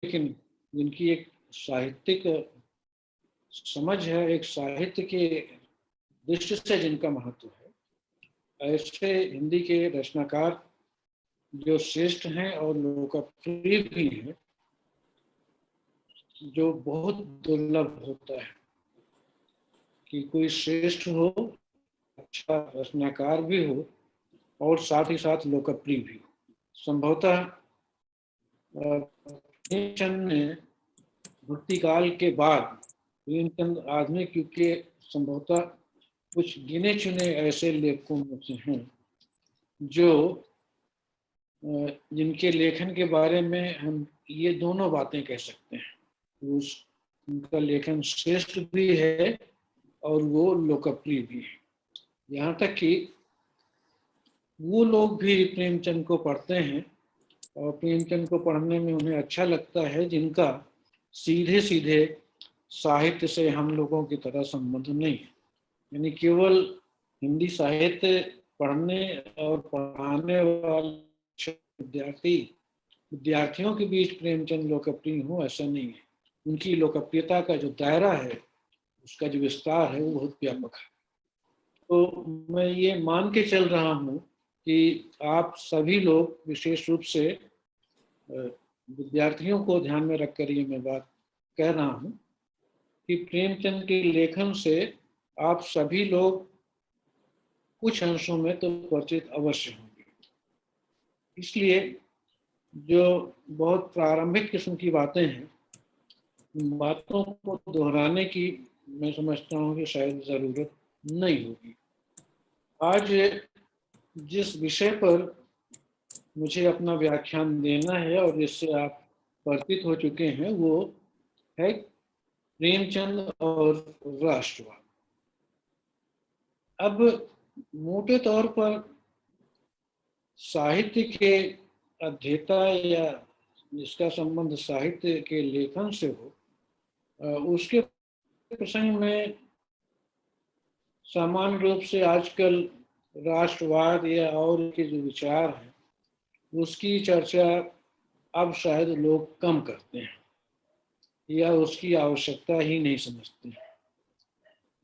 लेकिन जिनकी एक साहित्यिक समझ है, एक साहित्य के दृष्टि से जिनका महत्व है, ऐसे हिंदी के रचनाकार जो श्रेष्ठ हैं और लोकप्रिय भी हैं, जो बहुत दुर्लभ होता है कि कोई श्रेष्ठ हो, अच्छा रचनाकार भी हो और साथ ही साथ लोकप्रिय भी हो। संभवतः प्रेमचंद ने भक्ति काल के बाद प्रेमचंद आधुनिक युग के संभवतः कुछ गिने चुने ऐसे लेखकों में से हैं जो जिनके लेखन के बारे में हम ये दोनों बातें कह सकते हैं। उनका लेखन श्रेष्ठ भी है और वो लोकप्रिय भी है। यहाँ तक कि वो लोग भी प्रेमचंद को पढ़ते हैं और प्रेमचंद को पढ़ने में उन्हें अच्छा लगता है जिनका सीधे सीधे साहित्य से हम लोगों की तरह संबंध नहीं है। यानी केवल हिंदी साहित्य पढ़ने और पढ़ाने वाले विद्यार्थियों के बीच प्रेमचंद लोकप्रिय हो, ऐसा नहीं है। उनकी लोकप्रियता का जो दायरा है, उसका जो विस्तार है, वो बहुत व्यापक है। तो मैं ये मान के चल रहा हूँ कि आप सभी लोग, विशेष रूप से विद्यार्थियों को ध्यान में रखकर ये मैं बात कह रहा हूँ कि प्रेमचंद के लेखन से आप सभी लोग कुछ अंशों में तो परिचित अवश्य होंगे। इसलिए जो बहुत प्रारंभिक किस्म की बातें हैं, उन बातों को दोहराने की मैं समझता हूँ कि शायद ज़रूरत नहीं होगी। आज जिस विषय पर मुझे अपना व्याख्यान देना है और जिससे आप परिचित हो चुके हैं, वो है प्रेमचंद और राष्ट्रवाद। अब मोटे तौर पर साहित्य के अध्येता या जिसका संबंध साहित्य के लेखन से हो, उसके प्रसंग में सामान्य रूप से आजकल राष्ट्रवाद या और के जो विचार हैं, उसकी चर्चा अब शायद लोग कम करते हैं या उसकी आवश्यकता ही नहीं समझते।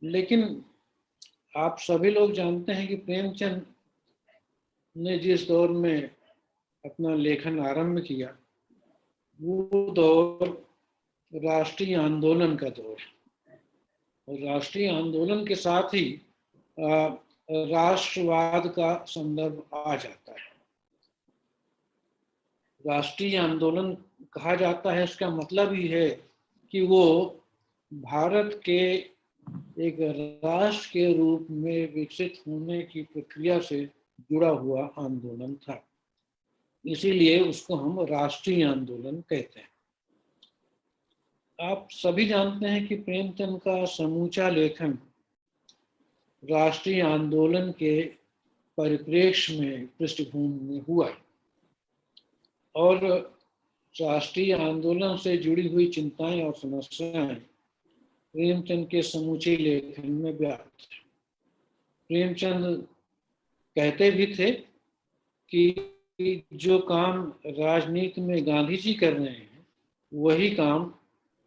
लेकिन आप सभी लोग जानते हैं कि प्रेमचंद ने जिस दौर में अपना लेखन आरंभ किया, वो दौर राष्ट्रीय आंदोलन का दौर है। और राष्ट्रीय आंदोलन के साथ ही राष्ट्रवाद का संदर्भ आ जाता है। राष्ट्रीय आंदोलन कहा जाता है, इसका मतलब ही है कि वो भारत के एक राष्ट्र के रूप में विकसित होने की प्रक्रिया से जुड़ा हुआ आंदोलन था। इसीलिए उसको हम राष्ट्रीय आंदोलन कहते हैं। आप सभी जानते हैं कि प्रेमचंद का समूचा लेखन राष्ट्रीय आंदोलन के परिप्रेक्ष्य में, पृष्ठभूमि में हुआ और राष्ट्रीय आंदोलन से जुड़ी हुई चिंताएं और समस्याएं प्रेमचंद के समूचे लेखन में व्याप्त है। प्रेमचंद कहते भी थे कि जो काम राजनीति में गांधी जी कर रहे हैं, वही काम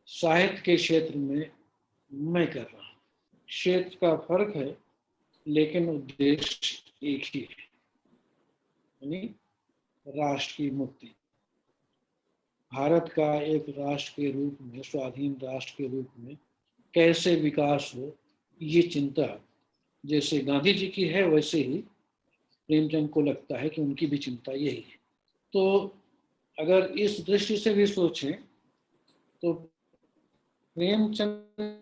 साहित्य के क्षेत्र में मैं कर रहा हूँ। क्षेत्र का फर्क है, लेकिन उद्देश्य एक ही है, यानी राष्ट्र की मुक्ति। भारत का एक राष्ट्र के रूप में, स्वाधीन राष्ट्र के रूप में कैसे विकास हो, ये चिंता जैसे गांधी जी की है, वैसे ही प्रेमचंद को लगता है कि उनकी भी चिंता यही है। तो अगर इस दृष्टि से भी सोचें तो प्रेमचंद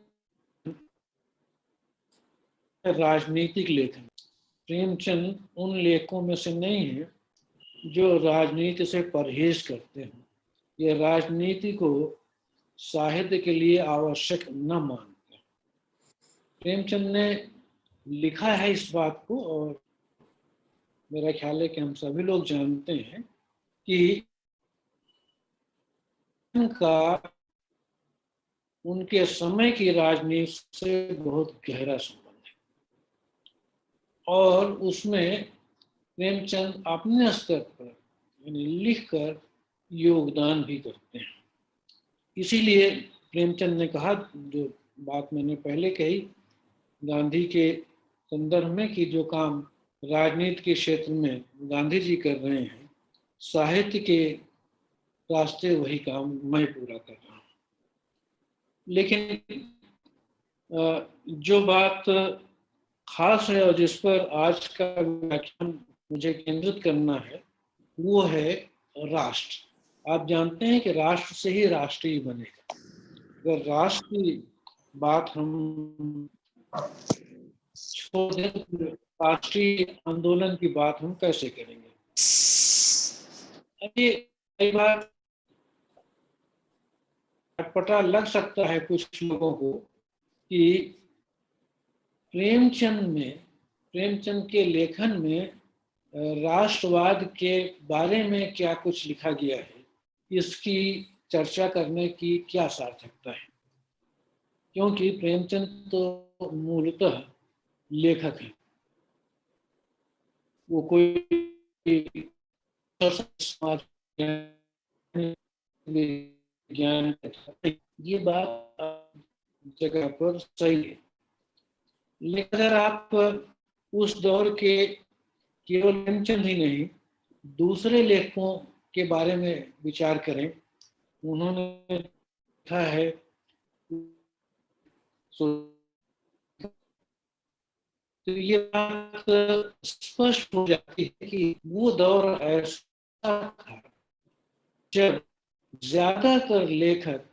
राजनीतिक लेखन, प्रेमचंद उन लेखकों में से नहीं है जो राजनीति से परहेज करते हैं या राजनीति को साहित्य के लिए आवश्यक न मानते। प्रेमचंद ने लिखा है इस बात को, और मेरा ख्याल है कि हम सभी लोग जानते हैं कि का उनके समय की राजनीति से बहुत गहरा संबंध है और उसमें प्रेमचंद अपने स्तर पर यानी लिखकर योगदान भी करते हैं। इसीलिए प्रेमचंद ने कहा, जो बात मैंने पहले कही गांधी के संदर्भ में, कि जो काम राजनीति के क्षेत्र में गांधी जी कर रहे हैं, साहित्य के रास्ते वही काम मैं पूरा कर रहा हूँ। लेकिन जो बात खास है और जिस पर आज का व्याख्यान मुझे केंद्रित करना है, वो है राष्ट्र। आप जानते हैं कि राष्ट्र से ही राष्ट्रीय बनेगा। अगर राष्ट्र की बात हम छोड़ दें तो राष्ट्रीय आंदोलन की बात हम कैसे करेंगे? अभी कई बार अटपटा लग सकता है कुछ लोगों को कि प्रेमचंद के लेखन में राष्ट्रवाद के बारे में क्या कुछ लिखा गया है, इसकी चर्चा करने की क्या सार्थकता है? क्योंकि प्रेमचंद तो मूलतः लेखक है, वो कोई समाज विज्ञान, ये बात जगह पर सही है। लेकिन अगर आप उस दौर के केवल प्रेमचंद ही नहीं, दूसरे लेखकों के बारे में विचार करें, उन्होंने लिखा है, तो ये बात स्पष्ट हो जाती है कि वो दौर ऐसा था जब ज्यादातर लेखक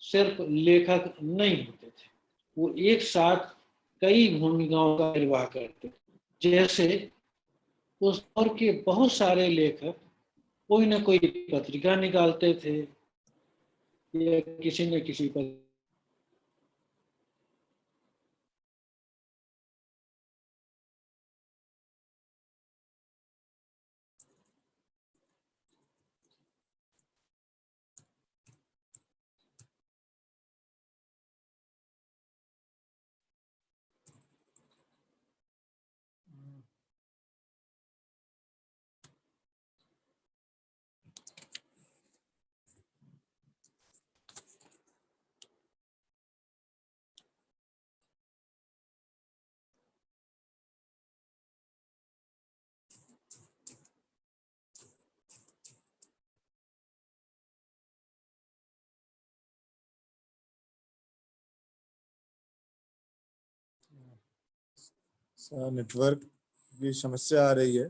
सिर्फ लेखक नहीं होते थे, वो एक साथ कई भूमिकाओं का निर्वाह करते थे। जैसे उस दौर के बहुत सारे लेखक कोई ना कोई पत्रिका निकालते थे या किसी न किसी पर नेटवर्क की समस्या आ रही है,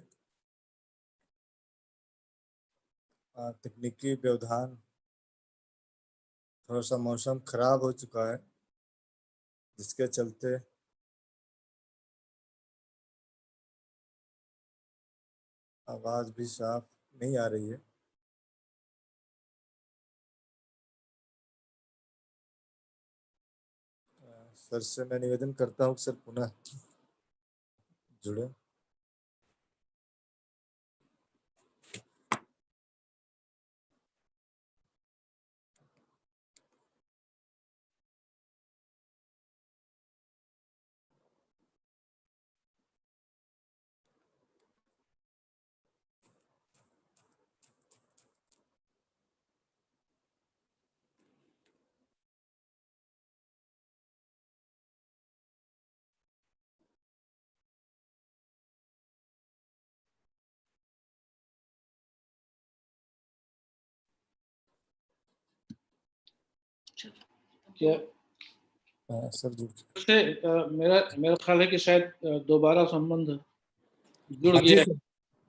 तकनीकी व्यवधान, थोड़ा सा मौसम खराब हो चुका है, जिसके चलते आवाज भी साफ नहीं आ रही है। सर से मैं निवेदन करता हूँ सर पुनः जुड़े। क्या सर जुड़ से मेरा मेरा ख्याल है कि शायद दोबारा संबंध जुड़ हाँ, जी गया। सर,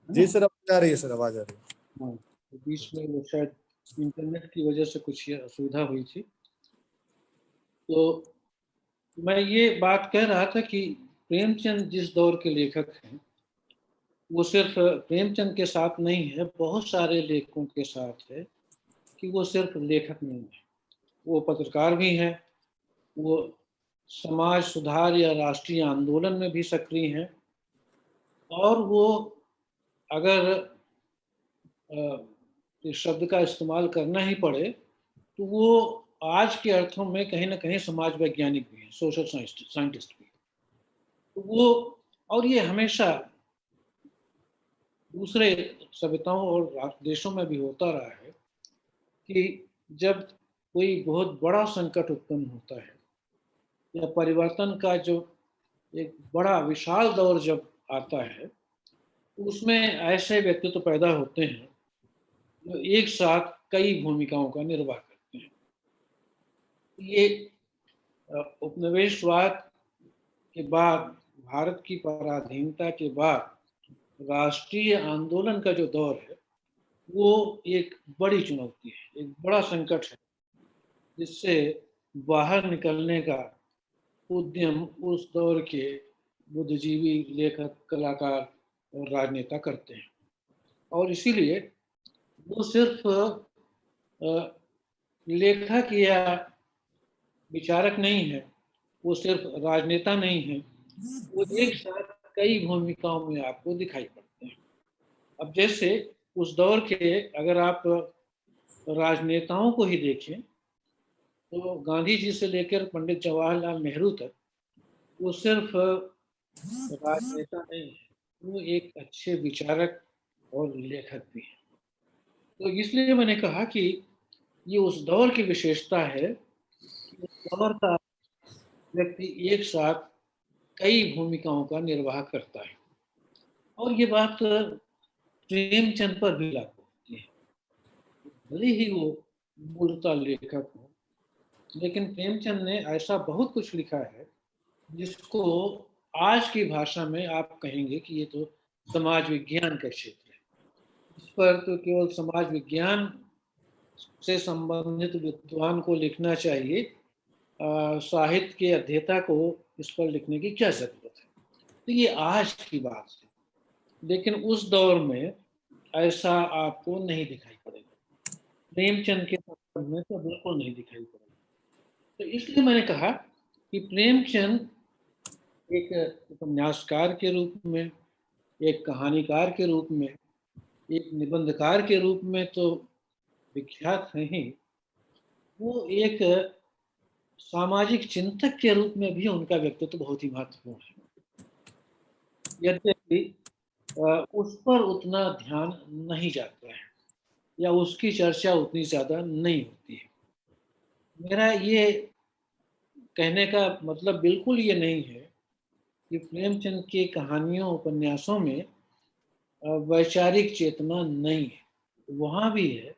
जी सर, आवाज आ रही है सर, आवाज आ रही है। हाँ, तो बीच में वो शायद इंटरनेट की वजह से कुछ ये असुविधा हुई थी। तो मैं ये बात कह रहा था कि प्रेमचंद जिस दौर के लेखक हैं, वो सिर्फ प्रेमचंद के साथ नहीं है, बहुत सारे लेखकों के साथ है कि वो सिर्फ लेखक नहीं है, वो पत्रकार भी हैं, वो समाज सुधार या राष्ट्रीय आंदोलन में भी सक्रिय हैं, और वो अगर इस शब्द का इस्तेमाल करना ही पड़े तो वो आज के अर्थों में कहीं ना कहीं समाज वैज्ञानिक भी हैं, सोशल साइंटिस्ट भी। तो वो, और ये हमेशा दूसरे सभ्यताओं और देशों में भी होता रहा है कि जब कोई बहुत बड़ा संकट उत्पन्न होता है या परिवर्तन का जो एक बड़ा विशाल दौर जब आता है, तो उसमें ऐसे व्यक्तित्व पैदा होते हैं जो एक साथ कई भूमिकाओं का निर्वाह करते हैं। ये उपनिवेशवाद के बाद, भारत की पराधीनता के बाद राष्ट्रीय आंदोलन का जो दौर है, वो एक बड़ी चुनौती है, एक बड़ा संकट है, जिससे बाहर निकलने का उद्यम उस दौर के बुद्धिजीवी, लेखक, कलाकार और राजनेता करते हैं। और इसीलिए वो सिर्फ लेखक या विचारक नहीं है, वो सिर्फ राजनेता नहीं है, वो एक साथ कई भूमिकाओं में आपको दिखाई पड़ते हैं। अब जैसे उस दौर के अगर आप राजनेताओं को ही देखें, तो गांधी जी से लेकर पंडित जवाहरलाल नेहरू तक वो सिर्फ राजनेता नहीं है, वो एक अच्छे विचारक और लेखक भी हैं। तो इसलिए मैंने कहा कि ये उस दौर की विशेषता है कि उस दौर का व्यक्ति एक साथ कई भूमिकाओं का निर्वाह करता है। और ये बात प्रेमचंद पर भी लागू होती है। भले ही वो मूलतः लेखक हो, लेकिन प्रेमचंद ने ऐसा बहुत कुछ लिखा है जिसको आज की भाषा में आप कहेंगे कि ये तो समाज विज्ञान का क्षेत्र है। इस पर तो केवल समाज विज्ञान से संबंधित विद्वान को लिखना चाहिए, साहित्य के अध्येता को इस पर लिखने की क्या जरूरत है। तो ये आज की बात है, लेकिन उस दौर में ऐसा आपको नहीं दिखाई पड़ेगा। प्रेमचंद के संदर्भ में तो बिल्कुल नहीं दिखाई पड़ेगा। तो इसलिए मैंने कहा कि प्रेमचंद एक उपन्यासकार के रूप में, एक कहानीकार के रूप में, एक निबंधकार के रूप में तो विख्यात है ही, वो एक सामाजिक चिंतक के रूप में भी उनका व्यक्तित्व बहुत ही महत्वपूर्ण है। यद्यपि उस पर उतना ध्यान नहीं जाता है या उसकी चर्चा उतनी ज़्यादा नहीं होती है। मेरा ये कहने का मतलब बिल्कुल ये नहीं है कि प्रेमचंद की कहानियों, उपन्यासों में वैचारिक चेतना नहीं है, वहाँ भी है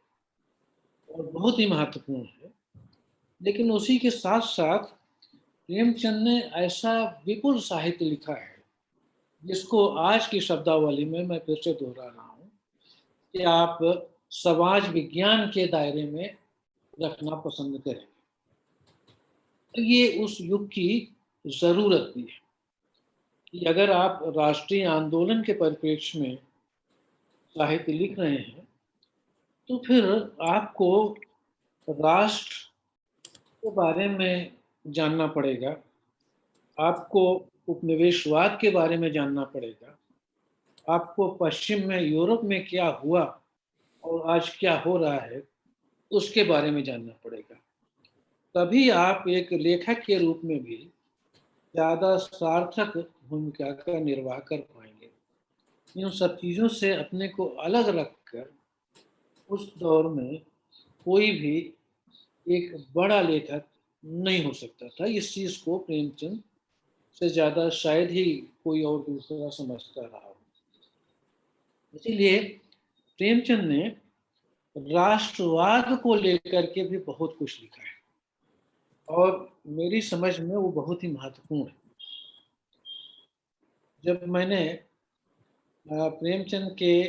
और बहुत ही महत्वपूर्ण है। लेकिन उसी के साथ साथ प्रेमचंद ने ऐसा विपुल साहित्य लिखा है जिसको आज की शब्दावली में मैं फिर से दोहरा रहा हूँ कि आप समाज विज्ञान के दायरे में रखना पसंद करें। तो ये उस युग की ज़रूरत भी है कि अगर आप राष्ट्रीय आंदोलन के परिप्रेक्ष्य में साहित्य लिख रहे हैं, तो फिर आपको राष्ट्र के बारे में जानना पड़ेगा, आपको उपनिवेशवाद के बारे में जानना पड़ेगा, आपको पश्चिम में, यूरोप में क्या हुआ और आज क्या हो रहा है उसके बारे में जानना पड़ेगा। तभी आप एक लेखक के रूप में भी ज़्यादा सार्थक भूमिका का निर्वाह कर पाएंगे। इन सब चीज़ों से अपने को अलग रखकर उस दौर में कोई भी एक बड़ा लेखक नहीं हो सकता था। इस चीज़ को प्रेमचंद से ज़्यादा शायद ही कोई और दूसरा समझता रहा हो। इसीलिए प्रेमचंद ने राष्ट्रवाद को लेकर के भी बहुत कुछ लिखा है और मेरी समझ में वो बहुत ही महत्वपूर्ण है। जब मैंने प्रेमचंद के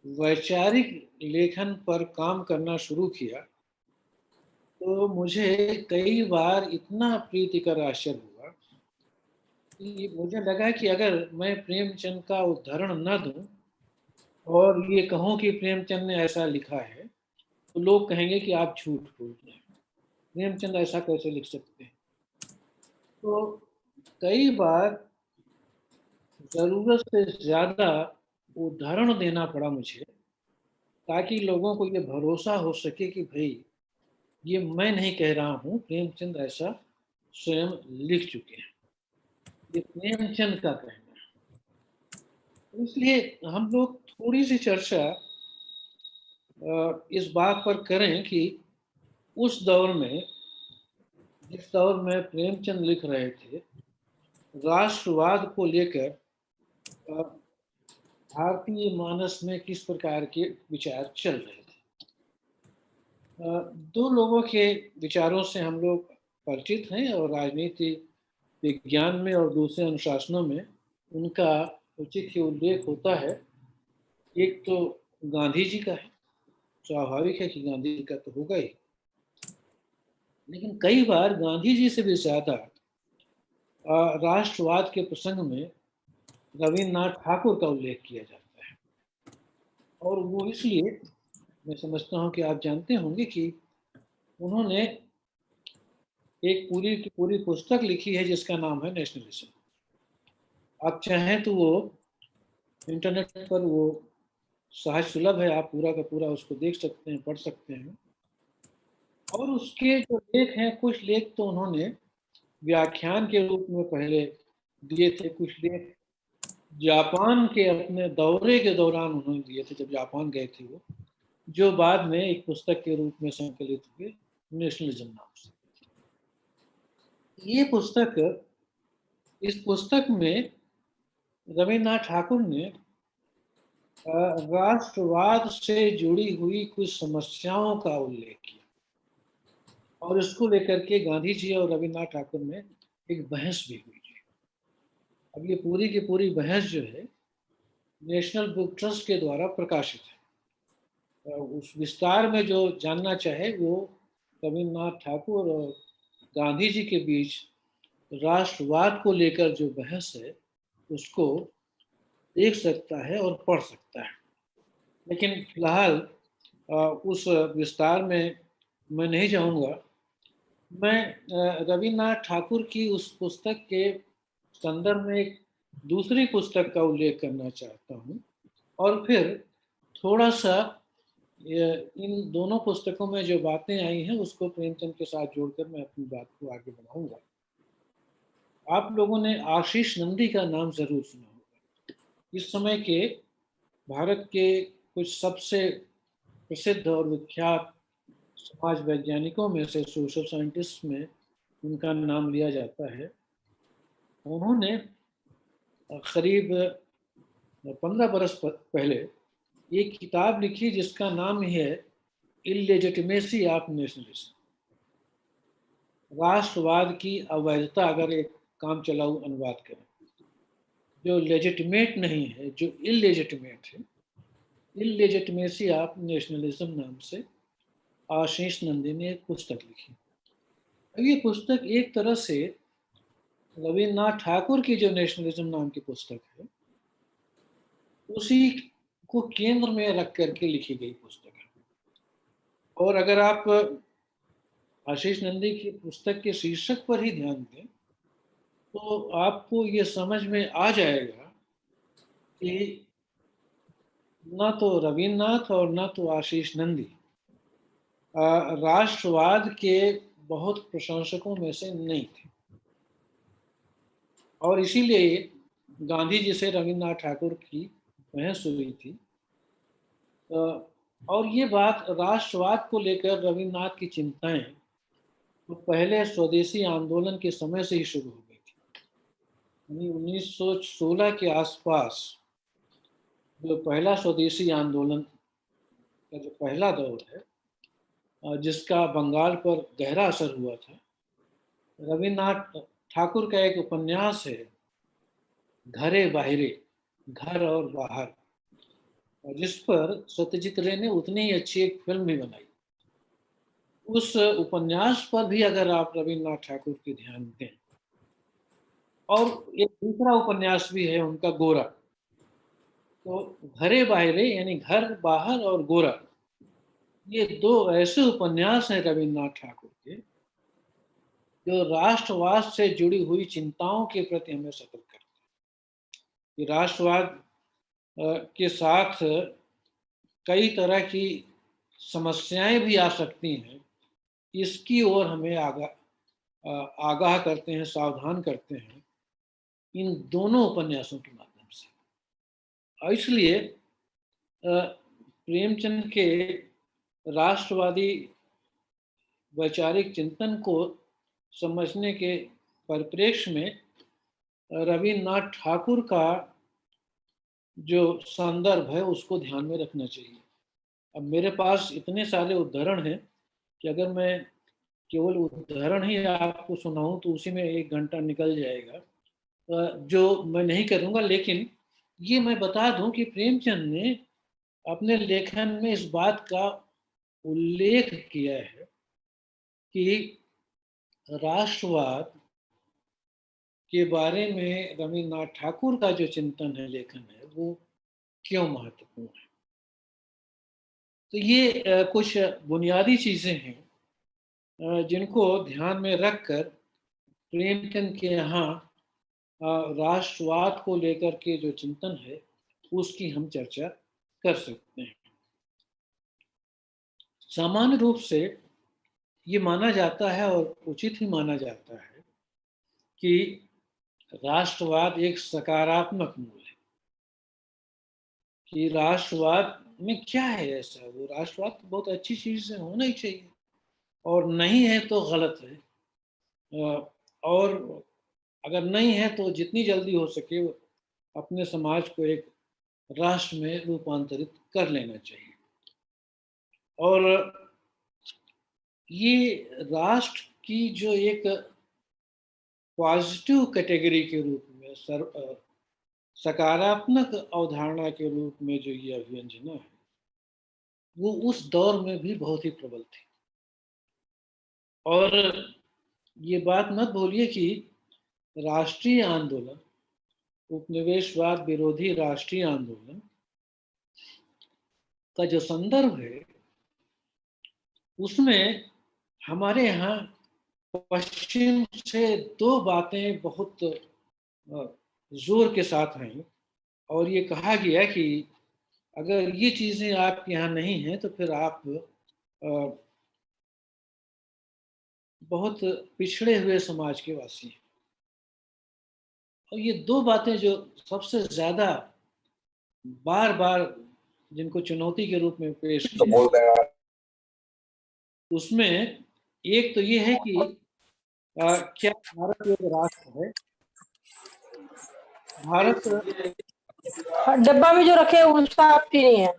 वैचारिक लेखन पर काम करना शुरू किया, तो मुझे कई बार इतना प्रीतिकर आश्चर्य हुआ कि मुझे लगा कि अगर मैं प्रेमचंद का उदाहरण न दूं और ये कहूं कि प्रेमचंद ने ऐसा लिखा है, तो लोग कहेंगे कि आप झूठ बोल रहे हैं, प्रेमचंद ऐसा कैसे लिख सकते हैं। तो कई बार ज़रूरत से ज़्यादा उदाहरण देना पड़ा मुझे, ताकि लोगों को ये भरोसा हो सके कि भाई ये मैं नहीं कह रहा हूँ, प्रेमचंद ऐसा स्वयं लिख चुके हैं, ये प्रेमचंद का कहना है। इसलिए हम लोग थोड़ी सी चर्चा इस बात पर करें कि उस दौर में, जिस दौर में प्रेमचंद लिख रहे थे, राष्ट्रवाद को लेकर अ, भारतीय मानस में किस प्रकार के विचार चल रहे थे। दो लोगों के विचारों से हम लोग परिचित हैं और राजनीति विज्ञान में और दूसरे अनुशासनों में उनका उचित ही उल्लेख होता है। एक तो गांधी जी का है, स्वाभाविक है कि गांधी जी का तो होगा ही, लेकिन कई बार गांधी जी से भी ज्यादा राष्ट्रवाद के प्रसंग में रविन्द्रनाथ ठाकुर का उल्लेख किया जाता है। और वो इसलिए, मैं समझता हूँ कि आप जानते होंगे कि उन्होंने एक पूरी की पूरी पुस्तक लिखी है जिसका नाम है नेशनलिज्म। आप चाहें तो वो इंटरनेट पर वो सहज सुलभ है, आप पूरा का पूरा उसको देख सकते हैं, पढ़ सकते हैं। और उसके जो लेख हैं, कुछ लेख तो उन्होंने व्याख्यान के रूप में पहले दिए थे, कुछ लेख जापान के अपने दौरे के दौरान उन्होंने दिए थे, जब जापान गए थे वो, जो बाद में एक पुस्तक के रूप में संकलित हुए नेशनलिज्म नाम से। ये पुस्तक, इस पुस्तक में रविन्द्रनाथ ठाकुर ने राष्ट्रवाद से जुड़ी हुई कुछ समस्याओं का उल्लेख किया और इसको लेकर के गांधी जी और रविन्द्रनाथ ठाकुर में एक बहस भी हुई है। अब ये पूरी की पूरी बहस जो है नेशनल बुक ट्रस्ट के द्वारा प्रकाशित है। उस विस्तार में जो जानना चाहे वो रविन्द्रनाथ ठाकुर और गांधी जी के बीच राष्ट्रवाद को लेकर जो बहस है उसको देख सकता है और पढ़ सकता है। लेकिन फिलहाल उस विस्तार में मैं नहीं जाऊंगा। मैं रविन्द्रनाथ ठाकुर की उस पुस्तक के संदर्भ में एक दूसरी पुस्तक का उल्लेख करना चाहता हूँ और फिर थोड़ा सा इन दोनों पुस्तकों में जो बातें आई हैं उसको प्रेमचंद के साथ जोड़कर मैं अपनी बात को आगे बढ़ाऊंगा। आप लोगों ने आशीष नंदी का नाम जरूर सुना होगा। इस समय के भारत के कुछ सबसे प्रसिद्ध और विख्यात समाज वैज्ञानिकों में से, सोशल साइंटिस्ट में उनका नाम लिया जाता है। उन्होंने करीब 15 बरस पहले एक किताब लिखी जिसका नाम है इलेजिटिमेसी ऑफ नेशनलिज्म, राष्ट्रवाद की अवैधता, अगर एक काम चलाऊ अनुवाद करें। जो लेजिटिमेट नहीं है, जो इलेजिटिमेट है, इलेजिटिमेसी ऑफ नेशनलिज्म नाम से आशीष नंदी ने एक पुस्तक लिखी। अब ये पुस्तक एक तरह से रविन्द्रनाथ ठाकुर की जो नेशनलिज्म नाम की पुस्तक है उसी को केंद्र में रख करके लिखी गई पुस्तक है। और अगर आप आशीष नंदी की पुस्तक के शीर्षक पर ही ध्यान दें तो आपको ये समझ में आ जाएगा कि न तो रविन्द्रनाथ और न तो आशीष नंदी राष्ट्रवाद के बहुत प्रशंसकों में से नहीं थे। और इसीलिए गांधी जी से रविन्द्रनाथ ठाकुर की बहस हुई थी। और ये बात राष्ट्रवाद को लेकर रविन्द्रनाथ की चिंताएं तो पहले स्वदेशी आंदोलन के समय से ही शुरू हो गई थी। 1916 के आसपास जो पहला स्वदेशी आंदोलन का जो पहला दौर है जिसका बंगाल पर गहरा असर हुआ था, रविन्द्रनाथ ठाकुर का एक उपन्यास है घरे बाहरे, घर और बाहर, जिस पर सत्यजीत रे ने उतनी ही अच्छी एक फिल्म भी बनाई। उस उपन्यास पर भी अगर आप रविन्द्रनाथ ठाकुर की ध्यान दें, और एक दूसरा उपन्यास भी है उनका गोरा, तो घरे बाहरे यानी घर बाहर और गोरा, ये दो ऐसे उपन्यास हैं रविन्द्रनाथ ठाकुर के जो राष्ट्रवाद से जुड़ी हुई चिंताओं के प्रति हमें सतर्क करते हैं कि राष्ट्रवाद के साथ कई तरह की समस्याएं भी आ सकती हैं, इसकी ओर हमें आगाह करते हैं, सावधान करते हैं इन दोनों उपन्यासों के माध्यम से। और इसलिए प्रेमचंद के राष्ट्रवादी वैचारिक चिंतन को समझने के परिप्रेक्ष्य में रविन्द्रनाथ ठाकुर का जो संदर्भ है उसको ध्यान में रखना चाहिए। अब मेरे पास इतने सारे उदाहरण हैं कि अगर मैं केवल उदाहरण ही आपको सुनाऊं तो उसी में 1 घंटा निकल जाएगा, जो मैं नहीं करूंगा। लेकिन ये मैं बता दूं कि प्रेमचंद ने अपने लेखन में इस बात का उल्लेख किया है कि राष्ट्रवाद के बारे में रविन्द्रनाथ ठाकुर का जो चिंतन है, लेखन है, वो क्यों महत्वपूर्ण है। तो ये कुछ बुनियादी चीजें हैं जिनको ध्यान में रखकर प्रेमचंद के यहाँ राष्ट्रवाद को लेकर के जो चिंतन है उसकी हम चर्चा कर सकते हैं। सामान्य रूप से ये माना जाता है और उचित ही माना जाता है कि राष्ट्रवाद एक सकारात्मक मूल है। कि राष्ट्रवाद में क्या है ऐसा, वो राष्ट्रवाद तो बहुत अच्छी चीज है, होना ही चाहिए, और नहीं है तो गलत है। और अगर नहीं है तो जितनी जल्दी हो सके अपने समाज को एक राष्ट्र में रूपांतरित कर लेना चाहिए। और ये राष्ट्र की जो एक पॉजिटिव कैटेगरी के रूप में, सकारात्मक अवधारणा के रूप में जो ये अभिव्यंजना है, वो उस दौर में भी बहुत ही प्रबल थी। और ये बात मत भूलिए कि राष्ट्रीय आंदोलन, उपनिवेशवाद विरोधी राष्ट्रीय आंदोलन का जो संदर्भ है उसमें हमारे यहाँ पश्चिम से 2 बातें बहुत जोर के साथ आई, और ये कहा गया कि अगर ये चीजें आपके यहाँ नहीं हैं तो फिर आप बहुत पिछड़े हुए समाज के वासी हैं। और ये 2 बातें जो सबसे ज्यादा बार बार जिनको चुनौती के रूप में पेश किया, उसमें एक तो ये है कि क्या भारत एक राष्ट्र है। भारत डब्बा में जो रखे उसका आपकी नहीं है।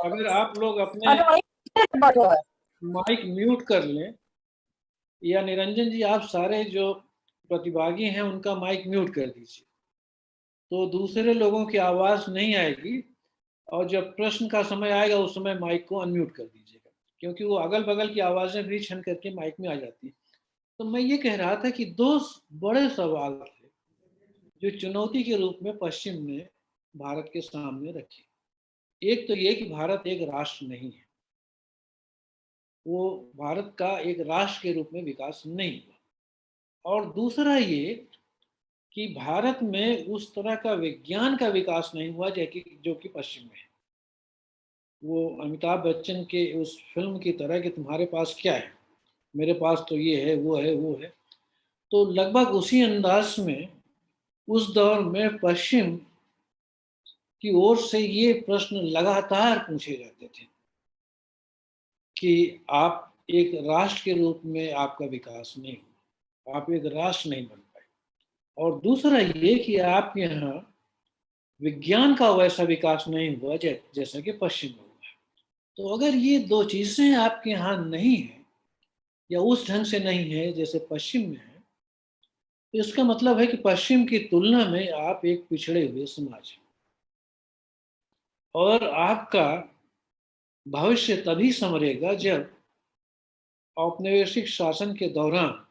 अगर आप लोग अपने माइक म्यूट कर लें, या निरंजन जी आप सारे जो प्रतिभागी हैं उनका माइक म्यूट कर दीजिए, तो दूसरे लोगों की आवाज नहीं आएगी, और जब प्रश्न का समय आएगा उस समय माइक को अनम्यूट कर दीजिएगा, क्योंकि वो अगल बगल की आवाजें भी छन करके माइक में आ जाती हैं। तो मैं ये कह रहा था कि 2 बड़े सवाल थे जो चुनौती के रूप में पश्चिम ने भारत के सामने रखे। एक तो ये कि भारत एक राष्ट्र नहीं है, वो भारत का एक राष्ट्र के रूप में विकास नहीं हुआ। और दूसरा ये कि भारत में उस तरह का विज्ञान का विकास नहीं हुआ जो कि पश्चिम में है। वो अमिताभ बच्चन के उस फिल्म की तरह कि तुम्हारे पास क्या है, मेरे पास तो ये है, वो है, वो है। तो लगभग उसी अंदाज में उस दौर में पश्चिम की ओर से ये प्रश्न लगातार पूछे जाते थे कि आप एक राष्ट्र के रूप में आपका विकास नहीं हुआ, आप एक राष्ट्र नहीं बन पाए। और दूसरा ये कि आपके यहाँ विज्ञान का वैसा विकास नहीं हुआ जैसा कि पश्चिम में हुआ है। तो अगर ये 2 चीजें आपके यहाँ नहीं है, या उस ढंग से नहीं है जैसे पश्चिम में है, तो इसका मतलब है कि पश्चिम की तुलना में आप एक पिछड़े हुए समाज हैं। और आपका भविष्य तभी संवरेगा जब औपनिवेशिक शासन के दौरान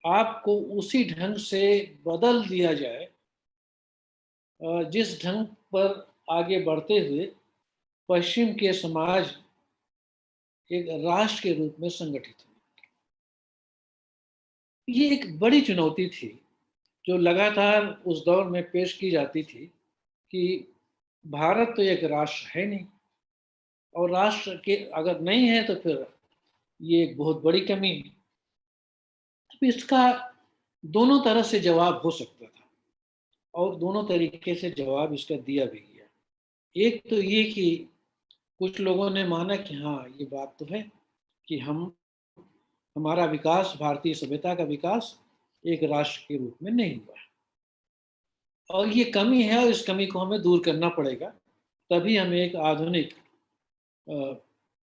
आपको उसी ढंग से बदल दिया जाए जिस ढंग पर आगे बढ़ते हुए पश्चिम के समाज एक राष्ट्र के रूप में संगठित हुए। ये एक बड़ी चुनौती थी जो लगातार उस दौर में पेश की जाती थी कि भारत तो एक राष्ट्र है नहीं, और राष्ट्र के अगर नहीं है तो फिर ये एक बहुत बड़ी कमी है। तो इसका दोनों तरह से जवाब हो सकता था, और दोनों तरीके से जवाब इसका दिया भी गया। एक तो ये कि कुछ लोगों ने माना कि हाँ ये बात तो है कि हम हमारा विकास, भारतीय सभ्यता का विकास एक राष्ट्र के रूप में नहीं हुआ है। और ये कमी है और इस कमी को हमें दूर करना पड़ेगा, तभी हम एक आधुनिक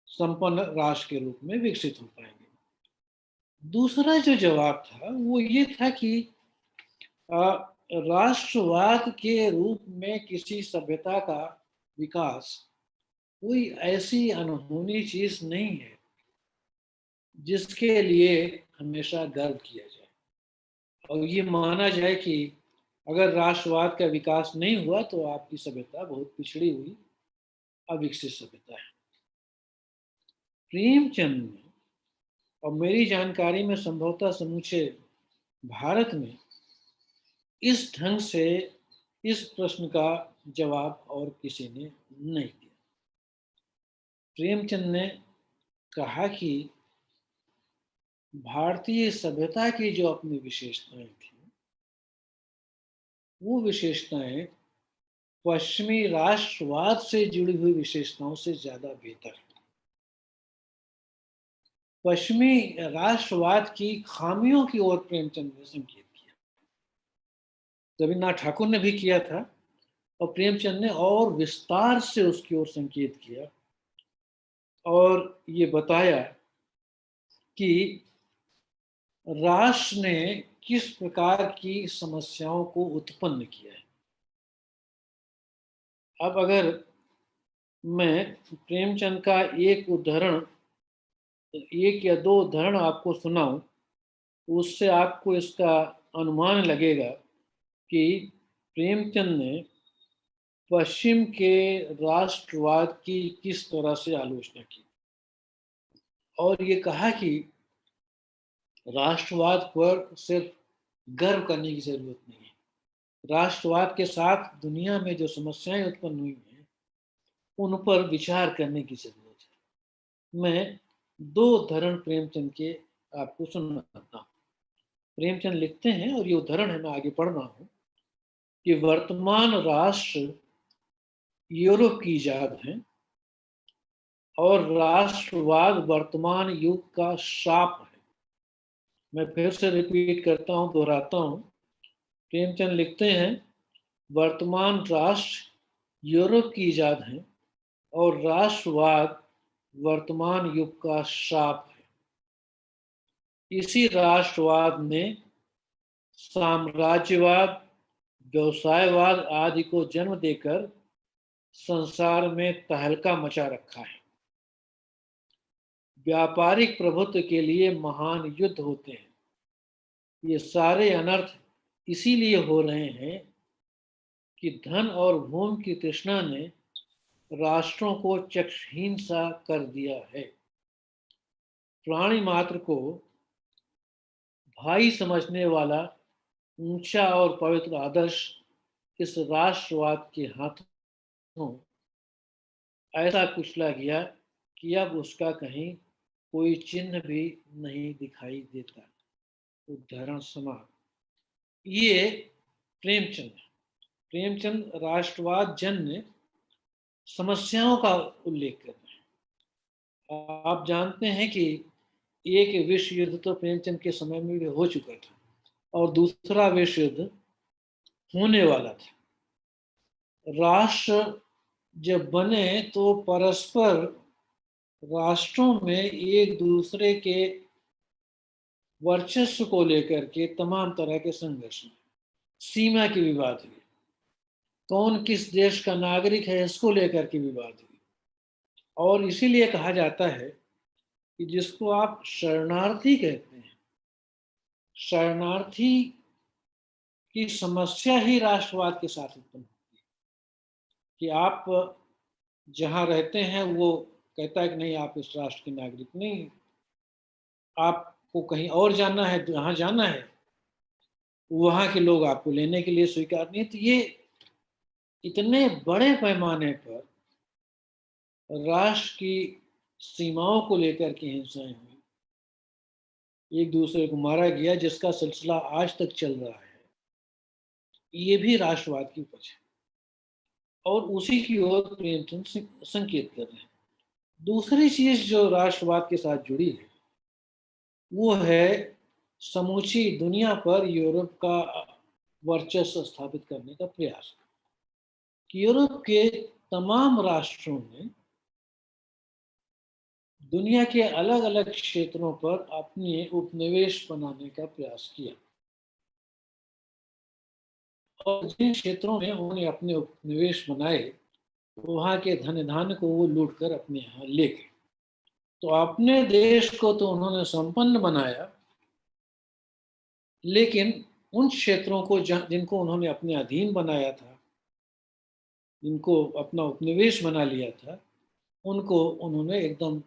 संपन्न राष्ट्र के रूप में विकसित हो पाएंगे। दूसरा जो जवाब था वो ये था कि राष्ट्रवाद के रूप में किसी सभ्यता का विकास कोई ऐसी अनहोनी चीज नहीं है जिसके लिए हमेशा गर्व किया जाए और ये माना जाए कि अगर राष्ट्रवाद का विकास नहीं हुआ तो आपकी सभ्यता बहुत पिछड़ी हुई अविकसित सभ्यता है। प्रेमचंद ने, और मेरी जानकारी में संभवतः समूचे भारत में, इस ढंग से इस प्रश्न का जवाब और किसी ने नहीं दिया। प्रेमचंद ने कहा कि भारतीय सभ्यता की जो अपनी विशेषताएं थी वो विशेषताएं पश्चिमी राष्ट्रवाद से जुड़ी हुई विशेषताओं से ज्यादा बेहतर है। पश्चिमी राष्ट्रवाद की खामियों की ओर प्रेमचंद ने संकेत किया, रविन्द्रनाथ ठाकुर ने भी किया था और प्रेमचंद ने और विस्तार से उसकी ओर संकेत किया और ये बताया कि राष्ट्र ने किस प्रकार की समस्याओं को उत्पन्न किया है। अब अगर मैं प्रेमचंद का एक उदाहरण, एक या दो उदाहरण आपको सुनाऊं तो उससे आपको इसका अनुमान लगेगा कि प्रेमचंद ने पश्चिम के राष्ट्रवाद की किस तरह से आलोचना की और ये कहा कि राष्ट्रवाद पर सिर्फ गर्व करने की जरूरत नहीं है, राष्ट्रवाद के साथ दुनिया में जो समस्याएं उत्पन्न हुई हैं उन पर विचार करने की जरूरत है। मैं दो उदाहरण प्रेमचंद के आपको सुनाता हूँ। प्रेमचंद लिखते हैं और ये उदाहरण है, मैं आगे पढ़ रहा हूँ, कि वर्तमान राष्ट्र यूरोप की इजाद है और राष्ट्रवाद वर्तमान युग का शाप है। मैं फिर से रिपीट करता हूँ, दोहराता हूँ। प्रेमचंद लिखते हैं वर्तमान राष्ट्र यूरोप की इजाद है और राष्ट्रवाद वर्तमान युग का शाप है। इसी राष्ट्रवाद ने साम्राज्यवाद, व्यवसायवाद आदि को जन्म देकर संसार में तहलका मचा रखा है। व्यापारिक प्रभुत्व के लिए महान युद्ध होते हैं। ये सारे अनर्थ इसीलिए हो रहे हैं कि धन और भूमि की तृष्णा ने राष्ट्रों को चक्षुहीन सा कर दिया है। प्राणी मात्र को भाई समझने वाला ऊंचा और पवित्र आदर्श इस राष्ट्रवाद के हाथों ऐसा कुचला गया कि अब उसका कहीं कोई चिन्ह भी नहीं दिखाई देता। उदाहरण समाप्त। ये प्रेमचंद राष्ट्रवाद जन्य समस्याओं का उल्लेख कर रहे हैं। आप जानते हैं कि एक विश्व युद्ध तो प्रेमचंद के समय में भी हो चुका था और दूसरा विश्व युद्ध होने वाला था। राष्ट्र जब बने तो परस्पर राष्ट्रों में एक दूसरे के वर्चस्व को लेकर के तमाम तरह के संघर्ष, सीमा के विवाद हुए, कौन किस देश का नागरिक है इसको लेकर के विवाद हुए। और इसीलिए कहा जाता है कि जिसको आप शरणार्थी कहते हैं, शरणार्थी की समस्या ही राष्ट्रवाद के साथ उत्पन्न होती है कि आप जहां रहते हैं वो कहता है कि नहीं आप इस राष्ट्र के नागरिक नहीं, आपको कहीं और जाना है, जहां जाना है वहां के लोग आपको लेने के लिए स्वीकार नहीं। तो ये इतने बड़े पैमाने पर राष्ट्र की सीमाओं को लेकर के हिंसाएं हुई, एक दूसरे को मारा गया, जिसका सिलसिला आज तक चल रहा है। ये भी राष्ट्रवाद की उपज है और उसी की ओर प्रेमचंद संकेत कर रहे हैं। दूसरी चीज जो राष्ट्रवाद के साथ जुड़ी है वो है समूची दुनिया पर यूरोप का वर्चस्व स्थापित करने का प्रयास। यूरोप के तमाम राष्ट्रों ने दुनिया के अलग अलग क्षेत्रों पर अपने उपनिवेश बनाने का प्रयास किया, और जिन क्षेत्रों में उन्होंने अपने उपनिवेश बनाए वहां के धन धान्य को वो लूट कर अपने यहाँ ले गए। तो अपने देश को तो उन्होंने संपन्न बनाया, लेकिन उन क्षेत्रों को जिनको उन्होंने अपने अधीन बनाया था, जिनको अपना उपनिवेश बना लिया था, उनको उन्होंने एकदम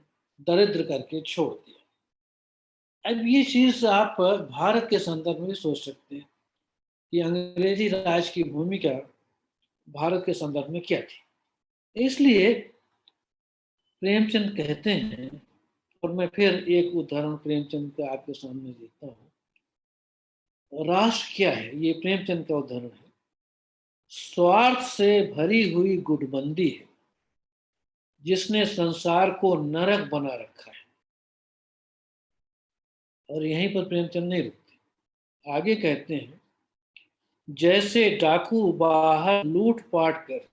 दरिद्र करके छोड़ दिया। अब ये चीज आप भारत के संदर्भ में भी सोच सकते हैं कि अंग्रेजी राज की भूमिका भारत के संदर्भ में क्या थी। इसलिए प्रेमचंद कहते हैं, और मैं फिर एक उदाहरण प्रेमचंद का आपके सामने देता हूँ। राष्ट्र क्या है, ये प्रेमचंद का उदाहरण है। स्वार्थ से भरी हुई गुटबंदी है जिसने संसार को नरक बना रखा है। और यहीं पर प्रेमचंद नहीं रुकते, आगे कहते हैं, जैसे डाकू बाहर लूट पाट कर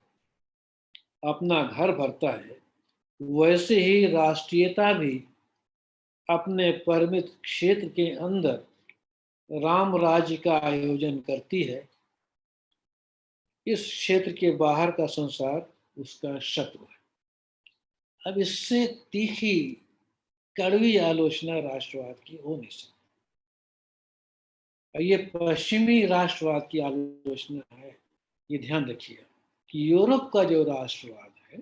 अपना घर भरता है, वैसे ही राष्ट्रीयता भी अपने परिमित क्षेत्र के अंदर राम राज्य का आयोजन करती है। इस क्षेत्र के बाहर का संसार उसका शत्रु है। अब इससे तीखी कड़वी आलोचना राष्ट्रवाद की हो नहीं सकती। और ये पश्चिमी राष्ट्रवाद की आलोचना है। ये ध्यान रखिए कि यूरोप का जो राष्ट्रवाद है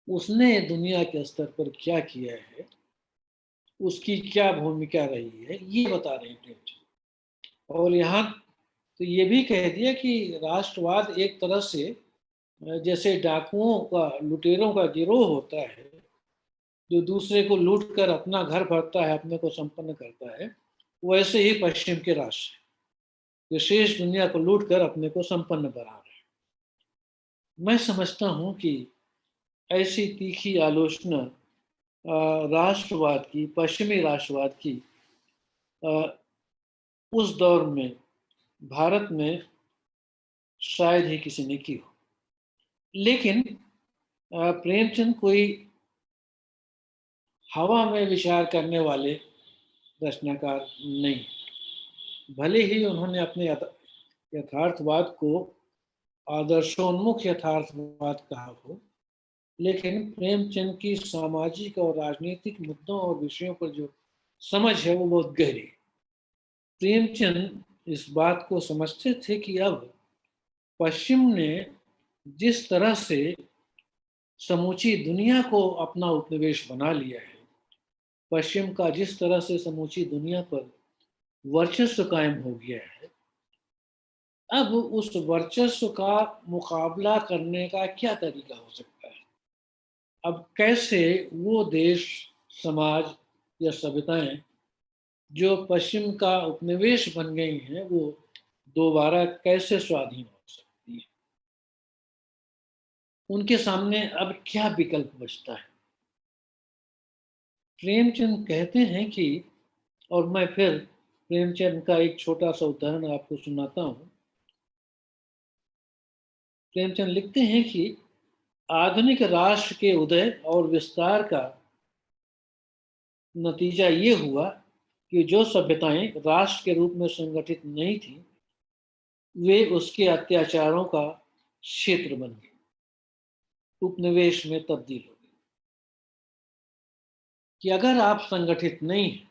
उसने दुनिया के स्तर पर क्या किया है, उसकी क्या भूमिका रही है, ये बता रहे हैं प्रेमचंद। और यहाँ तो ये भी कह दिया कि राष्ट्रवाद एक तरह से जैसे डाकुओं का, लुटेरों का गिरोह होता है जो दूसरे को लूट कर अपना घर भरता है, अपने को संपन्न करता है, वैसे ही पश्चिम के राष्ट्र जो शेष दुनिया को लूट कर अपने को संपन्न बना रहे हैं। मैं समझता हूँ कि ऐसी तीखी आलोचना राष्ट्रवाद की, पश्चिमी राष्ट्रवाद की उस दौर में भारत में शायद ही किसी ने की हो। लेकिन प्रेमचंद कोई हवा में विचार करने वाले रचनाकार नहीं। भले ही उन्होंने अपने यथार्थवाद को आदर्शोन्मुख यथार्थवाद कहा हो, लेकिन प्रेमचंद की सामाजिक और राजनीतिक मुद्दों और विषयों पर जो समझ है वो बहुत गहरी है। प्रेमचंद इस बात को समझते थे कि अब पश्चिम ने जिस तरह से समूची दुनिया को अपना उपनिवेश बना लिया है, पश्चिम का जिस तरह से समूची दुनिया पर वर्चस्व कायम हो गया है, अब उस वर्चस्व का मुकाबला करने का क्या तरीका हो सकता है। अब कैसे वो देश, समाज या सभ्यताएं जो पश्चिम का उपनिवेश बन गई हैं वो दोबारा कैसे स्वाधीन हो सकती है, उनके सामने अब क्या विकल्प बचता है। प्रेमचंद कहते हैं कि, और मैं फिर प्रेमचंद का एक छोटा सा उदाहरण आपको सुनाता हूं। प्रेमचंद लिखते हैं कि आधुनिक राष्ट्र के उदय और विस्तार का नतीजा ये हुआ कि जो सभ्यताएं राष्ट्र के रूप में संगठित नहीं थी वे उसके अत्याचारों का क्षेत्र बन गई, उपनिवेश में तब्दील हो गई। कि अगर आप संगठित नहीं हैं,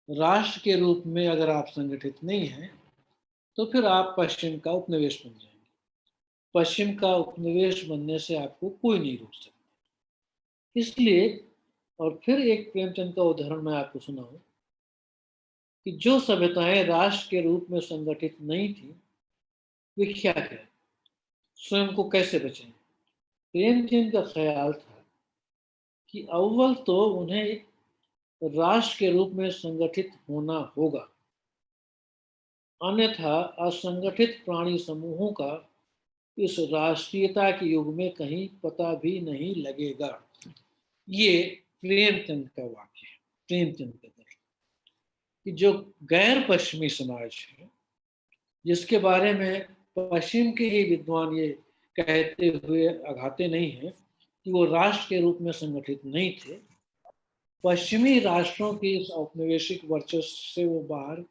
राष्ट्र के रूप में अगर आप संगठित नहीं हैं, तो फिर आप पश्चिम का उपनिवेश बन जाएंगे। पश्चिम का उपनिवेश बनने से आपको कोई नहीं रोक सकता। इसलिए, और फिर एक प्रेमचंद का उदाहरण मैं आपको सुनाऊं कि जो सभ्यताएं राष्ट्र के रूप में संगठित नहीं थी वे क्या करें, स्वयं को कैसे बचें। प्रेमचंद का ख्याल था कि अव्वल तो उन्हें राष्ट्र के रूप में संगठित होना होगा, अन्यथा असंगठित प्राणी समूहों का इस राष्ट्रीयता के युग में कहीं पता भी नहीं लगेगा। ये प्रेमचंद का वाक्य है। प्रेमचंद के दर्शन कि जो गैर पश्चिमी समाज है, जिसके बारे में पश्चिम के ही विद्वान ये कहते हुए अघाते नहीं है कि वो राष्ट्र के रूप में संगठित नहीं थे, पश्चिमी राष्ट्रों की इस औपनिवेशिक वर्चस्व से वो बाहर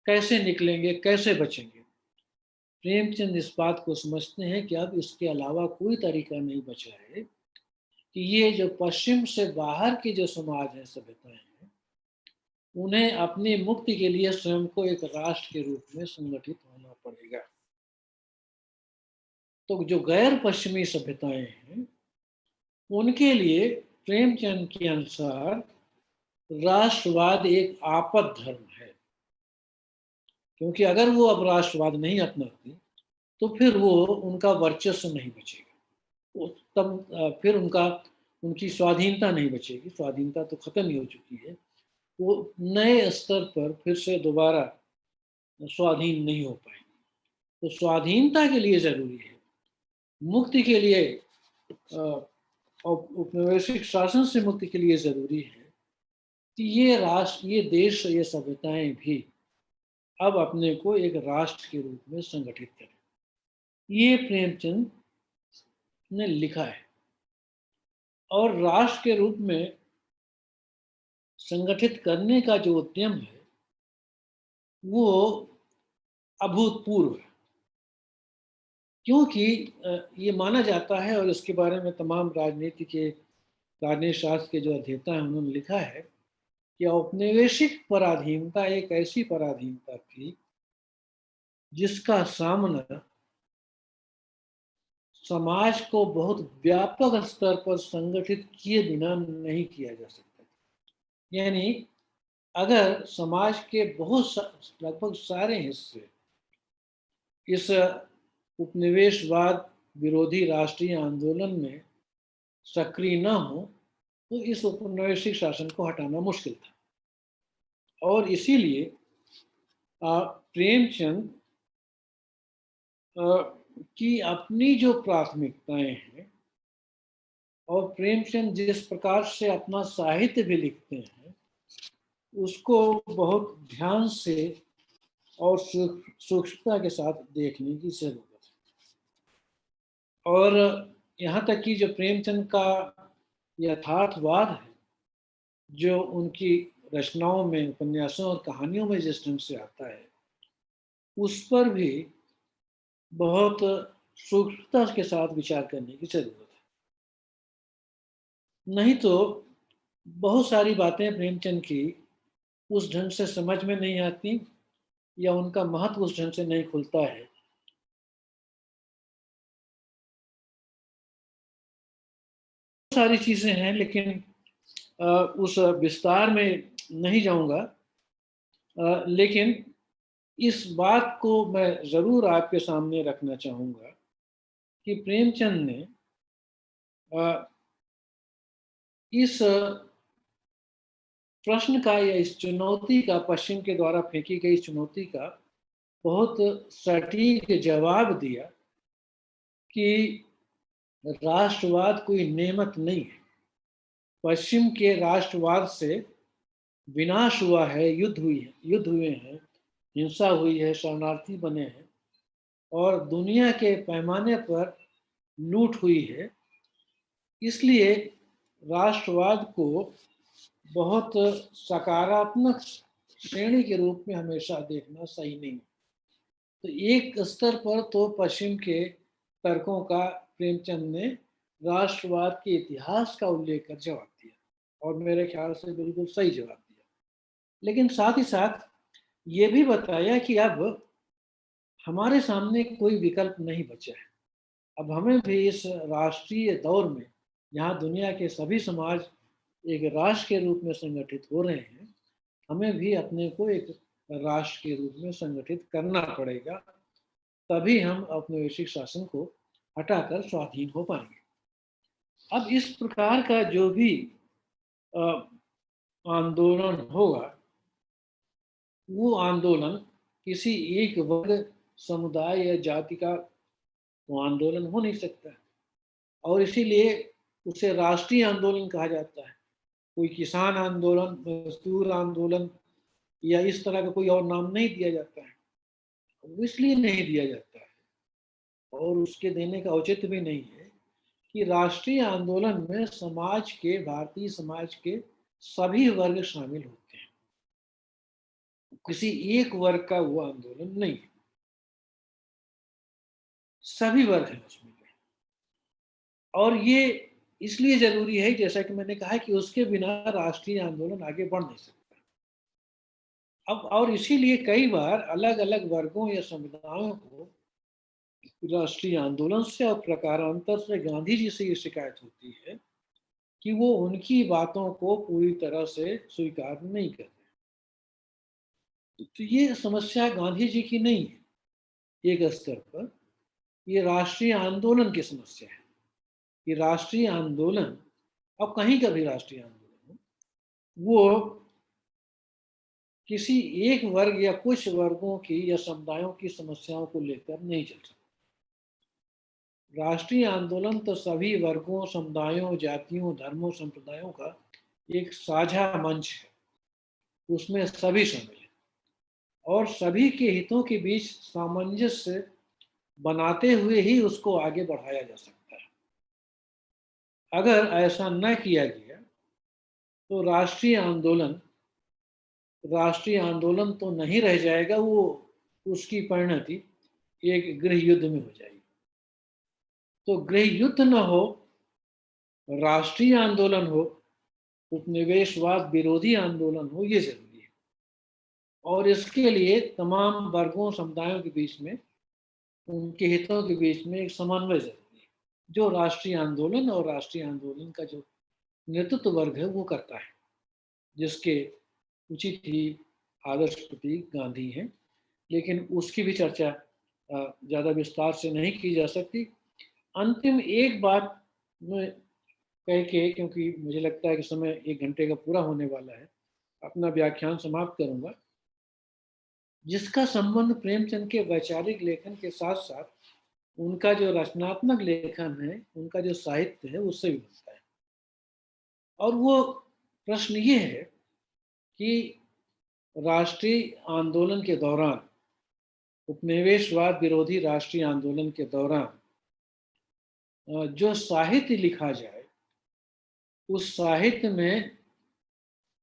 कैसे निकलेंगे, कैसे बचेंगे। प्रेमचंद इस बात को समझते हैं कि अब इसके अलावा कोई तरीका नहीं बचा है कि ये जो पश्चिम से बाहर की जो समाज है, सभ्यताएं हैं, उन्हें अपनी मुक्ति के लिए स्वयं को एक राष्ट्र के रूप में संगठित होना पड़ेगा। तो जो गैर पश्चिमी सभ्यताएं हैं, उनके लिए प्रेमचंद के अनुसार राष्ट्रवाद एक आपद धर्म है, क्योंकि अगर वो अब राष्ट्रवाद नहीं अपनाती तो फिर वो उनका वर्चस्व नहीं बचेगा, तब फिर उनकी स्वाधीनता नहीं बचेगी। स्वाधीनता तो खत्म ही हो चुकी है, वो नए स्तर पर फिर से दोबारा स्वाधीन नहीं हो पाएंगे। तो स्वाधीनता के लिए जरूरी है, मुक्ति के लिए और औपनिवेशिक शासन से मुक्ति के लिए जरूरी है कि ये राष्ट्र, ये देश, ये सभ्यताएं भी अब अपने को एक राष्ट्र के रूप में संगठित करें। ये प्रेमचंद ने लिखा है। और राष्ट्र के रूप में संगठित करने का जो उद्यम है वो अभूतपूर्व है, क्योंकि ये माना जाता है, और इसके बारे में तमाम राजनीति शास्त्र के जो अध्येता हैं उन्होंने लिखा है कि औपनिवेशिक पराधीनता एक ऐसी पराधीनता थी जिसका सामना समाज को बहुत व्यापक स्तर पर संगठित किए बिना नहीं किया जा सकता। यानी अगर समाज के लगभग सारे हिस्से इस उपनिवेशवाद विरोधी राष्ट्रीय आंदोलन में सक्रिय न हो तो इस औपनिवेशिक शासन को हटाना मुश्किल था। और इसीलिए प्रेमचंद की अपनी जो प्राथमिकताएं हैं, और प्रेमचंद जिस प्रकार से अपना साहित्य भी लिखते हैं, उसको बहुत ध्यान से और सूक्ष्मता के साथ देखने की जरूरत है। और यहाँ तक कि जो प्रेमचंद का यथार्थवाद है, जो उनकी रचनाओं में, उपन्यासों और कहानियों में जिस ढंग से आता है, उस पर भी बहुत सूक्ष्मता के साथ विचार करने की जरूरत है। नहीं तो बहुत सारी बातें प्रेमचंद की उस ढंग से समझ में नहीं आती, या उनका महत्व उस ढंग से नहीं खुलता है। सारी चीजें हैं, लेकिन उस विस्तार में नहीं जाऊंगा। लेकिन इस बात को मैं जरूर आपके सामने रखना चाहूंगा कि प्रेमचंद ने इस प्रश्न का, या इस चुनौती का, पश्चिम के द्वारा फेंकी गई चुनौती का बहुत सटीक जवाब दिया कि राष्ट्रवाद कोई नेमत नहीं है। पश्चिम के राष्ट्रवाद से विनाश हुआ है, युद्ध हुए हैं, हिंसा हुई है, शरणार्थी बने हैं, और दुनिया के पैमाने पर लूट हुई है। इसलिए राष्ट्रवाद को बहुत सकारात्मक श्रेणी के रूप में हमेशा देखना सही नहीं है। तो एक स्तर पर तो पश्चिम के तर्कों का प्रेमचंद ने राष्ट्रवाद के इतिहास का उल्लेख कर जवाब दिया, और मेरे ख्याल से बिल्कुल सही जवाब दिया। लेकिन साथ ही साथ ये भी बताया कि अब हमारे सामने कोई विकल्प नहीं बचा है। अब हमें भी इस राष्ट्रीय दौर में, जहाँ दुनिया के सभी समाज एक राष्ट्र के रूप में संगठित हो रहे हैं, हमें भी अपने को एक राष्ट्र के रूप में संगठित करना पड़ेगा, तभी हम औपनिवेशिक शासन को हटाकर स्वाधीन हो पाएंगे। अब इस प्रकार का जो भी आंदोलन होगा, वो आंदोलन किसी एक वर्ग, समुदाय या जाति का वो आंदोलन हो नहीं सकता है, और इसीलिए उसे राष्ट्रीय आंदोलन कहा जाता है। कोई किसान आंदोलन, मजदूर आंदोलन या इस तरह का कोई और नाम नहीं दिया जाता है। वो इसलिए नहीं दिया जाता है और उसके देने का औचित्य भी नहीं है कि राष्ट्रीय आंदोलन में समाज के, भारतीय समाज के सभी वर्ग शामिल होते हैं, किसी एक वर्ग का वो आंदोलन नहीं है, सभी वर्ग हैं उसमें। और ये इसलिए जरूरी है, जैसा कि मैंने कहा, कि उसके बिना राष्ट्रीय आंदोलन आगे बढ़ नहीं सकता। अब और इसीलिए कई बार अलग अलग वर्गों या समुदायों को राष्ट्रीय आंदोलन से और प्रकारांतर से गांधी जी से ये शिकायत होती है कि वो उनकी बातों को पूरी तरह से स्वीकार नहीं कर रहे। तो ये समस्या गांधी जी की नहीं है एक स्तर पर, ये राष्ट्रीय आंदोलन की समस्या है। ये राष्ट्रीय आंदोलन, अब कहीं का भी राष्ट्रीय आंदोलन हो, वो किसी एक वर्ग या कुछ वर्गों की या समुदायों की समस्याओं को लेकर नहीं चल सकता। राष्ट्रीय आंदोलन तो सभी वर्गों, समुदायों, जातियों, धर्मों, संप्रदायों का एक साझा मंच है, उसमें सभी शामिल हैं और सभी के हितों के बीच सामंजस्य बनाते हुए ही उसको आगे बढ़ाया जा सकता है। अगर ऐसा न किया गया तो राष्ट्रीय आंदोलन तो नहीं रह जाएगा, वो उसकी परिणति एक गृह युद्ध में हो जाएगी। तो गृह युद्ध न हो, राष्ट्रीय आंदोलन हो, उपनिवेशवाद विरोधी आंदोलन हो, ये जरूरी है। और इसके लिए तमाम वर्गों, समुदायों के बीच में, उनके हितों के बीच में एक समन्वय जरूरी है, जो राष्ट्रीय आंदोलन और राष्ट्रीय आंदोलन का जो नेतृत्व वर्ग है वो करता है, जिसके उचित ही आदर्श प्रतीक गांधी हैं। लेकिन उसकी भी चर्चा ज़्यादा विस्तार से नहीं की जा सकती। अंतिम एक बात मैं कह के, क्योंकि मुझे लगता है कि समय 1 घंटे का पूरा होने वाला है, अपना व्याख्यान समाप्त करूंगा, जिसका संबंध प्रेमचंद के वैचारिक लेखन के साथ साथ उनका जो रचनात्मक लेखन है, उनका जो साहित्य है, उससे भी बनता है। और वो प्रश्न ये है कि राष्ट्रीय आंदोलन के दौरान, उपनिवेशवाद विरोधी राष्ट्रीय आंदोलन के दौरान जो साहित्य लिखा जाए, उस साहित्य में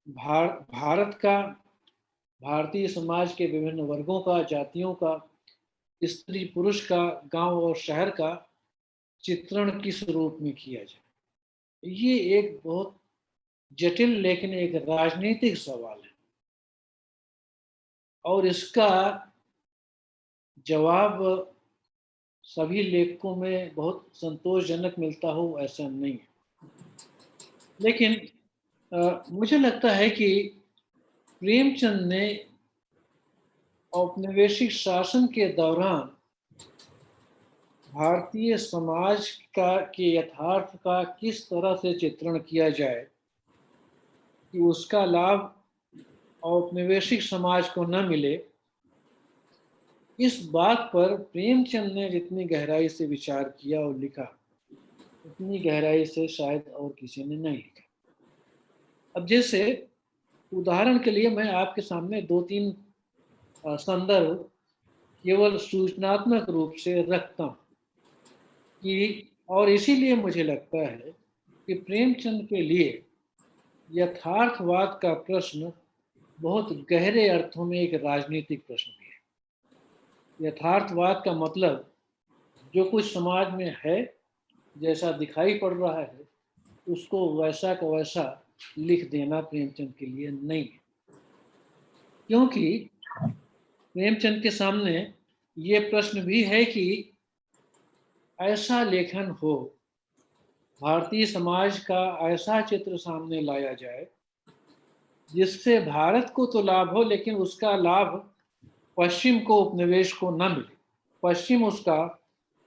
भारत का, भारतीय समाज के विभिन्न वर्गों का, जातियों का, स्त्री पुरुष का, गांव और शहर का चित्रण किस रूप में किया जाए, ये एक बहुत जटिल लेकिन एक राजनीतिक सवाल है। और इसका जवाब सभी लेखकों में बहुत संतोषजनक मिलता हो ऐसा नहीं है। लेकिन मुझे लगता है कि प्रेमचंद ने औपनिवेशिक शासन के दौरान भारतीय समाज के यथार्थ का किस तरह से चित्रण किया जाए कि उसका लाभ औपनिवेशिक समाज को न मिले, इस बात पर प्रेमचंद ने जितनी गहराई से विचार किया और लिखा, उतनी गहराई से शायद और किसी ने नहीं लिखा। अब जैसे उदाहरण के लिए मैं आपके सामने 2-3 संदर्भ केवल सूचनात्मक रूप से रखता हूँ कि, और इसीलिए मुझे लगता है कि प्रेमचंद के लिए यथार्थवाद का प्रश्न बहुत गहरे अर्थों में एक राजनीतिक प्रश्न भी है। यथार्थवाद का मतलब जो कुछ समाज में है, जैसा दिखाई पड़ रहा है, उसको वैसा का वैसा लिख देना प्रेमचंद के लिए नहीं है। क्योंकि प्रेमचंद के सामने ये प्रश्न भी है कि ऐसा लेखन हो, भारतीय समाज का ऐसा चित्र सामने लाया जाए जिससे भारत को तो लाभ हो, लेकिन उसका लाभ पश्चिम को, उपनिवेश को न मिले, पश्चिम उसका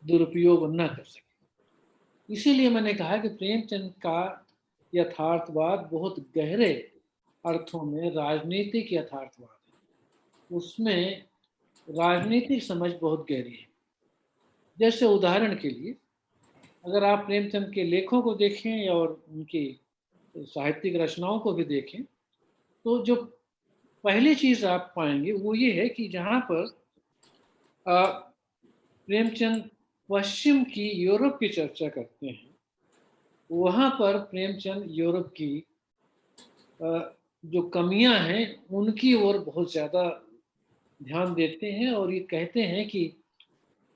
दुरुपयोग न कर सके। इसीलिए मैंने कहा कि प्रेमचंद का यथार्थवाद बहुत गहरे अर्थों में राजनीतिक यथार्थवाद है, उसमें राजनीतिक समझ बहुत गहरी है। जैसे उदाहरण के लिए, अगर आप प्रेमचंद के लेखों को देखें और उनकी साहित्यिक रचनाओं को भी देखें तो जो पहली चीज आप पाएंगे वो ये है कि जहाँ पर प्रेमचंद पश्चिम की, यूरोप की चर्चा करते हैं, वहाँ पर प्रेमचंद यूरोप की जो कमियां हैं उनकी ओर बहुत ज़्यादा ध्यान देते हैं और ये कहते हैं कि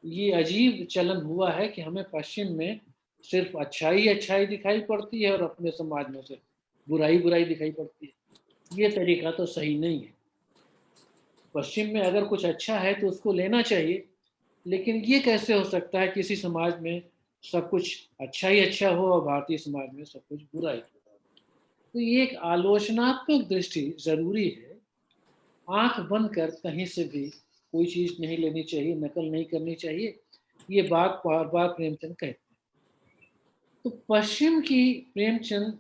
ये अजीब चलन हुआ है कि हमें पश्चिम में सिर्फ अच्छाई अच्छाई दिखाई पड़ती है और अपने समाज में सिर्फ बुराई बुराई दिखाई पड़ती है। ये तरीका तो सही नहीं है। पश्चिम में अगर कुछ अच्छा है तो उसको लेना चाहिए, लेकिन ये कैसे हो सकता है किसी समाज में सब कुछ अच्छा ही अच्छा हो और भारतीय समाज में सब कुछ बुरा ही हो। तो ये एक आलोचनात्मक दृष्टि जरूरी है। आंख बंद कर कहीं से भी कोई चीज नहीं लेनी चाहिए, नकल नहीं करनी चाहिए, ये बात बार बार प्रेमचंद कहते हैं। तो पश्चिम की प्रेमचंद,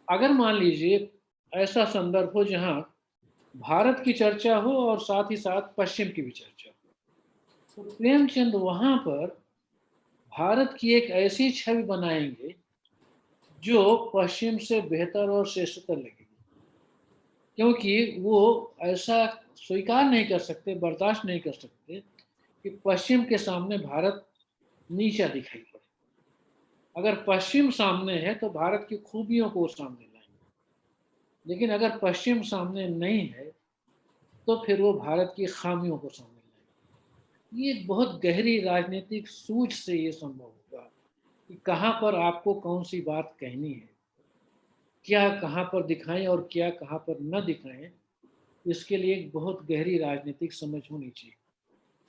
अगर मान लीजिए ऐसा संदर्भ हो जहां भारत की चर्चा हो और साथ ही साथ पश्चिम की भी चर्चा हो, तो प्रेमचंद वहां पर भारत की एक ऐसी छवि बनाएंगे जो पश्चिम से बेहतर और श्रेष्ठतर लगेगी, क्योंकि वो ऐसा स्वीकार नहीं कर सकते, बर्दाश्त नहीं कर सकते कि पश्चिम के सामने भारत नीचा दिखाई पड़े। अगर पश्चिम सामने है तो भारत की खूबियों को सामने लाएंगे, लेकिन अगर पश्चिम सामने नहीं है तो फिर वो भारत की खामियों को सामने लाएंगे। ये बहुत गहरी राजनीतिक सूझ से ये संभव होगा कि कहाँ पर आपको कौन सी बात कहनी है, क्या कहाँ पर दिखाएं और क्या कहाँ पर न दिखाएं, इसके लिए एक बहुत गहरी राजनीतिक समझ होनी चाहिए।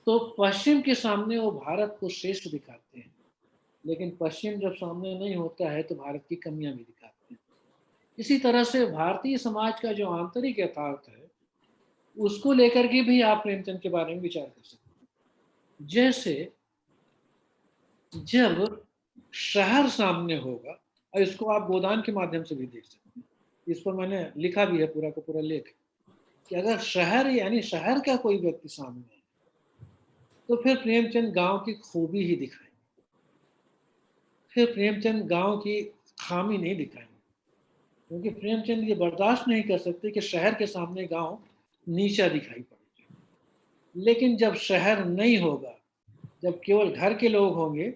तो पश्चिम के सामने वो भारत को श्रेष्ठ दिखाते हैं, लेकिन पश्चिम जब सामने नहीं होता है तो भारत की कमियां भी दिखाते हैं। इसी तरह से भारतीय समाज का जो आंतरिक यथार्थ है उसको लेकर के भी आप प्रेमचंद के बारे में विचार कर सकते हैं। जैसे जब शहर सामने होगा, और इसको आप गोदान के माध्यम से भी देख सकते हैं, इस पर मैंने लिखा भी है पूरा का पूरा लेख, कि अगर शहर यानी शहर का कोई व्यक्ति सामने है तो फिर प्रेमचंद गांव की खूबी ही दिखाएंगे, फिर प्रेमचंद गांव की खामी नहीं दिखाएंगे, क्योंकि प्रेमचंद ये बर्दाश्त नहीं कर सकते कि शहर के सामने गांव नीचा दिखाई पड़े। लेकिन जब शहर नहीं होगा, जब केवल घर के लोग होंगे,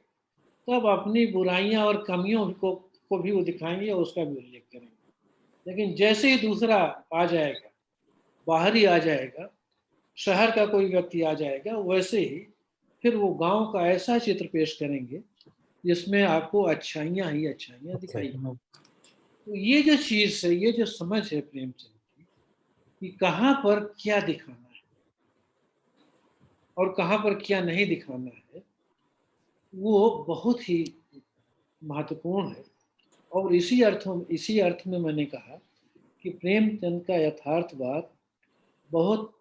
तब अपनी बुराइयां और कमियों को भी वो दिखाएंगे और उसका भी उल्लेख करेंगे। लेकिन जैसे ही दूसरा आ जाएगा, बाहरी आ जाएगा, शहर का कोई व्यक्ति आ जाएगा, वैसे ही फिर वो गांव का ऐसा चित्र पेश करेंगे जिसमें आपको अच्छाइयाँ ही अच्छाइयाँ दिखाई। तो ये जो चीज़ है, ये जो समझ है प्रेमचंद की कि कहाँ पर क्या दिखाना है और कहाँ पर क्या नहीं दिखाना है, वो बहुत ही महत्वपूर्ण है। और इसी अर्थ में मैंने कहा कि प्रेमचंद का यथार्थवाद बहुत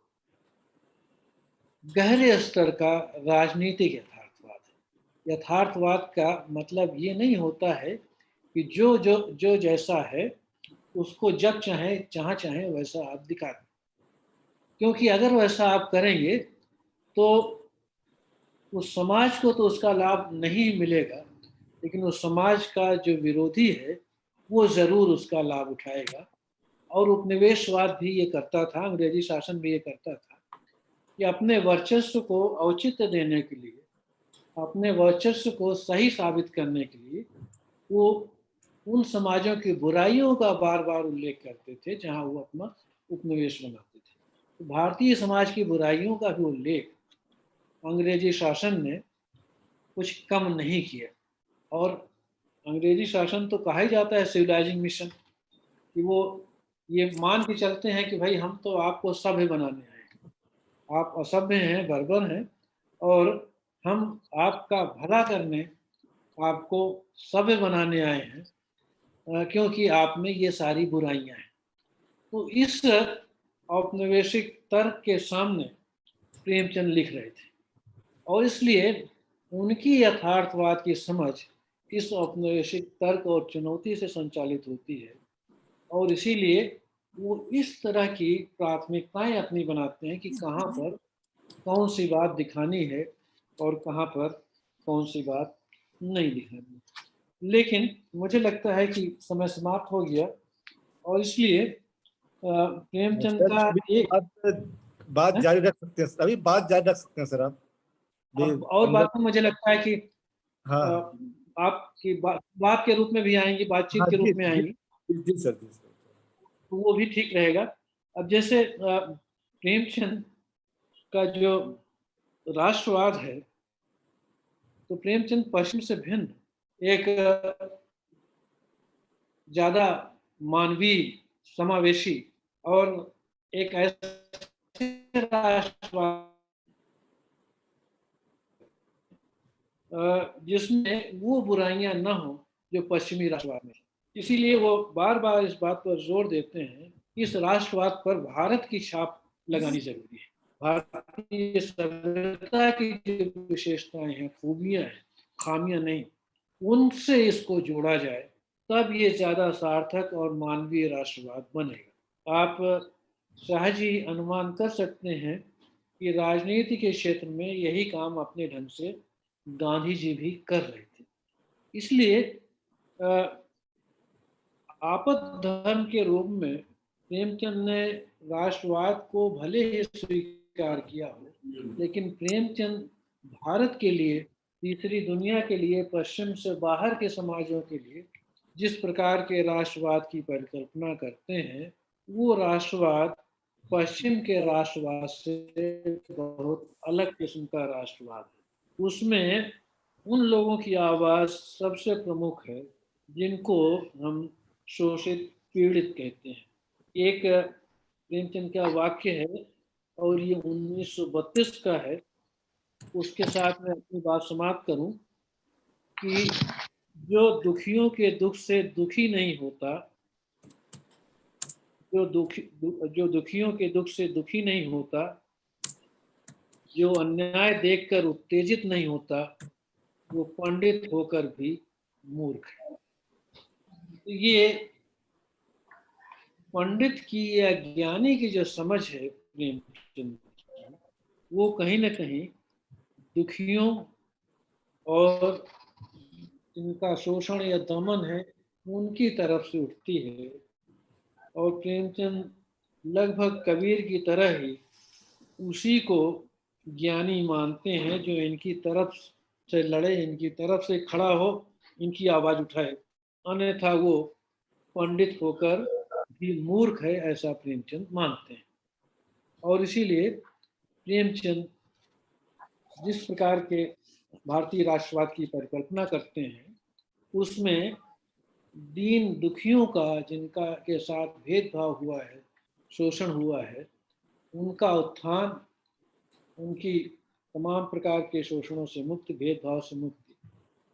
गहरे स्तर का राजनीतिक यथार्थवाद है। यथार्थवाद का मतलब ये नहीं होता है कि जो जैसा है उसको जब चाहे जहाँ चाहे वैसा आप दिखा दें, क्योंकि अगर वैसा आप करेंगे तो उस समाज को तो उसका लाभ नहीं मिलेगा, लेकिन उस समाज का जो विरोधी है वो ज़रूर उसका लाभ उठाएगा। और उपनिवेशवाद भी ये करता था, अंग्रेजी शासन भी ये करता था कि अपने वर्चस्व को औचित्य देने के लिए, अपने वर्चस्व को सही साबित करने के लिए वो उन समाजों की बुराइयों का बार बार उल्लेख करते थे जहां वो अपना उपनिवेश बनाते थे। तो भारतीय समाज की बुराइयों का भी उल्लेख अंग्रेजी शासन ने कुछ कम नहीं किया। और अंग्रेजी शासन तो कहा ही जाता है सिविलाइजिंग मिशन, कि वो ये मान के चलते हैं कि भाई हम तो आपको सभ्य बनाने आए हैं, आप असभ्य हैं, बर्बर हैं, और हम आपका भला करने, आपको सभ्य बनाने आए हैं, क्योंकि आप में ये सारी बुराइयां हैं। तो इस औपनिवेशिक तर्क के सामने प्रेमचंद लिख रहे थे, और इसलिए उनकी यथार्थवाद की समझ इस औपनिवेशिक तर्क और चुनौती से संचालित होती है। और इसीलिए वो इस तरह की प्राथमिकताएं अपनी बनाते हैं कि कहाँ पर कौन सी बात दिखानी है और कहाँ पर कौन सी बात नहीं दिखानी। लेकिन मुझे लगता है कि समय समाप्त हो गया, और इसलिए प्रेमचंद सर, का अभी एक बात है? जारी रख सकते हैं, अभी बात जारी रख सकते हैं सर आप भी अब और अंदर। बातें मुझे लगता है कि हाँ अ, आपकी बात के रूप में भी आएंगी, बातचीत हाँ के जी रूप में जी आएंगी, जी सर, जी सर। तो वो भी ठीक रहेगा। अब जैसे प्रेमचंद का जो राष्ट्रवाद है, तो प्रेमचंद पश्चिम से भिन्न एक ज्यादा मानवीय, समावेशी और एक ऐसे राष्ट्रवाद जिसमें वो बुराइयां न हो जो पश्चिमी राष्ट्रवाद में। इसीलिए वो बार बार इस बात पर जोर देते हैं कि इस राष्ट्रवाद पर भारत की छाप लगानी जरूरी है। भारतीय सभ्यता की जो विशेषताएं हैं, खूबियां हैं, खामियां नहीं, उनसे इसको जोड़ा जाए, तब ये ज्यादा सार्थक और मानवीय राष्ट्रवाद बनेगा। आप सहज ही अनुमान कर सकते हैं कि राजनीति के क्षेत्र में यही काम अपने ढंग से गांधी जी भी कर रहे थे। इसलिए आपद धर्म के रूप में प्रेमचंद ने राष्ट्रवाद को भले ही स्वीकार किया हो, लेकिन प्रेमचंद भारत के लिए, तीसरी दुनिया के लिए, पश्चिम से बाहर के समाजों के लिए जिस प्रकार के राष्ट्रवाद की परिकल्पना करते हैं, वो राष्ट्रवाद पश्चिम के राष्ट्रवाद से बहुत अलग किस्म का राष्ट्रवाद है। उसमें उन लोगों की आवाज़ सबसे प्रमुख है जिनको हम शोषित, पीड़ित कहते हैं। एक प्रेमचंद का वाक्य है, और ये 1932 का है, उसके साथ मैं अपनी बात समाप्त करूं कि जो दुखियों के दुख से दुखी नहीं होता, जो दुखियों के दुख से दुखी नहीं होता, जो अन्याय देखकर उत्तेजित नहीं होता, वो पंडित होकर भी मूर्ख है। तो ये पंडित की या ज्ञानी की जो समझ है प्रेमचंद की, वो कहीं ना कहीं दुखियों और जिनका शोषण या दमन है, उनकी तरफ से उठती है। और प्रेमचंद लगभग कबीर की तरह ही उसी को ज्ञानी मानते हैं जो इनकी तरफ से लड़े, इनकी तरफ से खड़ा हो, इनकी आवाज उठाए। अन्यथा वो पंडित होकर भी मूर्ख है, ऐसा प्रेमचंद मानते हैं। और इसीलिए प्रेमचंद जिस प्रकार के भारतीय राष्ट्रवाद की परिकल्पना करते हैं, उसमें दीन दुखियों का, जिनका के साथ भेदभाव हुआ है, शोषण हुआ है, उनका उत्थान, उनकी तमाम प्रकार के शोषणों से मुक्ति, भेदभाव से मुक्ति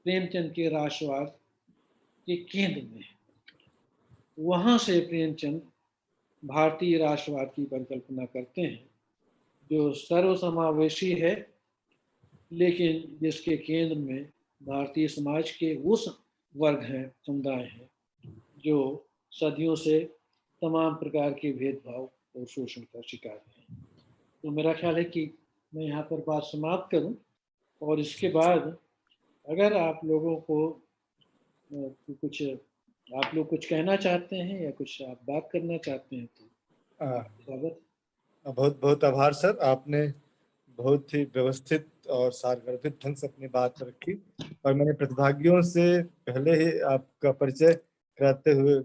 प्रेमचंद के राष्ट्रवाद के केंद्र में है। वहां से प्रेमचंद भारतीय राष्ट्रवाद की परिकल्पना करते हैं, जो सर्वसमावेशी है, लेकिन जिसके केंद्र में भारतीय समाज के उस वर्ग हैं, समुदाय हैं, जो सदियों से तमाम प्रकार के भेदभाव और शोषण का शिकार हैं। तो मेरा ख्याल है कि मैं यहाँ पर बात समाप्त करूं, और इसके बाद अगर आप लोगों को कुछ, आप लोग कुछ कहना चाहते हैं या कुछ आप बात करना चाहते हैं, तो स्वागत। बहुत बहुत आभार सर, आपने बहुत ही व्यवस्थित और सारगर्भित ढंग से अपनी बात रखी। और मैंने प्रतिभागियों से पहले ही आपका परिचय कराते हुए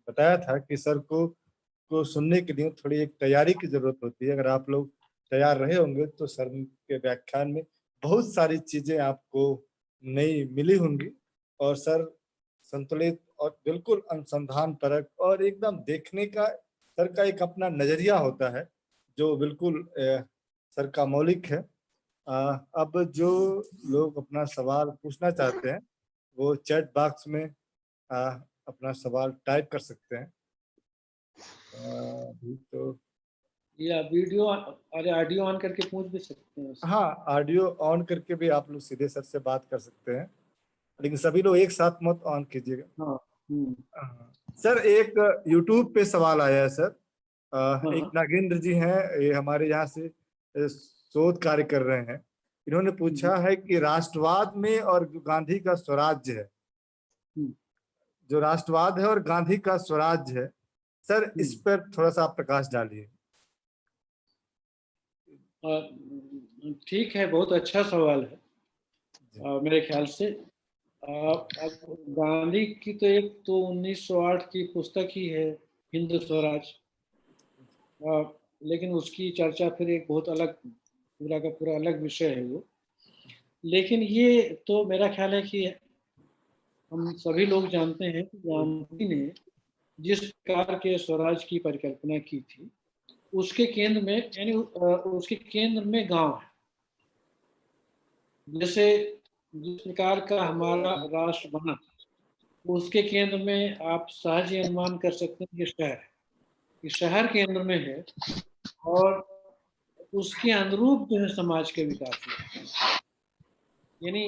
बताया था कि सर को सुनने के लिए थोड़ी एक तैयारी की जरूरत होती है। अगर आप लोग तैयार रहे होंगे तो सर के व्याख्यान में बहुत सारी चीजें आपको नई मिली होंगी। और सर संतुलित और बिल्कुल अनुसंधान परक और एकदम देखने का सर का एक अपना नजरिया होता है जो बिल्कुल सर का मौलिक है। अब जो लोग अपना सवाल पूछना चाहते हैं वो चैट बॉक्स में अपना सवाल टाइप कर सकते हैं। अभी तो या वीडियो, अरे ऑडियो ऑन करके पूछ भी सकते हैं। हाँ, ऑडियो ऑन करके भी आप लोग सीधे सर से बात कर सकते हैं, लेकिन सभी लोग एक साथ मत ऑन कीजिएगा। हाँ। सर एक यूट्यूब पे सवाल आया है सर। एक हाँ। नागेंद्र जी हैं, ये हमारे यहाँ से शोध कार्य कर रहे हैं। इन्होंने पूछा है कि राष्ट्रवाद में और जो गांधी का स्वराज्य है, जो राष्ट्रवाद है और गांधी का स्वराज्य है, सर इस पर थोड़ा सा आप प्रकाश डालिए। ठीक है, बहुत अच्छा सवाल है। मेरे ख्याल से अब गांधी की तो एक तो 1908 की पुस्तक ही है हिंद स्वराज, लेकिन उसकी चर्चा फिर एक बहुत अलग, पूरा का पूरा अलग विषय है वो। लेकिन ये तो मेरा ख्याल है कि हम सभी लोग जानते हैं कि गांधी ने जिस प्रकार के स्वराज की परिकल्पना की थी, उसके केंद्र में यानी उसके केंद्र में गांव है। जैसे जिस प्रकार का हमारा राष्ट्र बना, उसके केंद्र में आप सहज ही अनुमान कर सकते हैं कि शहर है, कि शहर केंद्र में है, और उसके अनुरूप जो है समाज के विकास में। यानी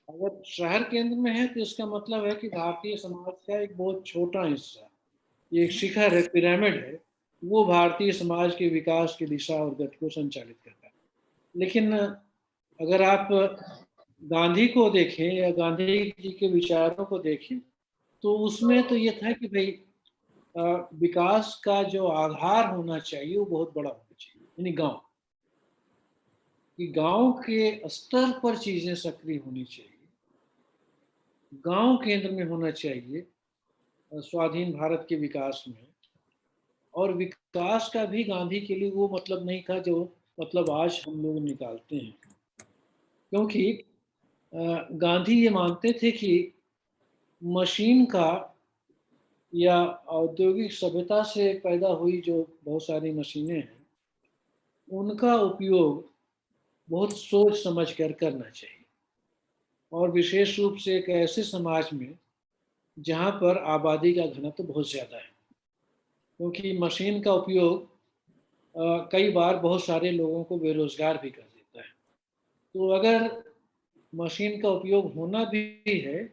अगर शहर केंद्र में है तो इसका मतलब है कि भारतीय समाज का एक बहुत छोटा हिस्सा, ये एक शिखर है, पिरामिड है, वो भारतीय समाज के विकास की दिशा और गति को संचालित करता है। लेकिन अगर आप गांधी को देखें या गांधी जी के विचारों को देखें, तो उसमें तो ये था कि भाई विकास का जो आधार होना चाहिए वो बहुत बड़ा होना चाहिए, यानी गांव, कि गांव के स्तर पर चीजें सक्रिय होनी चाहिए, गांव केंद्र में होना चाहिए स्वाधीन भारत के विकास में। और विकास का भी गांधी के लिए वो मतलब नहीं था जो मतलब आज हम लोग निकालते हैं, क्योंकि गांधी ये मानते थे कि मशीन का या औद्योगिक सभ्यता से पैदा हुई जो बहुत सारी मशीनें हैं, उनका उपयोग बहुत सोच समझ कर करना चाहिए, और विशेष रूप से एक ऐसे समाज में जहां पर आबादी का घनत्व तो बहुत ज़्यादा है, क्योंकि मशीन का उपयोग कई बार बहुत सारे लोगों को बेरोजगार भी कर देता है। तो अगर मशीन का उपयोग होना भी है,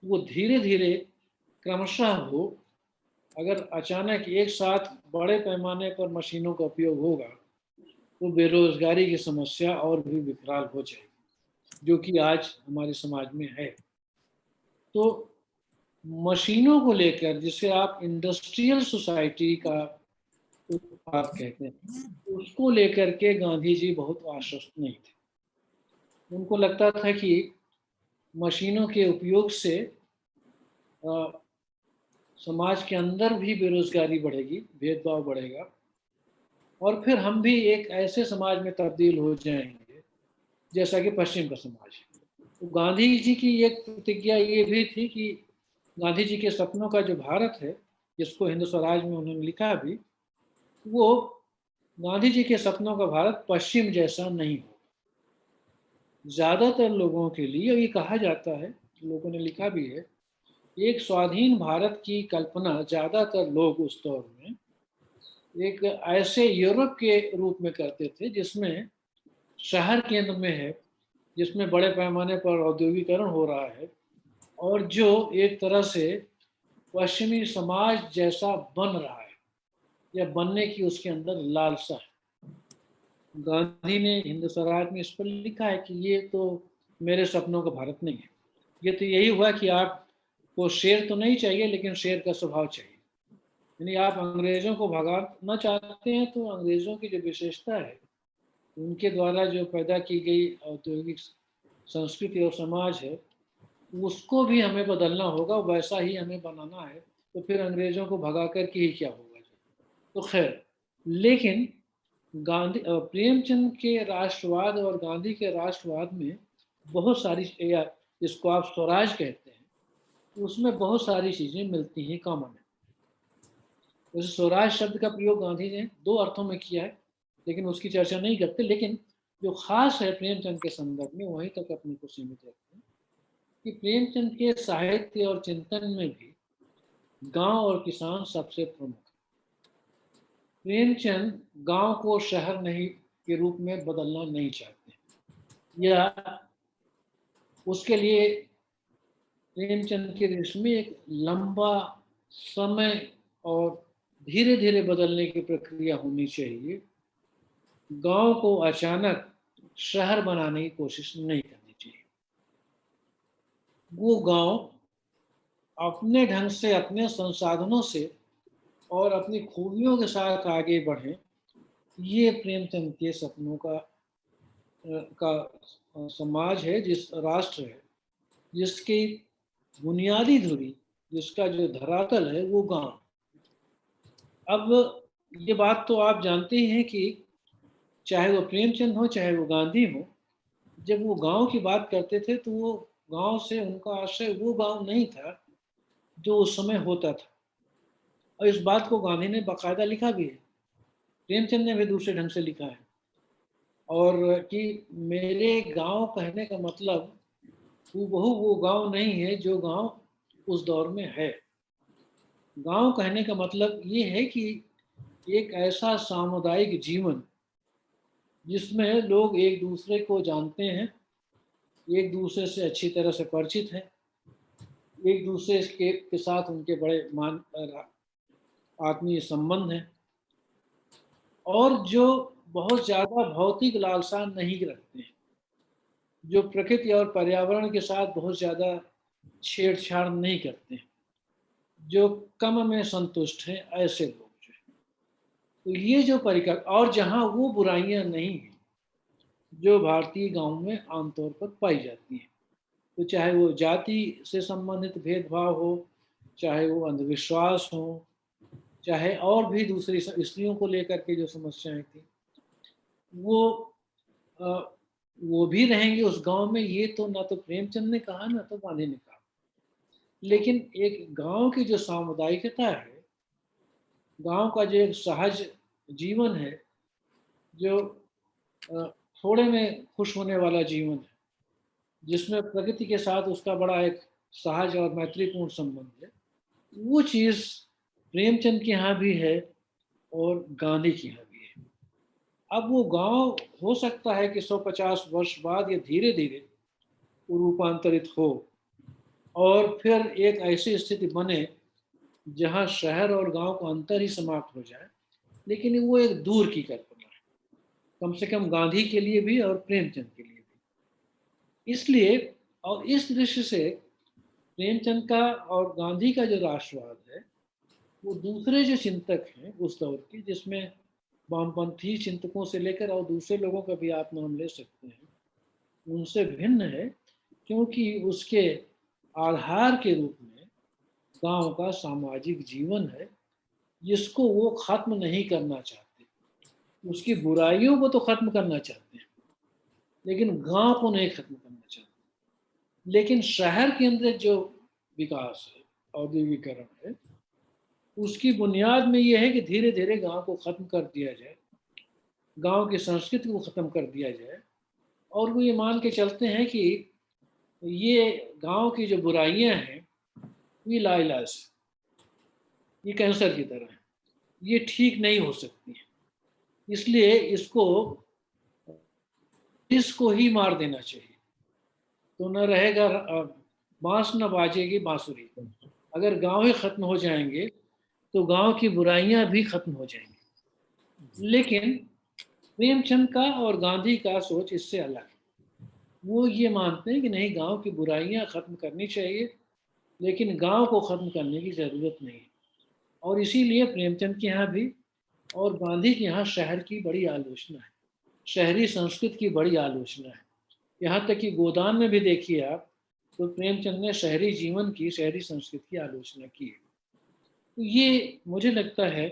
वो धीरे धीरे क्रमशः हो। अगर अचानक एक साथ बड़े पैमाने पर मशीनों का उपयोग होगा तो बेरोजगारी की समस्या और भी विकराल हो जाएगी, जो कि आज हमारे समाज में है। तो मशीनों को लेकर, जिसे आप इंडस्ट्रियल सोसाइटी का उत्पाद कहते हैं, उसको लेकर के गांधी जी बहुत आश्वस्त नहीं थे। उनको लगता था कि मशीनों के उपयोग से समाज के अंदर भी बेरोजगारी बढ़ेगी, भेदभाव बढ़ेगा, और फिर हम भी एक ऐसे समाज में तब्दील हो जाएंगे जैसा कि पश्चिम का समाज है। तो गांधी जी की एक प्रतिज्ञा ये भी थी कि गांधी जी के सपनों का जो भारत है, जिसको हिंद स्वराज में उन्होंने लिखा भी, वो गांधी जी के सपनों का भारत पश्चिम जैसा नहीं हो। ज्यादातर लोगों के लिए ये कहा जाता है, लोगों ने लिखा भी है, एक स्वाधीन भारत की कल्पना ज्यादातर लोग उस दौर में एक ऐसे यूरोप के रूप में करते थे जिसमें शहर केंद्र में है, जिसमें बड़े पैमाने पर औद्योगिकरण हो रहा है, और जो एक तरह से पश्चिमी समाज जैसा बन रहा है या बनने की उसके अंदर लालसा है। गांधी ने हिंद स्वराज में इस पर लिखा है कि ये तो मेरे सपनों का भारत नहीं है। ये तो यही हुआ कि आपको शेर तो नहीं चाहिए, लेकिन शेर का स्वभाव चाहिए। यानी आप अंग्रेजों को भगाना चाहते हैं तो अंग्रेजों की जो विशेषता है, उनके द्वारा जो पैदा की गई औद्योगिक संस्कृति और समाज है, उसको भी हमें बदलना होगा, वैसा ही हमें बनाना है। तो फिर अंग्रेजों को भगा कर के ही क्या होगा। तो खैर, लेकिन गांधी प्रेमचंद के राष्ट्रवाद और गांधी के राष्ट्रवाद में बहुत सारी, या जिसको आप स्वराज कहते हैं, उसमें बहुत सारी चीजें मिलती हैं, कॉमन है। वैसे स्वराज शब्द का प्रयोग गांधी ने दो अर्थों में किया है, लेकिन उसकी चर्चा नहीं करते। लेकिन जो खास है प्रेमचंद के संदर्भ में, वहीं तक अपने को सीमित रखते हैं कि प्रेमचंद के साहित्य और चिंतन में भी गांव और किसान सबसे प्रमुख। प्रेमचंद गांव को शहर नहीं के रूप में बदलना नहीं चाहते, या उसके लिए प्रेमचंद के दृष्टि में एक लंबा समय और धीरे धीरे बदलने की प्रक्रिया होनी चाहिए। गांव को अचानक शहर बनाने की कोशिश नहीं करनी चाहिए। वो गांव अपने ढंग से, अपने संसाधनों से और अपनी खूबियों के साथ आगे बढ़ें, ये प्रेमचंद के सपनों का समाज है, जिस राष्ट्र है जिसकी बुनियादी धुरी, जिसका जो धरातल है वो गांव। अब ये बात तो आप जानते ही हैं कि चाहे वो प्रेमचंद हो चाहे वो गांधी हो, जब वो गांव की बात करते थे तो वो गांव से उनका आशय वो गांव नहीं था जो उस समय होता था। और इस बात को गांधी ने बाकायदा लिखा भी है, प्रेमचंद ने भी दूसरे ढंग से लिखा है। और कि मेरे गांव कहने का मतलब हूबहू वो गांव नहीं है जो गांव उस दौर में है। गांव कहने का मतलब ये है कि एक ऐसा सामुदायिक जीवन जिसमें लोग एक दूसरे को जानते हैं, एक दूसरे से अच्छी तरह से परिचित हैं, एक दूसरे के साथ उनके बड़े आत्मीय संबंध हैं, और जो बहुत ज़्यादा भौतिक लालसा नहीं रखते हैं, जो प्रकृति और पर्यावरण के साथ बहुत ज़्यादा छेड़छाड़ नहीं करते हैं, जो कम में संतुष्ट हैं, ऐसे लोग जो हैं। तो ये जो परिकल्पना, और जहाँ वो बुराइयां नहीं हैं जो भारतीय गांव में आमतौर पर पाई जाती हैं, तो चाहे वो जाति से संबंधित भेदभाव हो, चाहे वो अंधविश्वास हो, चाहे और भी दूसरी स्त्रियों को लेकर के जो समस्याएं थी, वो वो भी रहेंगे उस गांव में। ये तो ना तो प्रेमचंद ने कहा ना तो गांधी ने कहा। लेकिन एक गांव की जो सामुदायिकता है, गांव का जो एक सहज जीवन है, जो थोड़े में खुश होने वाला जीवन है, जिसमें प्रकृति के साथ उसका बड़ा एक सहज और मैत्रीपूर्ण संबंध है, वो चीज़ प्रेमचंद के यहाँ भी है और गांधी के यहाँ भी है। अब वो गांव हो सकता है कि 150 वर्ष बाद या धीरे धीरे रूपांतरित हो और फिर एक ऐसी स्थिति बने जहाँ शहर और गांव का अंतर ही समाप्त हो जाए, लेकिन वो एक दूर की कल्पना है, कम से कम गांधी के लिए भी और प्रेमचंद के लिए भी। इसलिए और इस दृश्य से प्रेमचंद का और गांधी का जो राष्ट्रवाद है, वो दूसरे जो चिंतक हैं उस दौर के, जिसमें वामपंथी चिंतकों से लेकर और दूसरे लोगों का भी आप नाम ले सकते हैं, उनसे भिन्न है, क्योंकि उसके आधार के रूप में गांव का सामाजिक जीवन है, जिसको वो खत्म नहीं करना चाहते। उसकी बुराइयों को तो खत्म करना चाहते हैं, लेकिन गांव को नहीं खत्म करना चाहते। लेकिन शहर के अंदर जो विकास है, औद्योगिकरण है, उसकी बुनियाद में यह है कि धीरे धीरे गांव को खत्म कर दिया जाए, गांव की संस्कृति को खत्म कर दिया जाए। और वो ये मान के चलते हैं कि ये गांव की जो बुराइयां हैं ये लाइलाज, ये कैंसर की तरह है, ये ठीक नहीं हो सकती है, इसलिए इसको ही मार देना चाहिए। तो न रहेगा बांस न बाजेगी बांसुरी। अगर गांव ही खत्म हो जाएंगे तो गांव की बुराइयां भी खत्म हो जाएंगी। लेकिन प्रेमचंद का और गांधी का सोच इससे अलग है। वो ये मानते हैं कि नहीं, गांव की बुराइयां खत्म करनी चाहिए, लेकिन गांव को खत्म करने की जरूरत नहीं है। और इसीलिए प्रेमचंद के यहाँ भी और गांधी के यहाँ शहर की बड़ी आलोचना है, शहरी संस्कृति की बड़ी आलोचना है। यहाँ तक कि गोदान में भी देखिए आप, तो प्रेमचंद ने शहरी जीवन की, शहरी संस्कृति की आलोचना की है। तो ये मुझे लगता है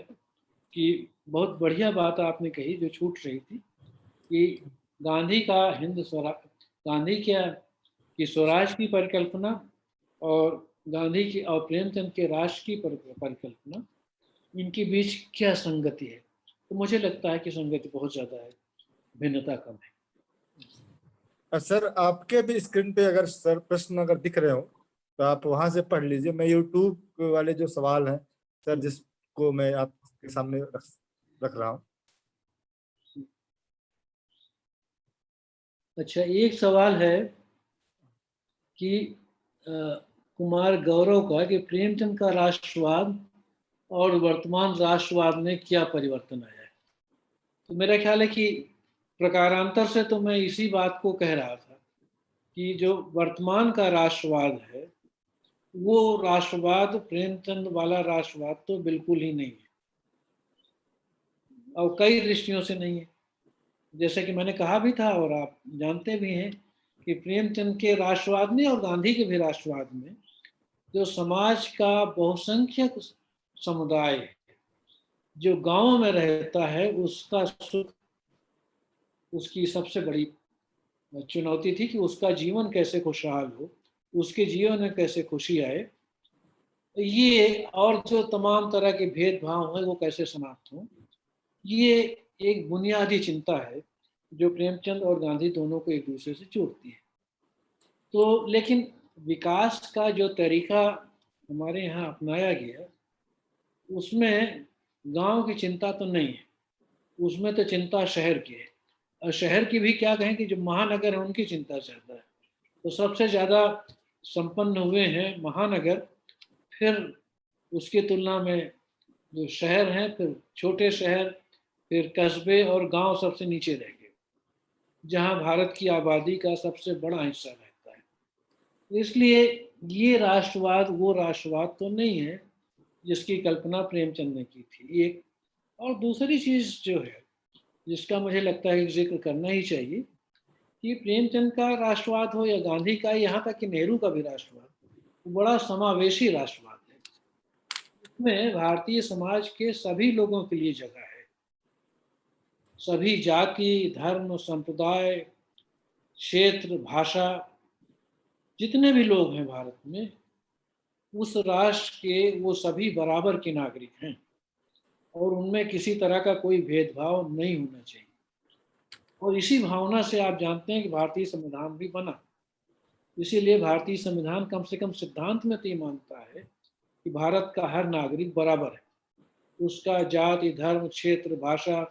कि बहुत बढ़िया बात आपने कही जो छूट रही थी, कि गांधी का हिंद स्वराज, गांधी की स्वराज की परिकल्पना और गांधी की और प्रेमचंद के राष्ट्र की परिकल्पना, इनके बीच क्या संगति है। तो मुझे लगता है कि संगति बहुत ज़्यादा है, भिन्नता कम है। सर आपके भी स्क्रीन पे अगर सर प्रश्न अगर दिख रहे हो तो आप वहां से पढ़ लीजिए। मैं यूट्यूब वाले जो सवाल हैं सर, जिसको मैं आपके सामने रख रहा हूँ। अच्छा, एक सवाल है कि कुमार गौरव का, कि प्रेमचंद का राष्ट्रवाद और वर्तमान राष्ट्रवाद में क्या परिवर्तन आया है। तो मेरा ख्याल है कि प्रकारांतर से तो मैं इसी बात को कह रहा था कि जो वर्तमान का राष्ट्रवाद है वो राष्ट्रवाद प्रेमचंद वाला राष्ट्रवाद तो बिल्कुल ही नहीं है। और कई दृष्टियों से नहीं है। जैसे कि मैंने कहा भी था और आप जानते भी हैं कि प्रेमचंद के राष्ट्रवाद में और गांधी के भी राष्ट्रवाद में जो समाज का बहुसंख्यक समुदाय जो गांव में रहता है उसका सुख उसकी सबसे बड़ी चुनौती थी कि उसका जीवन कैसे खुशहाल हो, उसके जीवन में कैसे खुशी आए, ये और जो तमाम तरह के भेदभाव हैं वो कैसे समाप्त हों, ये एक बुनियादी चिंता है जो प्रेमचंद और गांधी दोनों को एक दूसरे से जोड़ती है। तो लेकिन विकास का जो तरीका हमारे यहाँ अपनाया गया उसमें गांव की चिंता तो नहीं है, उसमें तो चिंता शहर की है। और शहर की भी क्या कहें कि जो महानगर है उनकी चिंता ज़्यादा है। तो सबसे ज़्यादा संपन्न हुए हैं महानगर, फिर उसकी तुलना में जो शहर हैं, फिर छोटे शहर, फिर कस्बे और गांव सबसे नीचे रह गए, जहां भारत की आबादी का सबसे बड़ा हिस्सा रहता है। इसलिए ये राष्ट्रवाद वो राष्ट्रवाद तो नहीं है जिसकी कल्पना प्रेमचंद ने की थी। एक और दूसरी चीज़ जो है जिसका मुझे लगता है जिक्र करना ही चाहिए कि प्रेमचंद का राष्ट्रवाद हो या गांधी का, यहाँ तक कि नेहरू का भी राष्ट्रवाद बड़ा समावेशी राष्ट्रवाद है। इसमें भारतीय समाज के सभी लोगों के लिए जगह है, सभी जाति, धर्म, संप्रदाय, क्षेत्र, भाषा, जितने भी लोग हैं भारत में, उस राष्ट्र के वो सभी बराबर के नागरिक हैं और उनमें किसी तरह का कोई भेदभाव नहीं होना चाहिए। और इसी भावना से आप जानते हैं कि भारतीय संविधान भी बना। इसीलिए भारतीय संविधान कम से कम सिद्धांत में तो ये मानता है कि भारत का हर नागरिक बराबर है, उसका जाति, धर्म, क्षेत्र, भाषा,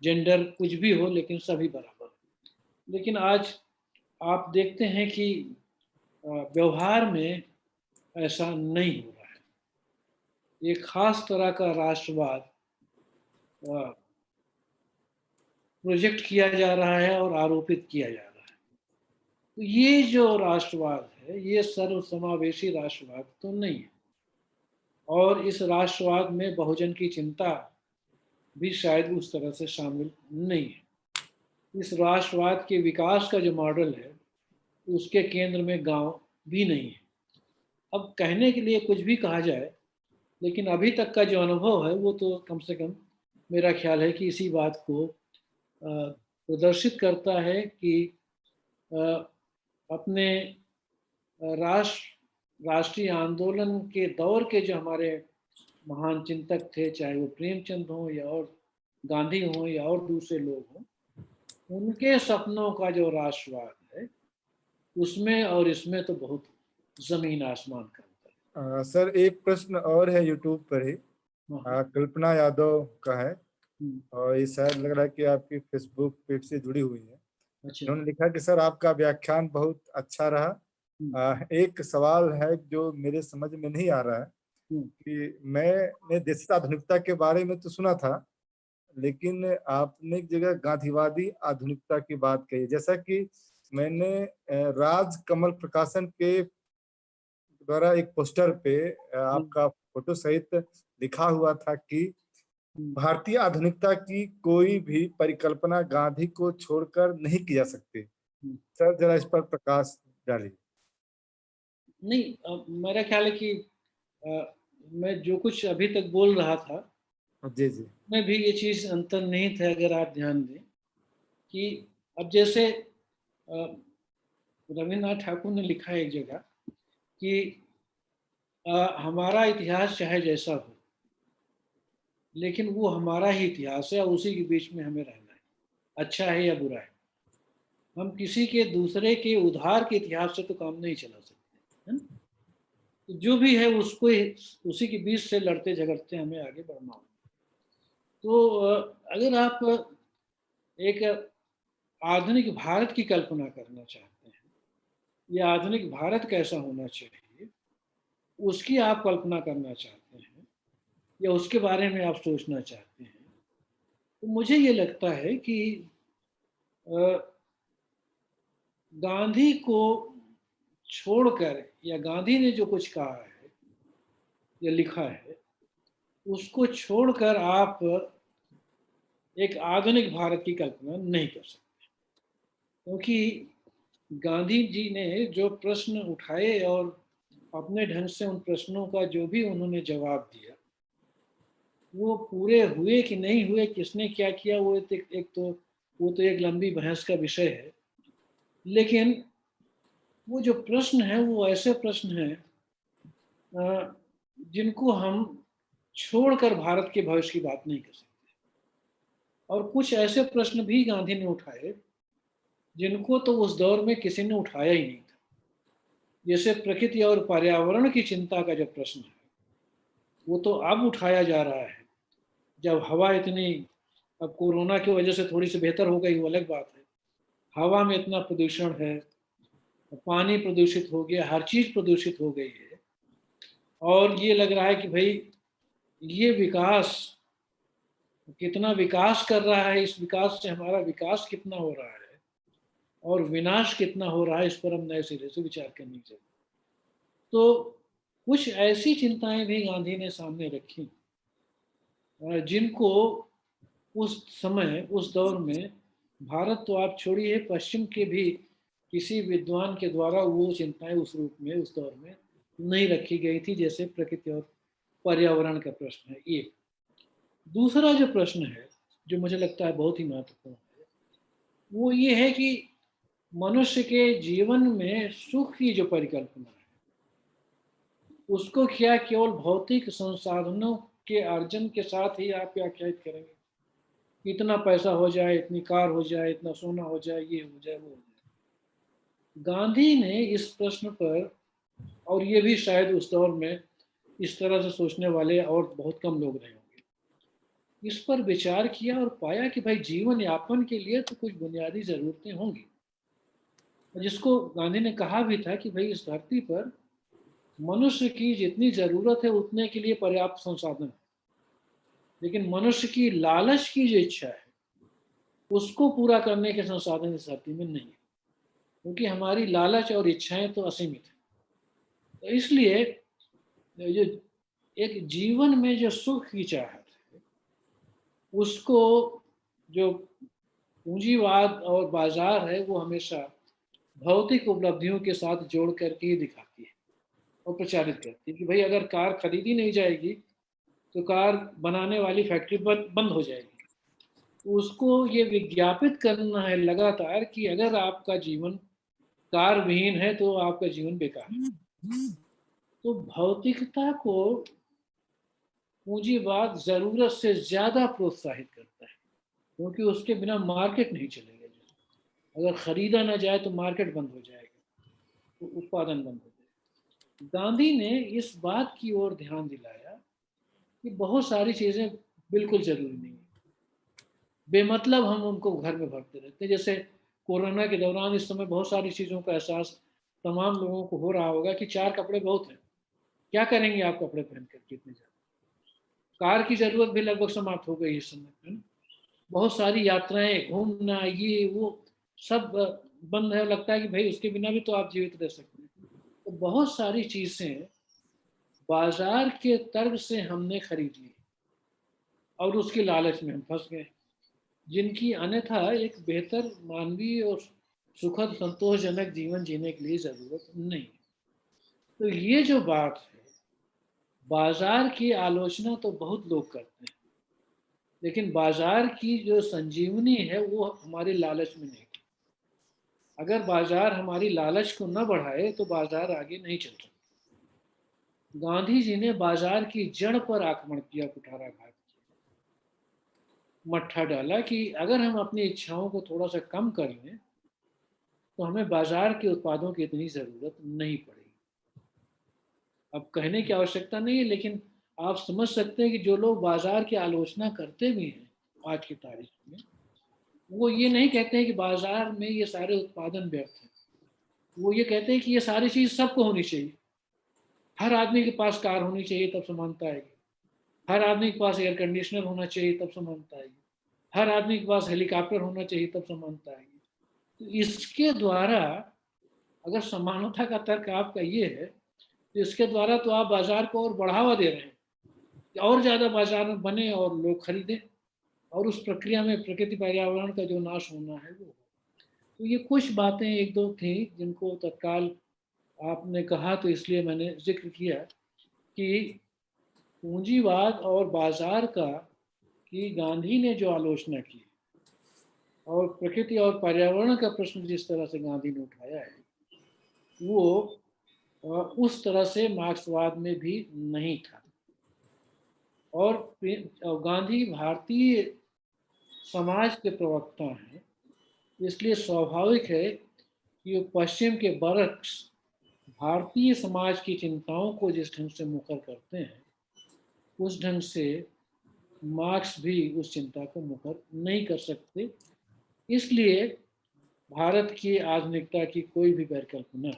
जेंडर कुछ भी हो, लेकिन सभी बराबर है। लेकिन आज आप देखते हैं कि व्यवहार में ऐसा नहीं हो रहा है। एक खास तरह का राष्ट्रवाद प्रोजेक्ट किया जा रहा है और आरोपित किया जा रहा है। तो ये जो राष्ट्रवाद है ये सर्वसमावेशी राष्ट्रवाद तो नहीं है, और इस राष्ट्रवाद में बहुजन की चिंता भी शायद उस तरह से शामिल नहीं है। इस राष्ट्रवाद के विकास का जो मॉडल है उसके केंद्र में गांव भी नहीं है। अब कहने के लिए कुछ भी कहा जाए, लेकिन अभी तक का जो अनुभव है वो तो कम से कम मेरा ख्याल है कि इसी बात को प्रदर्शित करता है कि अपने राष्ट्रीय आंदोलन के दौर के जो हमारे महान चिंतक थे, चाहे वो प्रेमचंद हों या और गांधी हों या और दूसरे लोग हों, उनके सपनों का जो राष्ट्रवाद है उसमें और इसमें तो बहुत जमीन आसमान का अंतर है। सर एक प्रश्न और है यूट्यूब पर ही, कल्पना यादव का है और ये शायद लग रहा है कि आपकी फेसबुक पेज से जुड़ी हुई है। अच्छा। उन्होंने लिखा कि सर आपका व्याख्यान बहुत अच्छा रहा। एक सवाल है जो मेरे समझ में नहीं आ रहा है कि मैंने देशी आधुनिकता के बारे में तो सुना था, लेकिन आपने एक जगह गांधीवादी आधुनिकता की बात कही, जैसा कि मैंने राज कमल प्रकाशन के द्वारा एक पोस्टर पे आपका फोटो सहित लिखा हुआ था कि भारतीय आधुनिकता की कोई भी परिकल्पना गांधी को छोड़कर नहीं की जा सकती। सर जरा इस पर प्रकाश डालिए। नहीं, मेरा ख्याल है कि मैं जो कुछ अभी तक बोल रहा था जी जी में भी ये चीज़ अंतर्निहित है। अगर आप ध्यान दें कि अब जैसे रविन्द्रनाथ ठाकुर ने लिखा है एक जगह कि हमारा इतिहास चाहे जैसा हो, लेकिन वो हमारा ही इतिहास है और उसी के बीच में हमें रहना है, अच्छा है या बुरा है। हम किसी के दूसरे के उधार के इतिहास से तो काम नहीं चला सकते, है ना? तो जो भी है उसको उसी के बीच से लड़ते झगड़ते हमें आगे बढ़ना होगा। तो अगर आप एक आधुनिक भारत की कल्पना करना चाहते हैं या आधुनिक भारत कैसा होना चाहिए उसकी आप कल्पना करना चाहते हैं या उसके बारे में आप सोचना चाहते हैं, तो मुझे ये लगता है कि गांधी को छोड़कर या गांधी ने जो कुछ कहा है या लिखा है उसको छोड़कर आप एक आधुनिक भारत की कल्पना नहीं कर सकते, क्योंकि गांधी जी ने जो प्रश्न उठाए और अपने ढंग से उन प्रश्नों का जो भी उन्होंने जवाब दिया, वो पूरे हुए कि नहीं हुए, किसने क्या किया, वो तो एक लंबी बहस का विषय है। लेकिन वो जो प्रश्न है वो ऐसे प्रश्न हैं जिनको हम छोड़कर भारत के भविष्य की बात नहीं कर सकते। और कुछ ऐसे प्रश्न भी गांधी ने उठाए जिनको तो उस दौर में किसी ने उठाया ही नहीं था। जैसे प्रकृति और पर्यावरण की चिंता का जो प्रश्न है, वो तो अब उठाया जा रहा है, जब हवा इतनी, अब कोरोना की वजह से थोड़ी सी बेहतर हो गई, वो अलग बात है। हवा में इतना प्रदूषण है, पानी प्रदूषित हो गया, हर चीज प्रदूषित हो गई है। और ये लग रहा है कि भाई ये विकास कितना विकास कर रहा है, इस विकास से हमारा विकास कितना हो रहा है और विनाश कितना हो रहा है, इस पर हम नए सिरे से विचार करनी चाहिए। तो कुछ ऐसी चिंताएं भी गांधी ने सामने रखी जिनको उस समय, उस दौर में, भारत तो आप छोड़िए, पश्चिम के भी किसी विद्वान के द्वारा वो चिंताएं उस रूप में उस दौर में नहीं रखी गई थी, जैसे प्रकृति और पर्यावरण का प्रश्न है। एक दूसरा जो प्रश्न है जो मुझे लगता है बहुत ही महत्वपूर्ण है, वो ये है कि मनुष्य के जीवन में सुख की जो परिकल्पना है, उसको क्या केवल भौतिक संसाधनों के अर्जन के साथ ही आप व्याख्यायित करेंगे? इतना पैसा हो जाए, इतनी कार हो जाए, इतना सोना हो जाए, ये हो जाए, वो हो जाए। गांधी ने इस प्रश्न पर, और ये भी शायद उस दौर में इस तरह से सोचने वाले और बहुत कम लोग रहे होंगे, इस पर विचार किया और पाया कि भाई जीवन यापन के लिए तो कुछ बुनियादी जरूरतें होंगी, जिसको गांधी ने कहा भी था कि भाई इस धरती पर मनुष्य की जितनी जरूरत है उतने के लिए पर्याप्त संसाधन है, लेकिन मनुष्य की लालच की जो इच्छा है उसको पूरा करने के संसाधन इस धरती में नहीं है, क्योंकि हमारी लालच और इच्छाएं तो असीमित है। तो इसलिए जो एक जीवन में जो सुख की चाहत है, उसको जो पूंजीवाद और बाजार है वो हमेशा भौतिक उपलब्धियों के साथ जोड़ करके ही दिखाती है और प्रचारित करती है कि भाई अगर कार खरीदी नहीं जाएगी तो कार बनाने वाली फैक्ट्री बंद हो जाएगी। तो उसको ये विज्ञापित करना है लगातार कि अगर आपका जीवन कार विहीन है तो आपका जीवन बेकार है। तो भौतिकता को पूंजीवाद जरूरत से ज्यादा प्रोत्साहित करता है, क्योंकि उसके बिना मार्केट नहीं चलेगा। अगर खरीदा ना जाए तो मार्केट बंद हो जाएगा, तो उत्पादन बंद हो जाएगा। गांधी ने इस बात की ओर ध्यान दिलाया कि बहुत सारी चीजें बिल्कुल जरूरी नहीं है, बेमतलब हम उनको घर में भरते रहते हैं। जैसे कोरोना के दौरान इस समय बहुत सारी चीज़ों का एहसास तमाम लोगों को हो रहा होगा कि 4 कपड़े बहुत हैं, क्या करेंगे आप कपड़े पहन कर कितने ज़्यादा। कार की ज़रूरत भी लगभग समाप्त हो गई इस समय, है ना। बहुत सारी यात्राएं, घूमना, ये वो सब बंद है। लगता है कि भाई उसके बिना भी तो आप जीवित रह सकते हैं। तो बहुत सारी चीज़ें बाजार के तर्क से हमने खरीद ली और उसकी लालच में हम फंस गए, जिनकी अन्यथा एक बेहतर मानवीय और सुखद संतोषजनक जीवन जीने के लिए जरूरत नहीं। तो ये जो बात है, बाजार की आलोचना तो बहुत लोग करते हैं, लेकिन बाजार की जो संजीवनी है वो हमारी लालच में नहीं। अगर बाजार हमारी लालच को न बढ़ाए तो बाजार आगे नहीं चल सकता। गांधी जी ने बाजार की जड़ पर आक्रमण किया, कुठाराघात किया, मट्ठा डाला कि अगर हम अपनी इच्छाओं को थोड़ा सा कम कर लें तो हमें बाजार के उत्पादों की इतनी ज़रूरत नहीं पड़ेगी। अब कहने की आवश्यकता नहीं है, लेकिन आप समझ सकते हैं कि जो लोग बाजार की आलोचना करते भी हैं आज की तारीख में, वो ये नहीं कहते हैं कि बाजार में ये सारे उत्पादन व्यर्थ हैं। वो ये कहते हैं कि ये सारी चीज़ सबको होनी चाहिए। हर आदमी के पास कार होनी चाहिए तब समानता आएगी, हर आदमी के पास एयर कंडीशनर होना चाहिए तब समानता आएगी, हर आदमी के पास हेलीकॉप्टर होना चाहिए तब समानता आएगी। तो इसके द्वारा, अगर समानता का तर्क आपका ये है, तो इसके द्वारा तो आप बाजार को और बढ़ावा दे रहे हैं कि और ज़्यादा बाजार में बने और लोग खरीदें। और उस प्रक्रिया में प्रकृति पर्यावरण का जो नाश होना है वो। तो ये कुछ बातें एक दो थी जिनको तत्काल आपने कहा तो इसलिए मैंने जिक्र किया कि पूंजीवाद और बाजार का की गांधी ने जो आलोचना की और प्रकृति और पर्यावरण का प्रश्न जिस तरह से गांधी ने उठाया है वो उस तरह से मार्क्सवाद में भी नहीं था। और गांधी भारतीय समाज के प्रवक्ता हैं, इसलिए स्वाभाविक है कि वो पश्चिम के बरक्स भारतीय समाज की चिंताओं को जिस ढंग से मुखर करते हैं उस ढंग से मार्क्स भी उस चिंता को मुखर नहीं कर सकते। इसलिए भारत की आधुनिकता की कोई भी परिकल्पना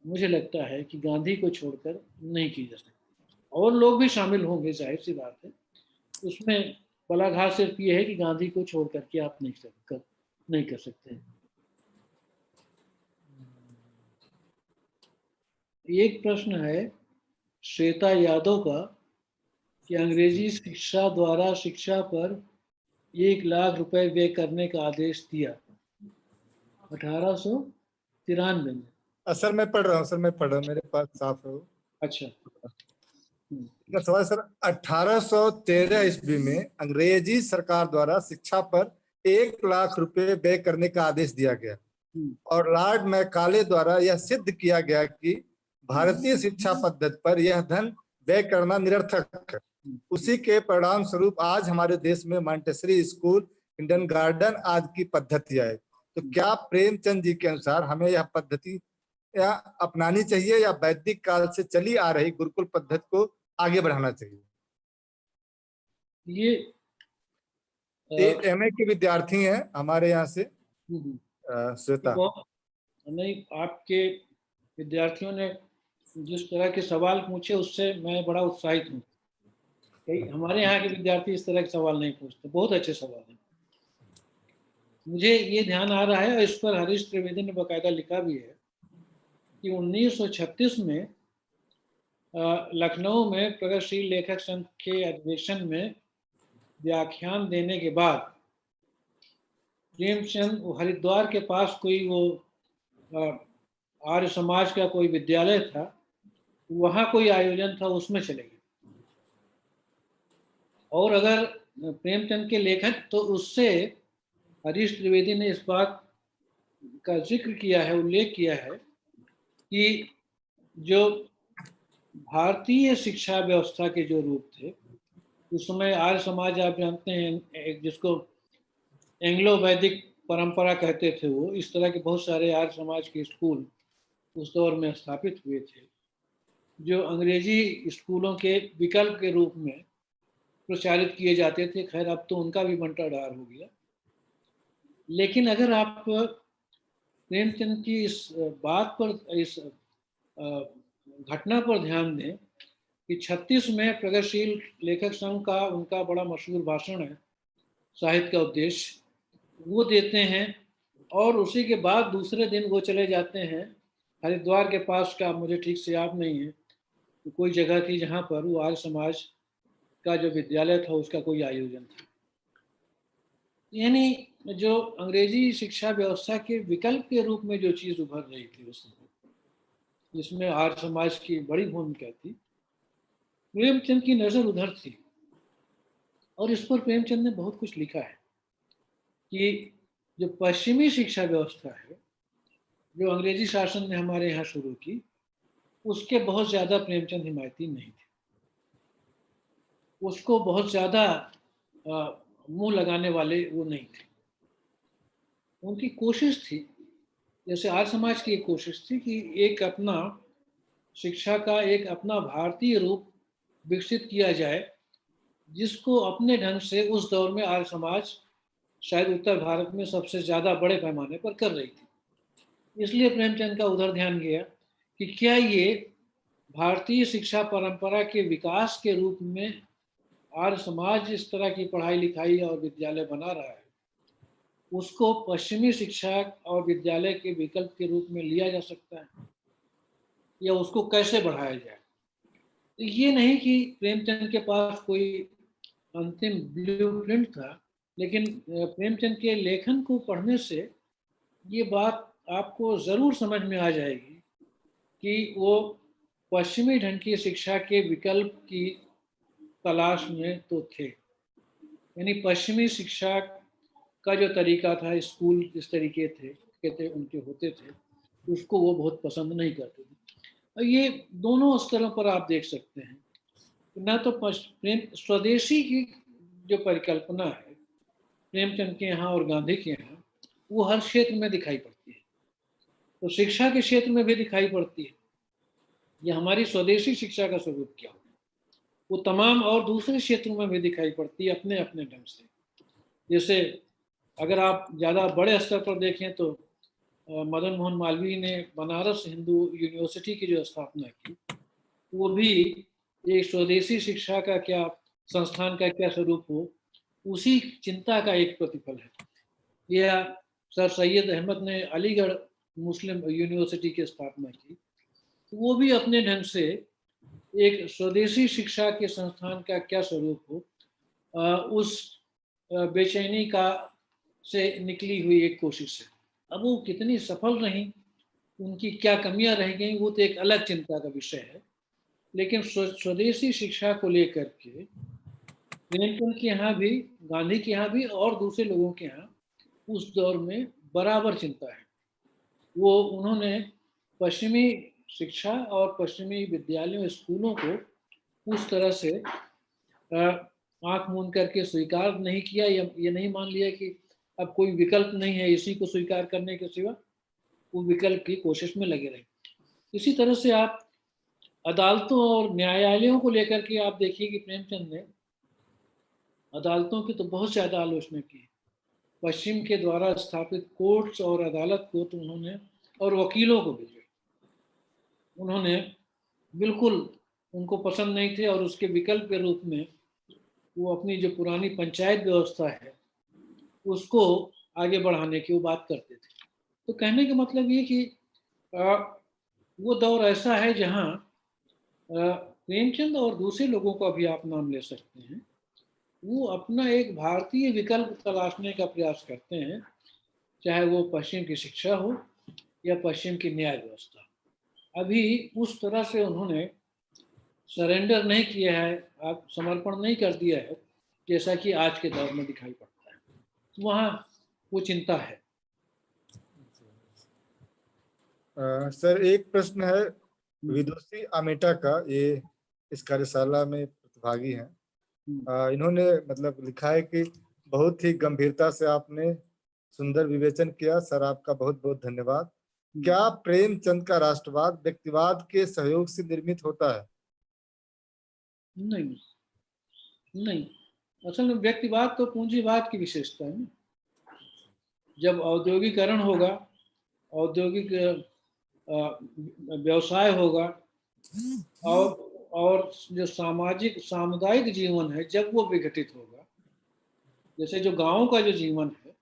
मुझे लगता है कि गांधी को छोड़कर नहीं की जा सकती। और लोग भी शामिल होंगे, जाहिर सी बात है, उसमें बलाघात सिर्फ ये है कि गांधी को छोड़ करके आप नहीं कर सकते। एक प्रश्न है श्वेता यादव का कि अंग्रेजी शिक्षा द्वारा शिक्षा पर 1 लाख रुपए व्यय करने का आदेश दिया 1893 में। सर मैं पढ़ रहा हूँ, मेरे पास साफ है। अच्छा। सवाल सर, 1813 ईस्वी में अंग्रेजी सरकार द्वारा शिक्षा पर 1 लाख रुपए व्यय करने का आदेश दिया गया और लॉर्ड मैकाले द्वारा यह सिद्ध किया गया कि भारतीय शिक्षा पद्धति पर यह धन व्यय करना निरर्थक है। उसी के परिणाम स्वरूप आज हमारे देश में मॉन्टेसरी स्कूल, इंडियन गार्डन आदि की पद्धति है। तो क्या प्रेमचंद जी के अनुसार हमें यह पद्धति या अपनानी चाहिए या वैदिक काल से चली आ रही गुरुकुल पद्धति को आगे बढ़ाना चाहिए? ये एमए के विद्यार्थी हैं हमारे यहाँ से श्वेता। नहीं, आपके विद्यार्थियों ने जिस तरह के सवाल पूछे उससे मैं बड़ा उत्साहित हूँ। हमारे यहाँ के विद्यार्थी इस तरह के सवाल नहीं पूछते, बहुत अच्छे सवाल हैं। मुझे ये ध्यान आ रहा है और इस पर हरीश त्रिवेदी ने बाकायदा लिखा भी है कि 1936 में लखनऊ में प्रगतिशील लेखक संघ के अधिवेशन में व्याख्यान देने के बाद प्रेमचंद हरिद्वार के पास कोई वो आर्य समाज का कोई विद्यालय था, वहाँ कोई आयोजन था, उसमें चले गए। और अगर प्रेमचंद के लेखक तो उससे हरीश त्रिवेदी ने इस बात का जिक्र किया है, उल्लेख किया है कि जो भारतीय शिक्षा व्यवस्था के जो रूप थे उस समय आर्य समाज, आप जानते हैं, जिसको एंग्लो वैदिक परंपरा कहते थे, वो इस तरह के बहुत सारे आर्य समाज के स्कूल उस दौर में स्थापित हुए थे जो अंग्रेजी स्कूलों के विकल्प के रूप में प्रचारित किए जाते थे। खैर अब तो उनका भी बंटाढार हो गया। लेकिन अगर आप प्रेमचंद की इस बात पर, इस घटना पर ध्यान दें कि 36 में प्रगतिशील लेखक संघ का उनका बड़ा मशहूर भाषण है साहित्य का उद्देश्य, वो देते हैं और उसी के बाद दूसरे दिन वो चले जाते हैं हरिद्वार के पास का, मुझे ठीक से याद नहीं है, तो कोई जगह थी जहाँ पर वो आर्य समाज का जो विद्यालय था उसका कोई आयोजन था। यानी जो अंग्रेजी शिक्षा व्यवस्था के विकल्प के रूप में जो चीज़ उभर रही थी उस समय, जिसमें आर्य समाज की बड़ी भूमिका थी, प्रेमचंद की नज़र उधर थी। और इस पर प्रेमचंद ने बहुत कुछ लिखा है कि जो पश्चिमी शिक्षा व्यवस्था है जो अंग्रेजी शासन ने हमारे यहाँ शुरू की, उसके बहुत ज़्यादा प्रेमचंद हिमायती नहीं थे। उसको बहुत ज़्यादा मुंह लगाने वाले वो नहीं थे। उनकी कोशिश थी, जैसे आर्य समाज की एक कोशिश थी कि एक अपना शिक्षा का एक अपना भारतीय रूप विकसित किया जाए जिसको अपने ढंग से उस दौर में आर्य समाज शायद उत्तर भारत में सबसे ज़्यादा बड़े पैमाने पर कर रही थी। इसलिए प्रेमचंद का उधर ध्यान गया कि क्या ये भारतीय शिक्षा परंपरा के विकास के रूप में आर्य समाज इस तरह की पढ़ाई लिखाई और विद्यालय बना रहा है, उसको पश्चिमी शिक्षा और विद्यालय के विकल्प के रूप में लिया जा सकता है या उसको कैसे बढ़ाया जाए। तो ये नहीं कि प्रेमचंद के पास कोई अंतिम ब्लूप्रिंट था, लेकिन प्रेमचंद के लेखन को पढ़ने से ये बात आपको ज़रूर समझ में आ जाएगी कि वो पश्चिमी ढंग की शिक्षा के विकल्प की तलाश में तो थे। यानी पश्चिमी शिक्षा का जो तरीका था, स्कूल जिस तरीके थे उनके होते थे, उसको वो बहुत पसंद नहीं करते थे। और ये दोनों स्तरों पर आप देख सकते हैं। ना तो प्रेम स्वदेशी की जो परिकल्पना है प्रेमचंद के यहाँ और गांधी के यहाँ, वो हर क्षेत्र में दिखाई पड़ती है। तो शिक्षा के क्षेत्र में भी दिखाई पड़ती है। ये हमारी स्वदेशी शिक्षा का स्वरूप क्या हो, वो तमाम और दूसरे क्षेत्रों में भी दिखाई पड़ती है अपने अपने ढंग से। जैसे अगर आप ज़्यादा बड़े स्तर पर देखें तो मदन मोहन मालवीय ने बनारस हिंदू यूनिवर्सिटी की जो स्थापना की, वो भी एक स्वदेशी शिक्षा का क्या, संस्थान का क्या स्वरूप हो, उसी चिंता का एक प्रतिफल है। या सर सैयद अहमद ने अलीगढ़ मुस्लिम यूनिवर्सिटी की स्थापना की, वो भी अपने ढंग से एक स्वदेशी शिक्षा के संस्थान का क्या स्वरूप हो, उस बेचैनी का से निकली हुई एक कोशिश है। अब वो कितनी सफल रही, उनकी क्या कमियां रह गई, वो तो एक अलग चिंता का विषय है। लेकिन स्वदेशी शिक्षा को लेकर के प्रेमचंद के यहाँ भी, गांधी के यहाँ भी और दूसरे लोगों के यहाँ उस दौर में बराबर चिंता है। वो उन्होंने पश्चिमी शिक्षा और पश्चिमी विद्यालयों स्कूलों को उस तरह से आंख मूंद करके स्वीकार नहीं किया, या ये नहीं मान लिया कि अब कोई विकल्प नहीं है इसी को स्वीकार करने के सिवा, वो विकल्प की कोशिश में लगे रहे। इसी तरह से आप अदालतों और न्यायालयों को लेकर के आप देखिए कि प्रेमचंद ने अदालतों की तो बहुत ज़्यादा आलोचना की। पश्चिम के द्वारा स्थापित कोर्ट्स और अदालत को तो उन्होंने, और वकीलों को भी उन्होंने बिल्कुल उनको पसंद नहीं थे, और उसके विकल्प के रूप में वो अपनी जो पुरानी पंचायत व्यवस्था है उसको आगे बढ़ाने की वो बात करते थे। तो कहने का मतलब ये कि वो दौर ऐसा है जहाँ प्रेमचंद और दूसरे लोगों का भी आप नाम ले सकते हैं, वो अपना एक भारतीय विकल्प तलाशने का प्रयास करते हैं, चाहे वो पश्चिम की शिक्षा हो या पश्चिम की न्याय व्यवस्था। अभी उस तरह से उन्होंने सरेंडर नहीं किया है, आप समर्पण नहीं कर दिया है जैसा कि आज के दौर में दिखाई पड़ता है। वहाँ वो चिंता है। सर एक प्रश्न है विदुषी अमेटा का, ये इस कार्यशाला में प्रतिभागी हैं। इन्होंने मतलब लिखा है कि बहुत ही गंभीरता से आपने सुंदर विवेचन किया सर, आपका बहुत बहुत धन्यवाद। क्या प्रेमचंद का राष्ट्रवाद व्यक्तिवाद के सहयोग से निर्मित होता है? नहीं नहीं, असल में व्यक्तिवाद तो पूंजीवाद की विशेषता है ना। जब औद्योगिकरण होगा, औद्योगिक व्यवसाय होगा, और जो सामाजिक सामुदायिक जीवन है जब वो विघटित होगा, जैसे जो गांवों का जो जीवन है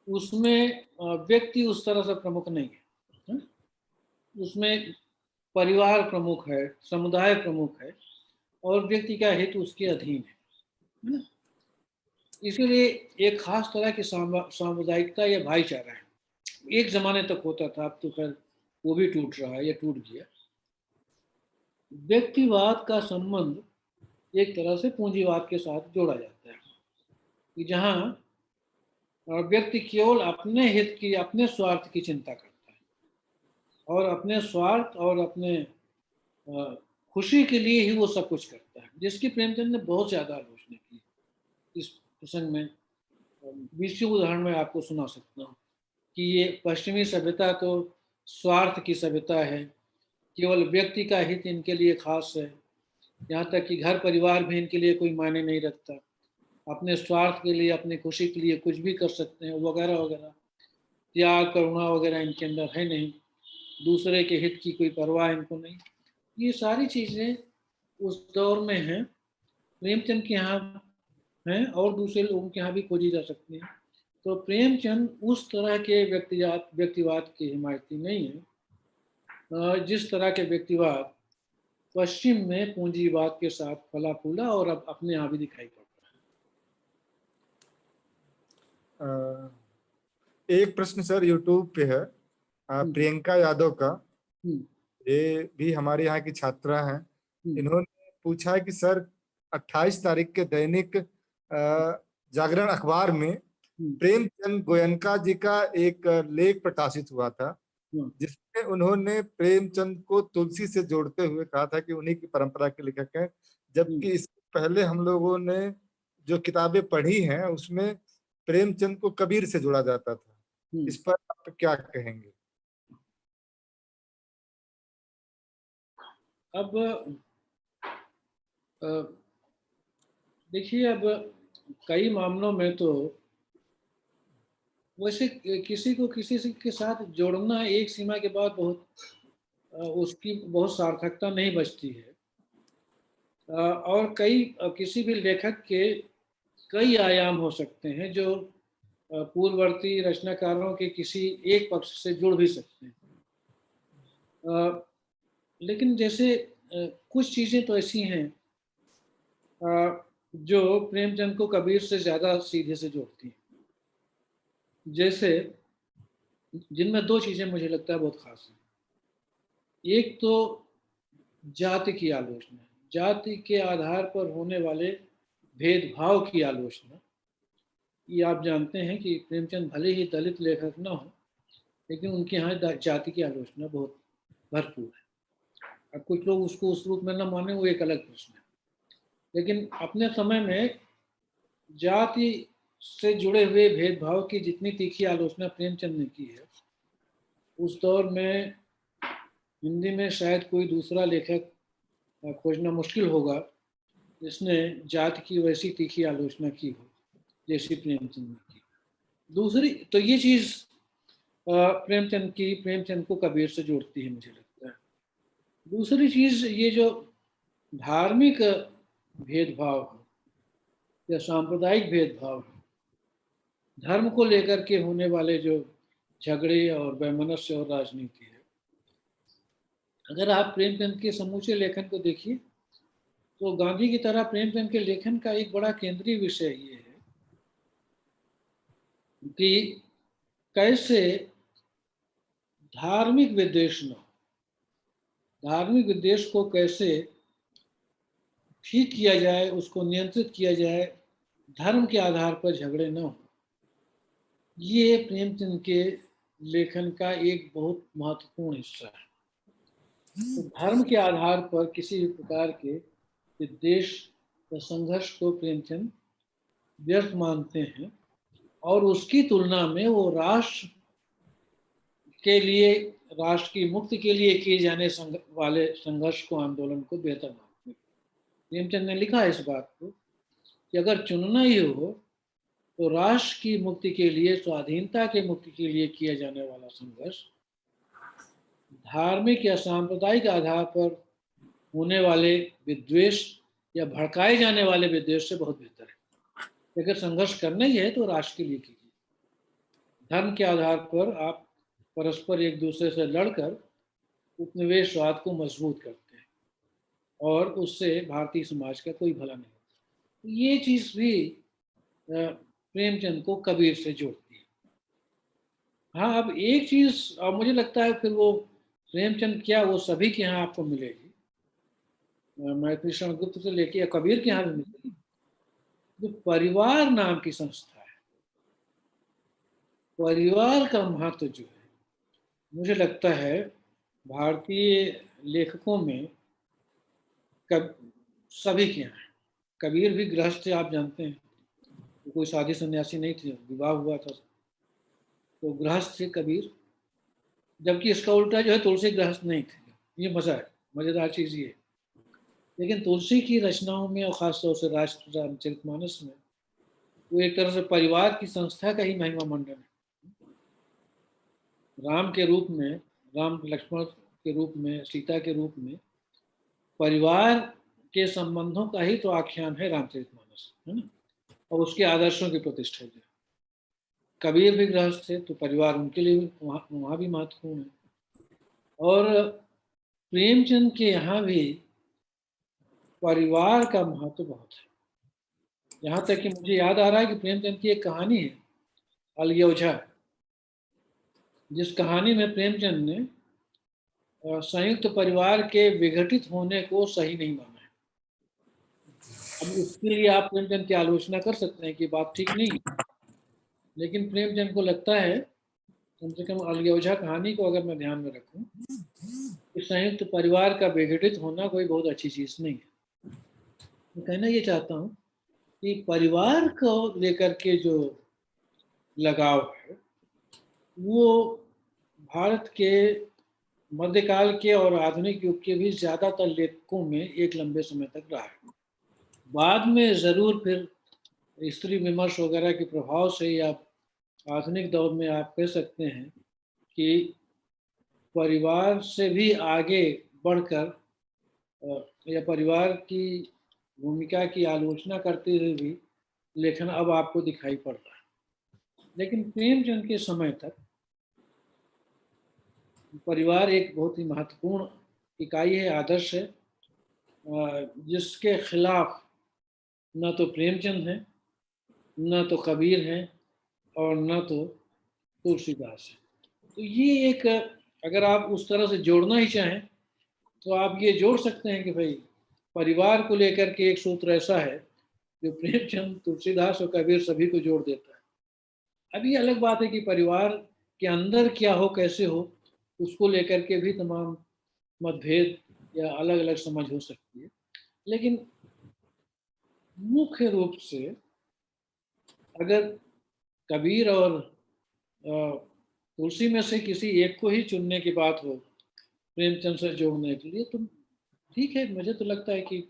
उसमें व्यक्ति उस तरह से प्रमुख नहीं है, उसमें परिवार प्रमुख है, समुदाय प्रमुख है, और व्यक्ति का हित उसके अधीन है ना। इसलिए एक खास तरह की सामुदायिकता या भाईचारा है, एक जमाने तक होता था, अब तो खैर वो भी टूट रहा है या टूट गया। व्यक्तिवाद का संबंध एक तरह से पूंजीवाद के साथ जोड़ा जाता है कि जहां व्यक्ति केवल अपने हित की, अपने स्वार्थ की चिंता करता है, और अपने स्वार्थ और अपने खुशी के लिए ही वो सब कुछ करता है, जिसकी प्रेमचंद ने बहुत ज्यादा आलोचना की। इस प्रसंग में 20 उदाहरण में आपको सुना सकता हूँ कि ये पश्चिमी सभ्यता तो स्वार्थ की सभ्यता है, केवल व्यक्ति का हित इनके लिए खास है, यहाँ तक कि घर परिवार भी इनके लिए कोई मायने नहीं रखता, अपने स्वार्थ के लिए, अपनी खुशी के लिए कुछ भी कर सकते हैं, वगैरह वगैरह। त्याग करुणा वगैरह इनके अंदर है नहीं, दूसरे के हित की कोई परवाह इनको नहीं। ये सारी चीज़ें उस दौर में हैं, प्रेमचंद के यहाँ हैं और दूसरे लोगों के यहाँ भी खोजी जा सकती हैं। तो प्रेमचंद उस तरह के व्यक्तिवाद के हिमायती नहीं है जिस तरह के व्यक्तिवाद पश्चिम में पूंजीवाद के साथ फला फूला और अब अपने यहाँ भी दिखाई पड़ता है। एक प्रश्न सर यूट्यूब पे है, प्रियंका यादव का। हम्म, ये भी हमारे यहाँ की छात्रा हैं। हम्म, इन्होंने पूछा है कि सर 28 तारीख के दैनिक जागरण अखबार में हम्म, प्रेमचंद गोयनका जी का एक लेख प्रकाशित हुआ था, हम्म, जिसमें उन्होंने प्रेमचंद को तुलसी से जोड़ते हुए कहा था कि उन्हीं की परंपरा के लेखक हैं, हम्म, जबकि इससे पहले हम लोगों ने जो किताबें पढ़ी हैं उसमें प्रेमचंद को कबीर से जोड़ा जाता था। हम्म। इस पर आप क्या कहेंगे? अब अ, देखिए, अब कई मामलों में तो वैसे किसी को किसी से के साथ जोड़ना एक सीमा के बाद बहुत उसकी बहुत सार्थकता नहीं बचती है। और कई किसी भी लेखक के कई आयाम हो सकते हैं जो पूर्ववर्ती रचनाकारों के किसी एक पक्ष से जुड़ भी सकते हैं। लेकिन जैसे कुछ चीज़ें तो ऐसी हैं जो प्रेमचंद को कबीर से ज़्यादा सीधे से जोड़ती हैं। जैसे जिनमें दो चीज़ें मुझे लगता है बहुत खास हैं। एक तो जाति की आलोचना, जाति के आधार पर होने वाले भेदभाव की आलोचना। ये आप जानते हैं कि प्रेमचंद भले ही दलित लेखक ना हो, लेकिन उनके यहाँ जाति की आलोचना बहुत भरपूर है। अब कुछ लोग उसको उस रूप में न माने, वो एक अलग प्रश्न है। लेकिन अपने समय में जाति से जुड़े हुए भेदभाव की जितनी तीखी आलोचना प्रेमचंद ने की है, उस दौर में हिंदी में शायद कोई दूसरा लेखक खोजना मुश्किल होगा जिसने जाति की वैसी तीखी आलोचना की हो जैसी प्रेमचंद ने की। दूसरी तो ये चीज़ प्रेमचंद को कबीर से जोड़ती है, मुझे लगता है। दूसरी चीज़ ये जो धार्मिक भेदभाव है या सांप्रदायिक भेदभाव है, धर्म को लेकर के होने वाले जो झगड़े और वैमनस्य और राजनीति है, अगर आप प्रेमचंद के समूचे लेखन को देखिए तो गांधी की तरह प्रेमचंद के लेखन का एक बड़ा केंद्रीय विषय ये है कि कैसे धार्मिक विद्वेष न हो, धार्मिक विद्वेष को कैसे ठीक किया जाए, उसको नियंत्रित किया जाए, धर्म के आधार पर झगड़े न हो। ये प्रेमचंद के लेखन का एक बहुत महत्वपूर्ण हिस्सा है। तो धर्म के आधार पर किसी भी प्रकार के विद्वेष या संघर्ष को प्रेमचंद व्यर्थ मानते हैं और उसकी तुलना में वो राष्ट्र के लिए, राष्ट्र की मुक्ति के लिए किए जाने वाले संघर्ष को, आंदोलन को बेहतर मानते हैं। प्रेमचंद ने लिखा है इस बात को कि अगर चुनना ही हो तो राष्ट्र की मुक्ति के लिए, स्वाधीनता के मुक्ति के लिए किया जाने वाला संघर्ष धार्मिक या सांप्रदायिक आधार पर होने वाले विद्वेष या भड़काए जाने वाले विद्वेष से बहुत बेहतर है। अगर संघर्ष करना ही है तो राष्ट्र के लिए कीजिए। धर्म के आधार पर आप परस्पर एक दूसरे से लड़कर उपनिवेशवाद को मजबूत करते हैं और उससे भारतीय समाज का कोई भला नहीं होता। ये चीज़ भी प्रेमचंद को कबीर से जोड़ती है। हाँ, अब एक चीज़ मुझे लगता है फिर वो प्रेमचंद क्या वो सभी के यहाँ आपको मिलेगी, मैत्री शरण गुप्त से लेके या कबीर के यहाँ भी मिलेगी, जो परिवार नाम की संस्था है, परिवार का महत्व जो है, मुझे लगता है भारतीय लेखकों में सभी के यहाँ है। कबीर भी गृहस्थ थे, आप जानते हैं, तो कोई साधी सन्यासी नहीं थे, विवाह हुआ था तो गृहस्थ थे कबीर। जबकि इसका उल्टा जो है तुलसी गृहस्थ नहीं थे। ये मजा है, मजेदार चीज़ ये। लेकिन तुलसी की रचनाओं में और खासतौर से रामचरितमानस में वो एक तरह से परिवार की संस्था का ही महिमा मंडन है। राम के रूप में, राम लक्ष्मण के रूप में, सीता के रूप में परिवार के संबंधों का ही तो आख्यान है रामचरितमानस, है ना। और उसके आदर्शों की प्रतिष्ठा है। कबीर भी गृहस्थ थे तो परिवार उनके लिए भी वहाँ भी महत्वपूर्ण है। और प्रेमचंद के यहाँ भी परिवार का महत्व बहुत है। यहाँ तक कि मुझे याद आ रहा है कि प्रेमचंद की एक कहानी है अलगोजा, जिस कहानी में प्रेमचंद ने संयुक्त परिवार के विघटित होने को सही नहीं माना है। अब इसके लिए आप प्रेमचंद की आलोचना कर सकते हैं कि बात ठीक नहीं है, लेकिन प्रेमचंद को लगता है, कम से कम अलगोजा कहानी को अगर मैं ध्यान में रखूं, कि संयुक्त परिवार का विघटित होना कोई बहुत अच्छी चीज नहीं है। मैं कहना ये चाहता हूँ कि परिवार को लेकर के जो लगाव है वो भारत के मध्यकाल के और आधुनिक युग के भी ज्यादातर लेखकों में एक लंबे समय तक रहा है। बाद में जरूर फिर स्त्री विमर्श वगैरह के प्रभाव से या आधुनिक दौर में आप कह सकते हैं कि परिवार से भी आगे बढ़कर या परिवार की भूमिका की आलोचना करते हुए भी लेखन अब आपको दिखाई पड़ रहा है। लेकिन प्रेमचंद के समय तक परिवार एक बहुत ही महत्वपूर्ण इकाई है, आदर्श है, जिसके खिलाफ न तो प्रेमचंद है, न तो कबीर है और न तो तुलसीदास है। तो ये एक, अगर आप उस तरह से जोड़ना ही चाहें तो आप ये जोड़ सकते हैं कि भाई परिवार को लेकर के एक सूत्र ऐसा है जो प्रेमचंद, तुलसीदास और कबीर सभी को जोड़ देता है। अब ये अलग बात है कि परिवार के अंदर क्या हो, कैसे हो, उसको लेकर के भी तमाम मतभेद या अलग अलग समझ हो सकती है, लेकिन मुख्य रूप से अगर कबीर और तुलसी में से किसी एक को ही चुनने की बात हो प्रेमचंद से जोड़ने के लिए, तो ठीक है, मुझे तो लगता है कि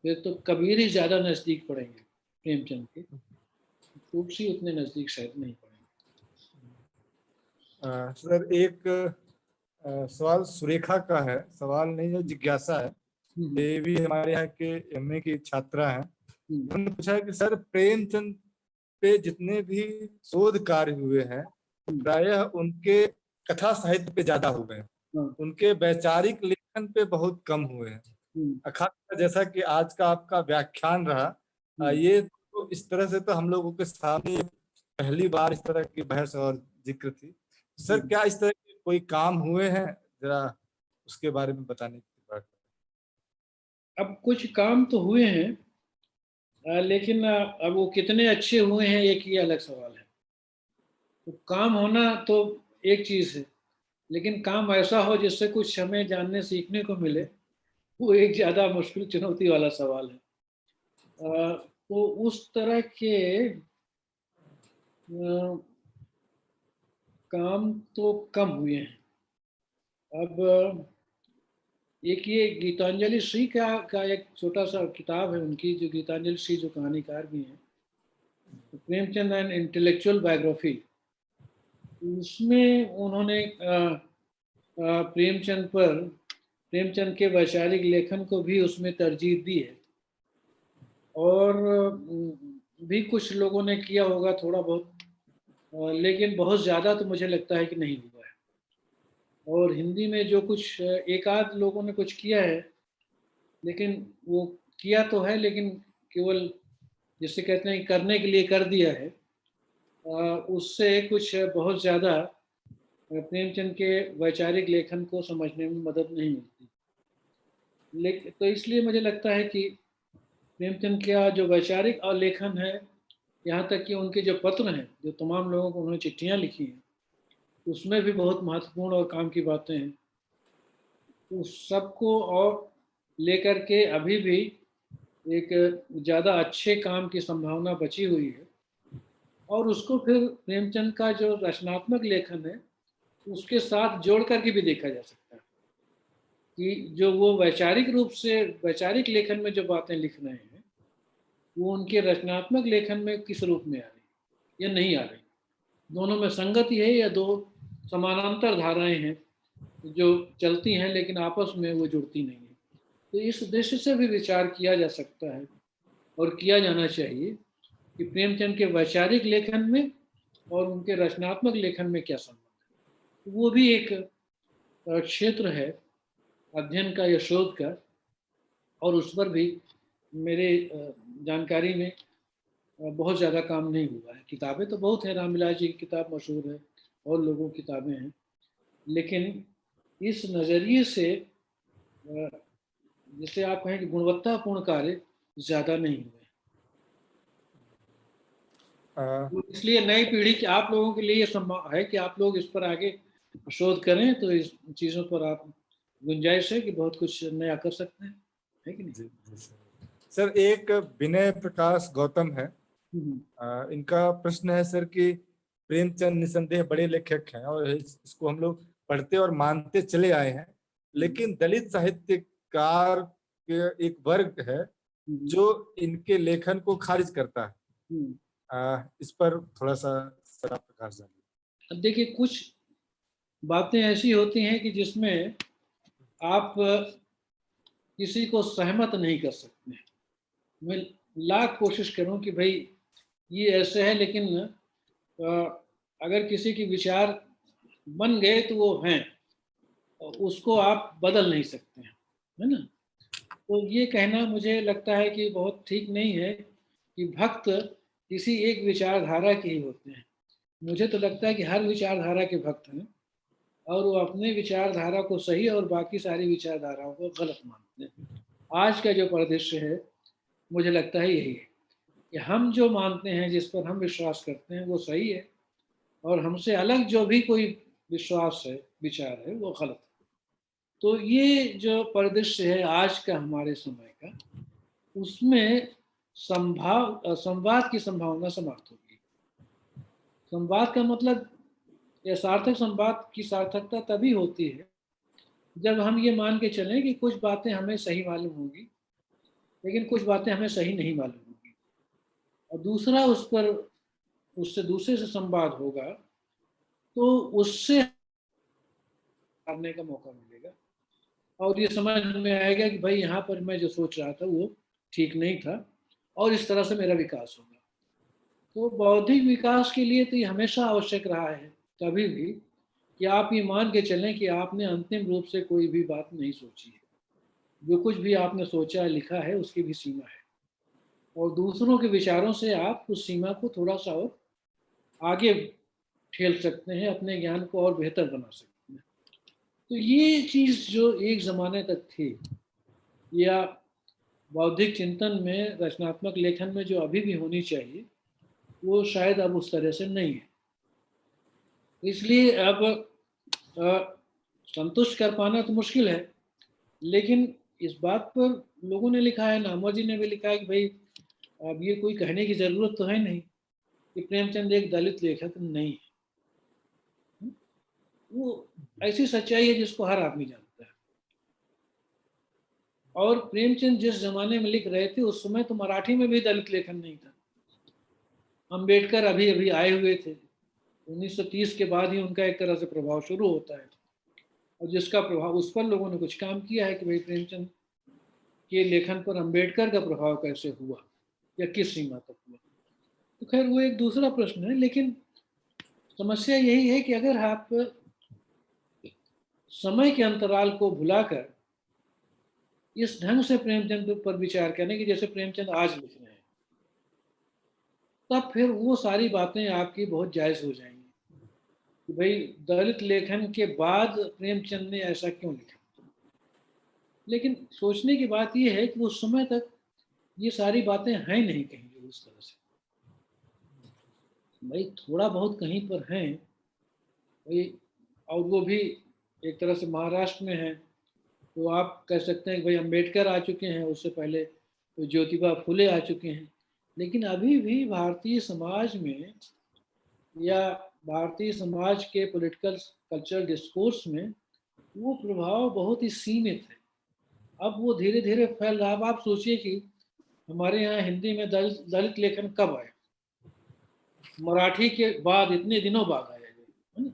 फिर तो कबीर ही ज्यादा नजदीक पड़ेंगे प्रेमचंद के, तुलसी उतने नजदीक शायद नहीं पड़ेंगे। सर एक सवाल सुरेखा का है, सवाल नहीं है, जिज्ञासा है। ये भी हमारे यहाँ के एमए की छात्रा हैं। उन्होंने पूछा है कि सर प्रेमचंद पे जितने भी शोध कार्य हुए हैं प्रायः उनके कथा साहित्य पे ज्यादा हुए हैं, उनके वैचारिक लेखन पे बहुत कम हुए हैं। खासकर जैसा कि आज का आपका व्याख्यान रहा, ये तो इस तरह से तो हम लोगों के सामने पहली बार इस तरह की बहस और जिक्र थी। सर क्या इस तरह के कोई काम हुए हैं, जरा उसके बारे में बताने की बात। अब कुछ काम तो हुए हैं, लेकिन अब वो कितने अच्छे हुए हैं एक ही अलग सवाल है। तो काम होना तो एक चीज है, लेकिन काम ऐसा हो जिससे कुछ हमें जानने सीखने को मिले, वो एक ज्यादा मुश्किल चुनौती वाला सवाल है। तो उस तरह के काम तो कम हुए हैं। अब एक ये गीतांजलि श्री का एक छोटा सा किताब है उनकी, जो गीतांजलि श्री जो कहानीकार भी हैं, प्रेमचंद एंड इंटेलेक्चुअल बायोग्राफी, उसमें उन्होंने प्रेमचंद के वैचारिक लेखन को भी उसमें तरजीह दी है। और भी कुछ लोगों ने किया होगा थोड़ा बहुत, लेकिन बहुत ज़्यादा तो मुझे लगता है कि नहीं हुआ है। और हिंदी में जो कुछ एक आध लोगों ने कुछ किया है, लेकिन वो किया तो है, लेकिन केवल जिसे कहते हैं करने के लिए कर दिया है, उससे कुछ बहुत ज़्यादा प्रेमचंद के वैचारिक लेखन को समझने में मदद नहीं मिलती। लेकिन तो इसलिए मुझे लगता है कि प्रेमचंद का जो वैचारिक और लेखन है, यहाँ तक कि उनके जो पत्र हैं, जो तमाम लोगों को उन्होंने चिट्ठियाँ लिखी हैं, उसमें भी बहुत महत्वपूर्ण और काम की बातें हैं। उस सबको और लेकर के अभी भी एक ज़्यादा अच्छे काम की संभावना बची हुई है। और उसको फिर प्रेमचंद का जो रचनात्मक लेखन है उसके साथ जोड़ करके भी देखा जा सकता है कि जो वो वैचारिक रूप से वैचारिक लेखन में जो बातें लिख रहे हैं वो उनके रचनात्मक लेखन में किस रूप में आ रही या नहीं आ रही, दोनों में संगति है या दो समानांतर धाराएं हैं जो चलती हैं लेकिन आपस में वो जुड़ती नहीं है। तो इस उद्देश्य से भी विचार किया जा सकता है और किया जाना चाहिए कि प्रेमचंद के वैचारिक लेखन में और उनके रचनात्मक लेखन में क्या संबंध है। वो भी एक क्षेत्र है अध्ययन का या शोध का, और उस पर भी मेरे जानकारी में बहुत ज़्यादा काम नहीं हुआ है। किताबें तो बहुत हैं, रामविलास जी की किताब मशहूर है और लोगों की किताबें हैं, लेकिन इस नज़रिए से जिसे आप कहें कि गुणवत्तापूर्ण कार्य ज़्यादा नहीं हुए। अ, तो इसलिए नई पीढ़ी की आप लोगों के लिए ये संभव है कि आप लोग इस पर आगे शोध करें, तो इस चीज़ों पर आप गुंजाइश है कि बहुत कुछ नया कर सकते हैं, है कि नहीं? जी जी सर। सर एक विनय प्रकाश गौतम है, हम्म, इनका प्रश्न है सर कि प्रेमचंद निसंदेह बड़े लेखक हैं और इसको हम लोग पढ़ते और मानते चले आए हैं, लेकिन दलित साहित्यकार के एक वर्ग है हम्म, जो इनके लेखन को खारिज करता है। हम्म। इस पर थोड़ा सा सर आप प्रकाश डालिए। अब देखिए, कुछ बातें ऐसी होती हैं कि जिसमें आप किसी को सहमत नहीं कर सकते। मैं लाख कोशिश करूं कि भाई ये ऐसे है, लेकिन अगर किसी के विचार बन गए तो वो हैं, उसको आप बदल नहीं सकते हैं, है ना? तो ये कहना मुझे लगता है कि बहुत ठीक नहीं है कि भक्त किसी एक विचारधारा के ही होते हैं। मुझे तो लगता है कि हर विचारधारा के भक्त हैं और वो अपने विचारधारा को सही और बाकी सारी विचारधाराओं को गलत मानते हैं। आज का जो परिदृश्य है, मुझे लगता है यही है कि हम जो मानते हैं, जिस पर हम विश्वास करते हैं, वो सही है, और हमसे अलग जो भी कोई विश्वास है, विचार है, वो गलत है। तो ये जो परिदृश्य है आज का हमारे समय का, उसमें संवाद की संभावना समाप्त होगी। संवाद का मतलब, या सार्थक संवाद की सार्थकता तभी होती है जब हम ये मान के चलें कि कुछ बातें हमें सही मालूम होंगी, लेकिन कुछ बातें हमें सही नहीं मालूम होंगी, और दूसरा उस पर, उससे दूसरे से संवाद होगा, तो उससे करने का मौका मिलेगा और ये समझ में आएगा कि भाई यहाँ पर मैं जो सोच रहा था वो ठीक नहीं था, और इस तरह से मेरा विकास होगा। तो बौद्धिक विकास के लिए तो ये हमेशा आवश्यक रहा है, कभी भी, कि आप ये मान के चलें कि आपने अंतिम रूप से कोई भी बात नहीं सोची है। जो कुछ भी आपने सोचा लिखा है, उसकी भी सीमा है, और दूसरों के विचारों से आप उस सीमा को थोड़ा सा और आगे ठेल सकते हैं, अपने ज्ञान को और बेहतर बना सकते हैं। तो ये चीज़ जो एक ज़माने तक थी, या बौद्धिक चिंतन में, रचनात्मक लेखन में जो अभी भी होनी चाहिए, वो शायद अब उस तरह से नहीं है। इसलिए अब संतुष्ट कर पाना तो मुश्किल है, लेकिन इस बात पर लोगों ने लिखा है, नामवर जी ने भी लिखा है कि भाई अब ये कोई कहने की ज़रूरत तो है नहीं कि प्रेमचंद एक दलित लेखक नहीं है। वो ऐसी सच्चाई है जिसको हर आदमी जानता है। और प्रेमचंद जिस जमाने में लिख रहे थे, उस समय तो मराठी में भी दलित लेखन नहीं था। अंबेडकर अभी अभी आए हुए थे, 1930 के बाद ही उनका एक तरह से प्रभाव शुरू होता है, और जिसका प्रभाव, उस पर लोगों ने कुछ काम किया है कि भाई प्रेमचंद के लेखन पर अंबेडकर का प्रभाव कैसे हुआ, या किस सीमा तक हुआ। तो खैर वो एक दूसरा प्रश्न है, लेकिन समस्या यही है कि अगर आप समय के अंतराल को भुलाकर इस ढंग से प्रेमचंद पर विचार करें कि जैसे प्रेमचंद आज लिख रहे हैं, तब फिर वो सारी बातें आपकी बहुत जायज़ हो जाएंगी कि भाई दलित लेखन के बाद प्रेमचंद ने ऐसा क्यों लिखा। लेकिन सोचने की बात यह है कि उस समय तक ये सारी बातें हैं नहीं कहीं उस तरह से। भाई थोड़ा बहुत कहीं पर हैं भाई, और वो भी एक तरह से महाराष्ट्र में है, तो आप कह सकते हैं कि भाई अंबेडकर आ चुके हैं, उससे पहले तो ज्योतिबा फुले आ चुके हैं, लेकिन अभी भी भारतीय समाज में, या भारतीय समाज के पॉलिटिकल कल्चरल डिस्कोर्स में, वो प्रभाव बहुत ही सीमित है। अब वो धीरे धीरे फैल रहा। अब आप सोचिए कि हमारे यहाँ हिंदी में दलित लेखन कब आया? मराठी के बाद, इतने दिनों बाद आया है ना?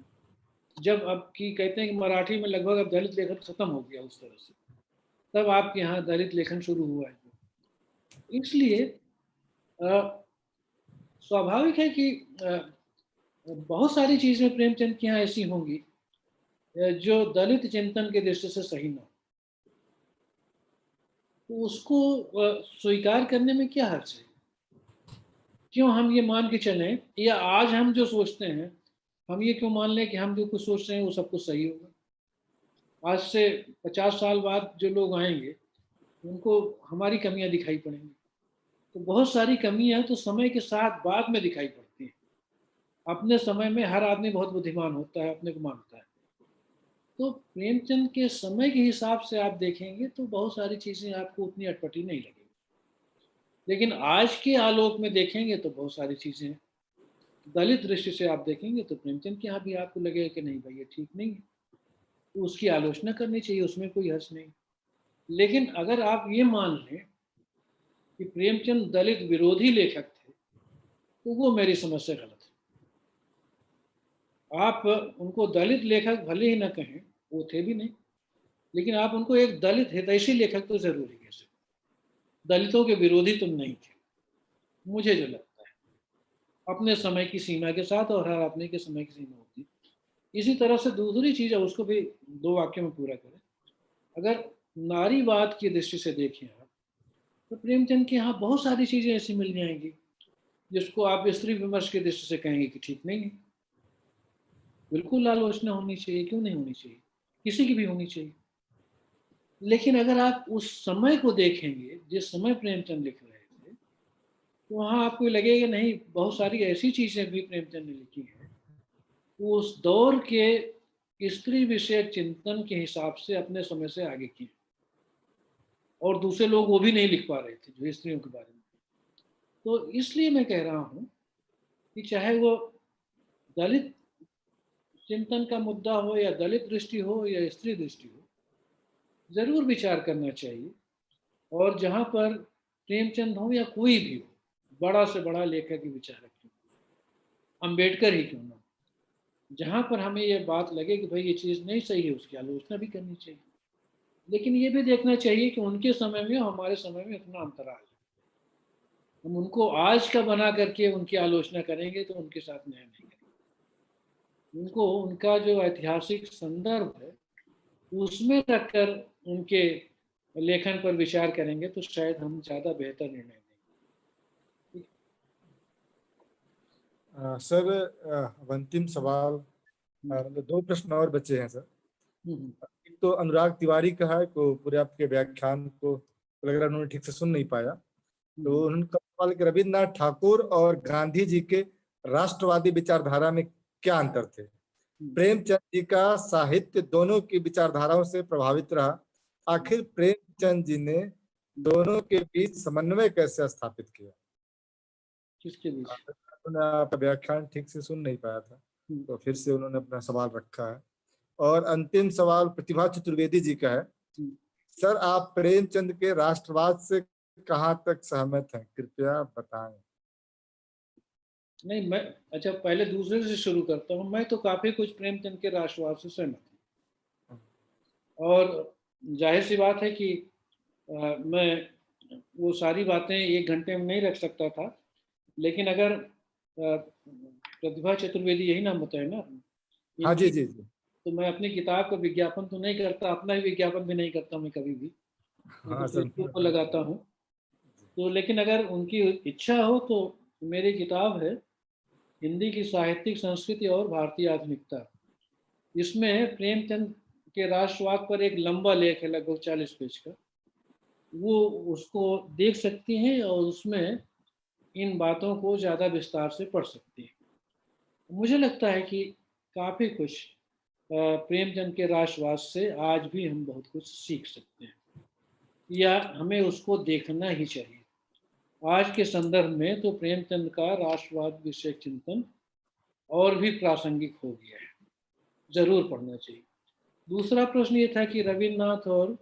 जब अब की कहते हैं कि मराठी में लगभग अब दलित लेखन खत्म हो गया उस तरह से, तब आपके यहाँ दलित लेखन शुरू हुआ है। इसलिए स्वाभाविक है कि बहुत सारी चीजें प्रेमचंद की यहाँ ऐसी होंगी जो दलित चिंतन के दृष्टि से सही ना हो, तो उसको स्वीकार करने में क्या हर्ज है? क्यों हम ये मान के चलें, या आज हम जो सोचते हैं हम ये क्यों मान लें कि हम जो कुछ सोच रहे हैं वो सब कुछ सही होगा। आज से 50 साल बाद जो लोग आएंगे उनको हमारी कमियां दिखाई पड़ेंगी। तो बहुत सारी कमियां तो समय के साथ बाद में दिखाई पड़ती हैं। अपने समय में हर आदमी बहुत बुद्धिमान होता है, अपने को मानता है। तो प्रेमचंद के समय के हिसाब से आप देखेंगे तो बहुत सारी चीज़ें आपको उतनी अटपटी नहीं लगेंगी, लेकिन आज के आलोक में देखेंगे तो बहुत सारी चीज़ें, दलित दृष्टि से आप देखेंगे तो प्रेमचंद के यहाँ भी आपको लगेगा कि नहीं भाई ये ठीक नहीं है, तो उसकी आलोचना करनी चाहिए, उसमें कोई हर्ष नहीं। लेकिन अगर आप ये मान लें कि प्रेमचंद दलित विरोधी लेखक थे तो वो मेरी समझ से गलत है। आप उनको दलित लेखक भले ही ना कहें, वो थे भी नहीं, लेकिन आप उनको एक दलित हितैषी लेखक तो जरूर ही कह सकते। दलितों के विरोधी तुम नहीं थे, मुझे जो लगता है, अपने समय की सीमा के साथ, और हर आदमी के समय की सीमा होती है। इसी तरह से दूसरी चीज है, उसको भी 2 वाक्यों में पूरा करें। अगर नारीवाद की दृष्टि से देखें आप, तो प्रेमचंद के यहाँ बहुत सारी चीजें ऐसी मिल जाएंगी जिसको आप स्त्री विमर्श की दृष्टि से कहेंगे कि ठीक नहीं है। बिल्कुल आलोचना होनी चाहिए, क्यों नहीं होनी चाहिए, किसी की भी होनी चाहिए। लेकिन अगर आप उस समय को देखेंगे जिस समय प्रेमचंद लिख रहे थे, तो वहाँ आपको लगेगा नहीं, बहुत सारी ऐसी चीजें भी प्रेमचंद ने लिखी हैं वो उस दौर के स्त्री विषयक चिंतन के हिसाब से अपने समय से आगे किए, और दूसरे लोग वो भी नहीं लिख पा रहे थे जो स्त्रियों के बारे में। तो इसलिए मैं कह रहा हूँ कि चाहे वो दलित चिंतन का मुद्दा हो, या दलित दृष्टि हो, या स्त्री दृष्टि हो, जरूर विचार करना चाहिए। और जहाँ पर प्रेमचंद हो या कोई भी हो, बड़ा से बड़ा लेखक की विचारक क्यों, अम्बेडकर ही क्यों ना, जहाँ पर हमें ये बात लगे कि भाई ये चीज़ नहीं सही है, उसकी आलोचना भी करनी चाहिए। लेकिन ये भी देखना चाहिए कि उनके समय में और हमारे समय में इतना अंतराल है। हम उनको आज का बना करके उनकी आलोचना करेंगे तो उनके साथ न्याय नहीं करेंगे। उनको उनका जो ऐतिहासिक संदर्भ है उसमें रखकर उनके लेखन पर विचार करेंगे तो शायद हम ज़्यादा बेहतर निर्णय लेंगे। सर, अब अंतिम सवाल, मतलब 2 प्रश्न और बचे हैं सर। हम्म, एक तो अनुराग तिवारी का है, को पूरे आपके व्याख्यान को लग रहा है उन्होंने ठीक से सुन नहीं पाया। तो उनका सवाल कि रविन्द्रनाथ ठाकुर और गांधी जी के राष्ट्रवादी विचारधारा में क्या अंतर थे? प्रेमचंद जी का साहित्य दोनों की विचारधाराओं से प्रभावित रहा, आखिर प्रेमचंद जी ने दोनों के बीच समन्वय कैसे स्थापित किया? किसके बीच? उन्होंने आपका व्याख्यान ठीक से सुन नहीं पाया था, तो फिर से उन्होंने अपना सवाल रखा है। और अंतिम सवाल प्रतिभा चतुर्वेदी जी का है। सर, आप प्रेमचंद के राष्ट्रवाद से कहाँ तक सहमत हैं, कृपया बताएं। नहीं, मैं अच्छा पहले दूसरे से शुरू करता हूँ। मैं तो काफ़ी कुछ प्रेमचंद के राष्ट्रवाद से सहमत हूँ, और जाहिर सी बात है कि मैं वो सारी बातें 1 घंटे में नहीं रख सकता था। लेकिन अगर प्रतिभा चतुर्वेदी यही नाम बताए ना हाँ जी इनकी, जी जी। तो मैं अपनी किताब का विज्ञापन तो नहीं करता, अपना ही विज्ञापन भी नहीं करता मैं कभी भी, मैं तो हाँ सर। फेसबुक पर लगाता हूँ। तो लेकिन अगर उनकी इच्छा हो तो मेरी किताब है हिंदी की साहित्यिक संस्कृति और भारतीय आधुनिकता। इसमें प्रेमचंद के राष्ट्रवाद पर एक लंबा लेख है, लगभग 40 पेज का। वो उसको देख सकती हैं और उसमें इन बातों को ज़्यादा विस्तार से पढ़ सकती हैं। मुझे लगता है कि काफ़ी कुछ प्रेमचंद के राष्ट्रवाद से आज भी हम बहुत कुछ सीख सकते हैं, या हमें उसको देखना ही चाहिए। आज के संदर्भ में तो प्रेमचंद का राष्ट्रवाद विषयक चिंतन और भी प्रासंगिक हो गया है, जरूर पढ़ना चाहिए। दूसरा प्रश्न ये था कि रविन्द्रनाथ और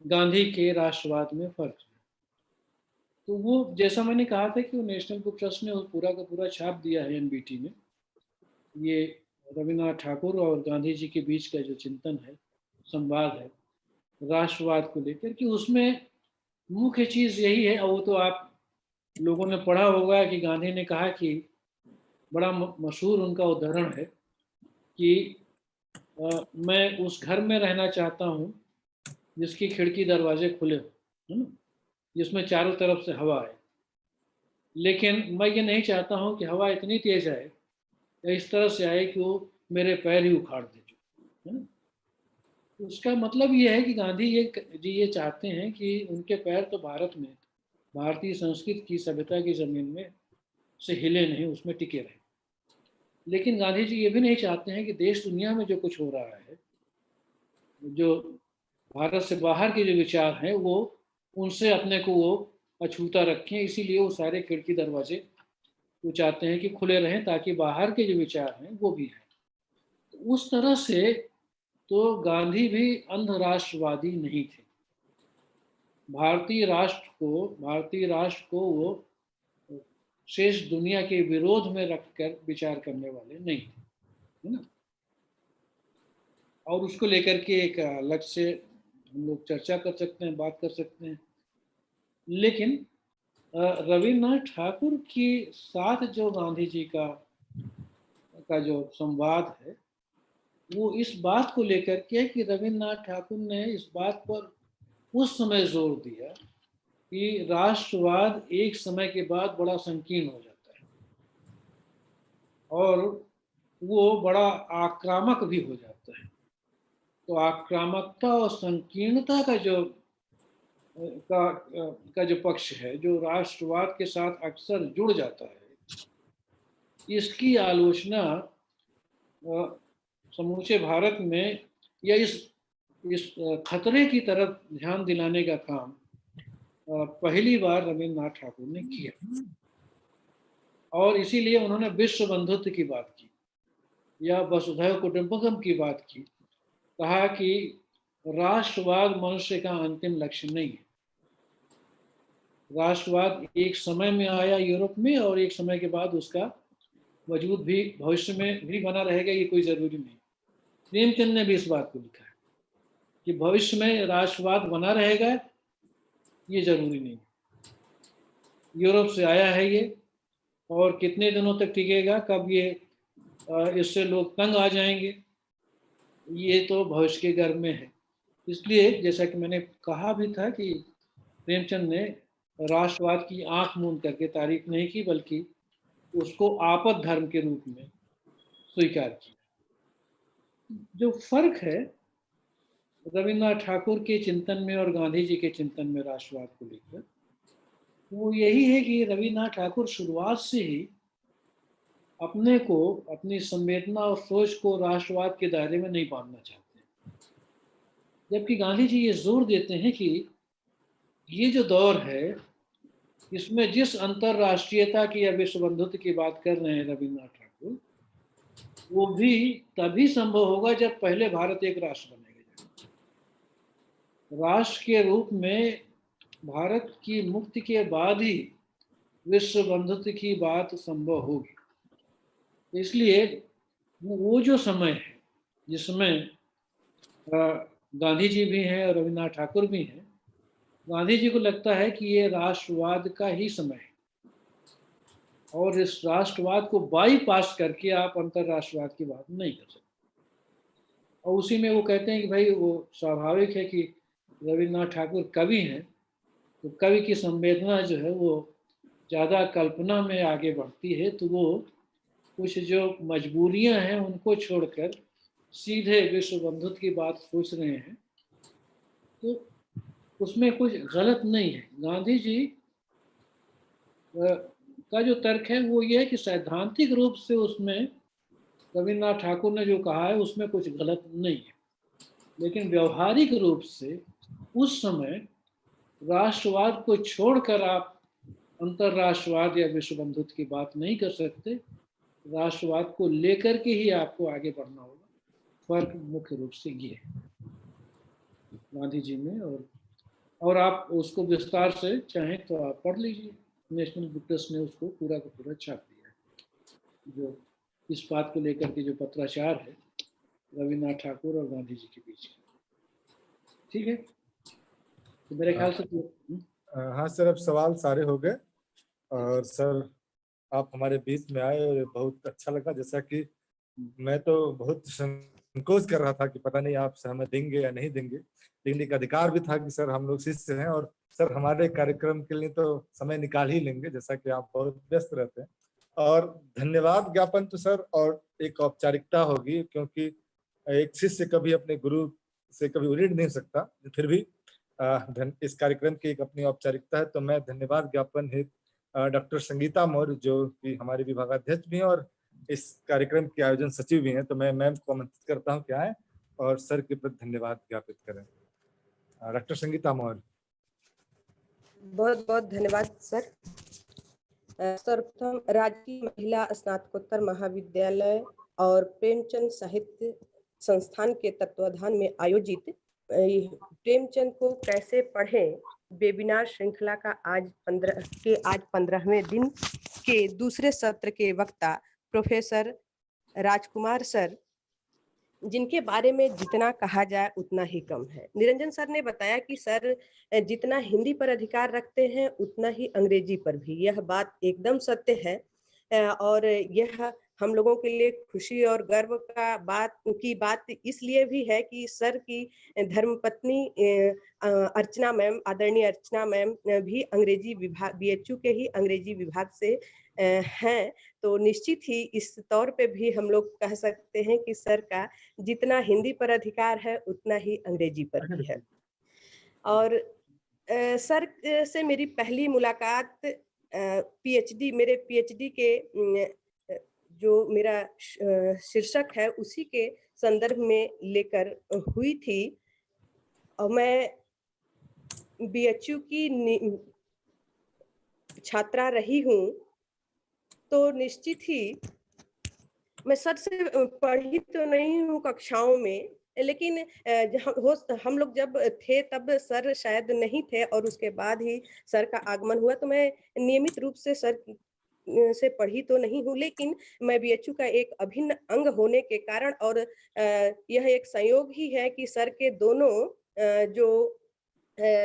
गांधी के राष्ट्रवाद में फर्क है। तो वो जैसा मैंने कहा था कि वो नेशनल बुक ट्रस्ट ने वो पूरा का पूरा छाप दिया है एनबीटी में, ये रविन्द्रनाथ ठाकुर और गांधी जी के बीच का जो चिंतन है, संवाद है राष्ट्रवाद को लेकर, कि उसमें मुख्य चीज़ यही है। और वो तो आप लोगों ने पढ़ा होगा कि गांधी ने कहा कि बड़ा मशहूर उनका उदाहरण है कि मैं उस घर में रहना चाहता हूँ जिसकी खिड़की दरवाजे खुले हो, है ना, जिसमें चारों तरफ से हवा है। लेकिन मैं ये नहीं चाहता हूँ कि हवा इतनी तेज आए या इस तरह से आए कि वो मेरे पैर ही उखाड़ दे, है ना। उसका मतलब ये है कि गांधी जी ये चाहते हैं कि उनके पैर तो भारत में, भारतीय संस्कृति की, सभ्यता की जमीन में से हिले नहीं, उसमें टिके रहे। लेकिन गांधी जी ये भी नहीं चाहते हैं कि देश दुनिया में जो कुछ हो रहा है, जो भारत से बाहर के जो विचार हैं, वो उनसे अपने को वो अछूता रखें। इसीलिए वो सारे खिड़की दरवाजे वो चाहते हैं कि खुले रहें, ताकि बाहर के जो विचार हैं वो भी हैं। तो उस तरह से तो गांधी भी अंध राष्ट्रवादी नहीं थे। भारतीय राष्ट्र को वो शेष दुनिया के विरोध में रखकर विचार करने वाले नहीं थे, है ना। और उसको लेकर के एक अलग से हम लोग चर्चा कर सकते हैं, बात कर सकते हैं। लेकिन रविन्द्रनाथ ठाकुर के साथ जो गांधी जी का जो संवाद है, वो इस बात को लेकर के कि रविन्द्रनाथ ठाकुर ने इस बात पर उस समय जोर दिया कि राष्ट्रवाद एक समय के बाद बड़ा संकीर्ण हो जाता है और वो बड़ा आक्रामक भी हो जाता है। तो आक्रामकता और संकीर्णता का जो पक्ष है, जो राष्ट्रवाद के साथ अक्सर जुड़ जाता है, इसकी आलोचना समूचे भारत में या इस खतरे की तरफ ध्यान दिलाने का काम पहली बार रविन्द्रनाथ ठाकुर ने किया। और इसीलिए उन्होंने विश्व बंधुत्व की बात की या वसुधैव कुटुंबकम की बात की। कहा कि राष्ट्रवाद मनुष्य का अंतिम लक्ष्य नहीं है। राष्ट्रवाद एक समय में आया यूरोप में और एक समय के बाद उसका वजूद भी भविष्य में भी बना रहेगा, ये कोई जरूरी नहीं। प्रेमचंद ने भी इस बात को लिखा है कि भविष्य में राष्ट्रवाद बना रहेगा, ये जरूरी नहीं। यूरोप से आया है ये, और कितने दिनों तक टिकेगा, कब ये इससे लोग तंग आ जाएंगे, ये तो भविष्य के गर्भ में है। इसलिए जैसा कि मैंने कहा भी था कि प्रेमचंद ने राष्ट्रवाद की आंख मूंद करके तारीफ नहीं की, बल्कि उसको आपद धर्म के रूप में स्वीकार किया। जो फर्क है रविन्द्रनाथ ठाकुर के चिंतन में और गांधी जी के चिंतन में राष्ट्रवाद को लेकर, वो यही है कि रविन्द्रनाथ ठाकुर शुरुआत से ही अपने को, अपनी संवेदना और सोच को राष्ट्रवाद के दायरे में नहीं बांधना चाहते, जबकि गांधी जी ये जोर देते हैं कि ये जो दौर है, इसमें जिस अंतरराष्ट्रीयता की या विश्व बंधुत्व की बात कर रहे हैं रविन्द्रनाथ ठाकुर, वो भी तभी संभव होगा जब पहले भारत एक राष्ट्र बनेगा। राष्ट्र के रूप में भारत की मुक्ति के बाद ही विश्व बंधुत्व की बात संभव होगी। इसलिए वो जो समय है जिसमें गांधी जी भी हैं और रविन्द्रनाथ ठाकुर भी हैं, गांधी जी को लगता है कि ये राष्ट्रवाद का ही समय है और इस राष्ट्रवाद को बाईपास करके आप अंतरराष्ट्रवाद की बात नहीं कर सकते। और उसी में वो कहते हैं कि भाई वो स्वाभाविक है कि रविन्द्रनाथ ठाकुर कवि हैं, तो कवि की संवेदना जो है वो ज़्यादा कल्पना में आगे बढ़ती है, तो वो कुछ जो मजबूरियां हैं उनको छोड़कर सीधे विश्व बंधुत्व की बात सोच रहे हैं, तो उसमें कुछ गलत नहीं है। गांधी जी का जो तर्क है वो ये है कि सैद्धांतिक रूप से उसमें रविन्द्रनाथ ठाकुर ने जो कहा है उसमें कुछ गलत नहीं है, लेकिन व्यवहारिक रूप से उस समय राष्ट्रवाद को छोड़कर आप अंतरराष्ट्रवाद या विश्व बंधुत्व की बात नहीं कर सकते। राष्ट्रवाद को लेकर के ही आपको आगे बढ़ना होगा। फर्क मुख्य रूप से ये है गांधी जी में। और आप उसको विस्तार से चाहें तो आप पढ़ लीजिए, नेशनल बुक ट्रस्ट ने उसको पूरा का पूरा छाप दिया है, जो इस बात को लेकर के जो पत्राचार है रविन्द्रनाथ ठाकुर और गांधी जी के बीच। ठीक है, तो मेरे ख्याल से हाँ सर, अब सवाल सारे हो गए और सर आप हमारे बीच में आए और बहुत अच्छा लगा। जैसा कि मैं तो बहुत संकोच कर रहा था कि पता नहीं आप सहमत देंगे या नहीं देंगे, लेकिन एक अधिकार भी था कि सर हम लोग शिष्य हैं और सर हमारे कार्यक्रम के लिए तो समय निकाल ही लेंगे, जैसा कि आप बहुत व्यस्त रहते हैं। और धन्यवाद ज्ञापन तो सर और एक औपचारिकता होगी, क्योंकि एक शिष्य कभी अपने गुरु से कभी उड़ीड़ नहीं सकता, फिर भी इस कार्यक्रम की एक अपनी औपचारिकता है। तो मैं धन्यवाद ज्ञापन हेतु डॉक्टर संगीता मौर्य, जो कि हमारे विभागाध्यक्ष भी हैं और इस कार्यक्रम के आयोजन सचिव भी हैं, तो मैं मैम को आमंत्रित करता हूं कि आए और सर के प्रति धन्यवाद ज्ञापित करें। डॉक्टर संगीता मौर्य। बहुत बहुत धन्यवाद सर। सर्वप्रथम राजकीय महिला स्नातकोत्तर महाविद्यालय और प्रेमचंद साहित्य संस्थान के तत्वाधान में आयोजित प्रेमचंद को कैसे पढ़ें वेबिनार श्रृंखला का आज 15वें दिन के दूसरे सत्र के वक्ता प्रोफेसर राजकुमार सर, जिनके बारे में जितना कहा जाए उतना ही कम है। निरंजन सर ने बताया कि सर जितना हिंदी पर अधिकार रखते हैं उतना ही अंग्रेजी पर भी, यह बात एकदम सत्य है। और यह हम लोगों के लिए खुशी और गर्व की बात इसलिए भी है कि सर की धर्मपत्नी अर्चना मैम, आदरणीय अर्चना मैम भी अंग्रेजी विभाग, बीएचयू के ही अंग्रेजी विभाग से हैं। तो निश्चित ही इस तौर पे भी हम लोग कह सकते हैं कि सर का जितना हिंदी पर अधिकार है उतना ही अंग्रेजी पर भी है। और सर से मेरी पहली मुलाकात मेरे पीएचडी के जो मेरा शीर्षक है उसी के संदर्भ में लेकर हुई थी। और मैं बीएचयू की छात्रा रही हूँ, तो निश्चित ही मैं सर से पढ़ी तो नहीं हूँ कक्षाओं में, लेकिन हम लोग जब थे तब सर शायद नहीं थे और उसके बाद ही सर का आगमन हुआ। तो मैं नियमित रूप से सर से पढ़ी तो नहीं हूँ, लेकिन मैं बीएचयू का एक अभिन्न अंग होने के कारण और यह एक संयोग ही है कि सर के दोनों जो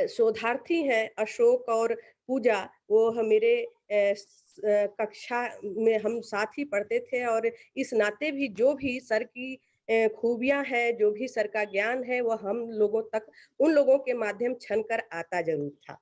शोधार्थी हैं अशोक और पूजा, वो मेरे कक्षा में हम साथ ही पढ़ते थे और इस नाते भी जो भी सर की खूबियां हैं, जो भी सर का ज्ञान है, वह हम लोगों तक उन लोगों के माध्यम छन कर आता जरूर था।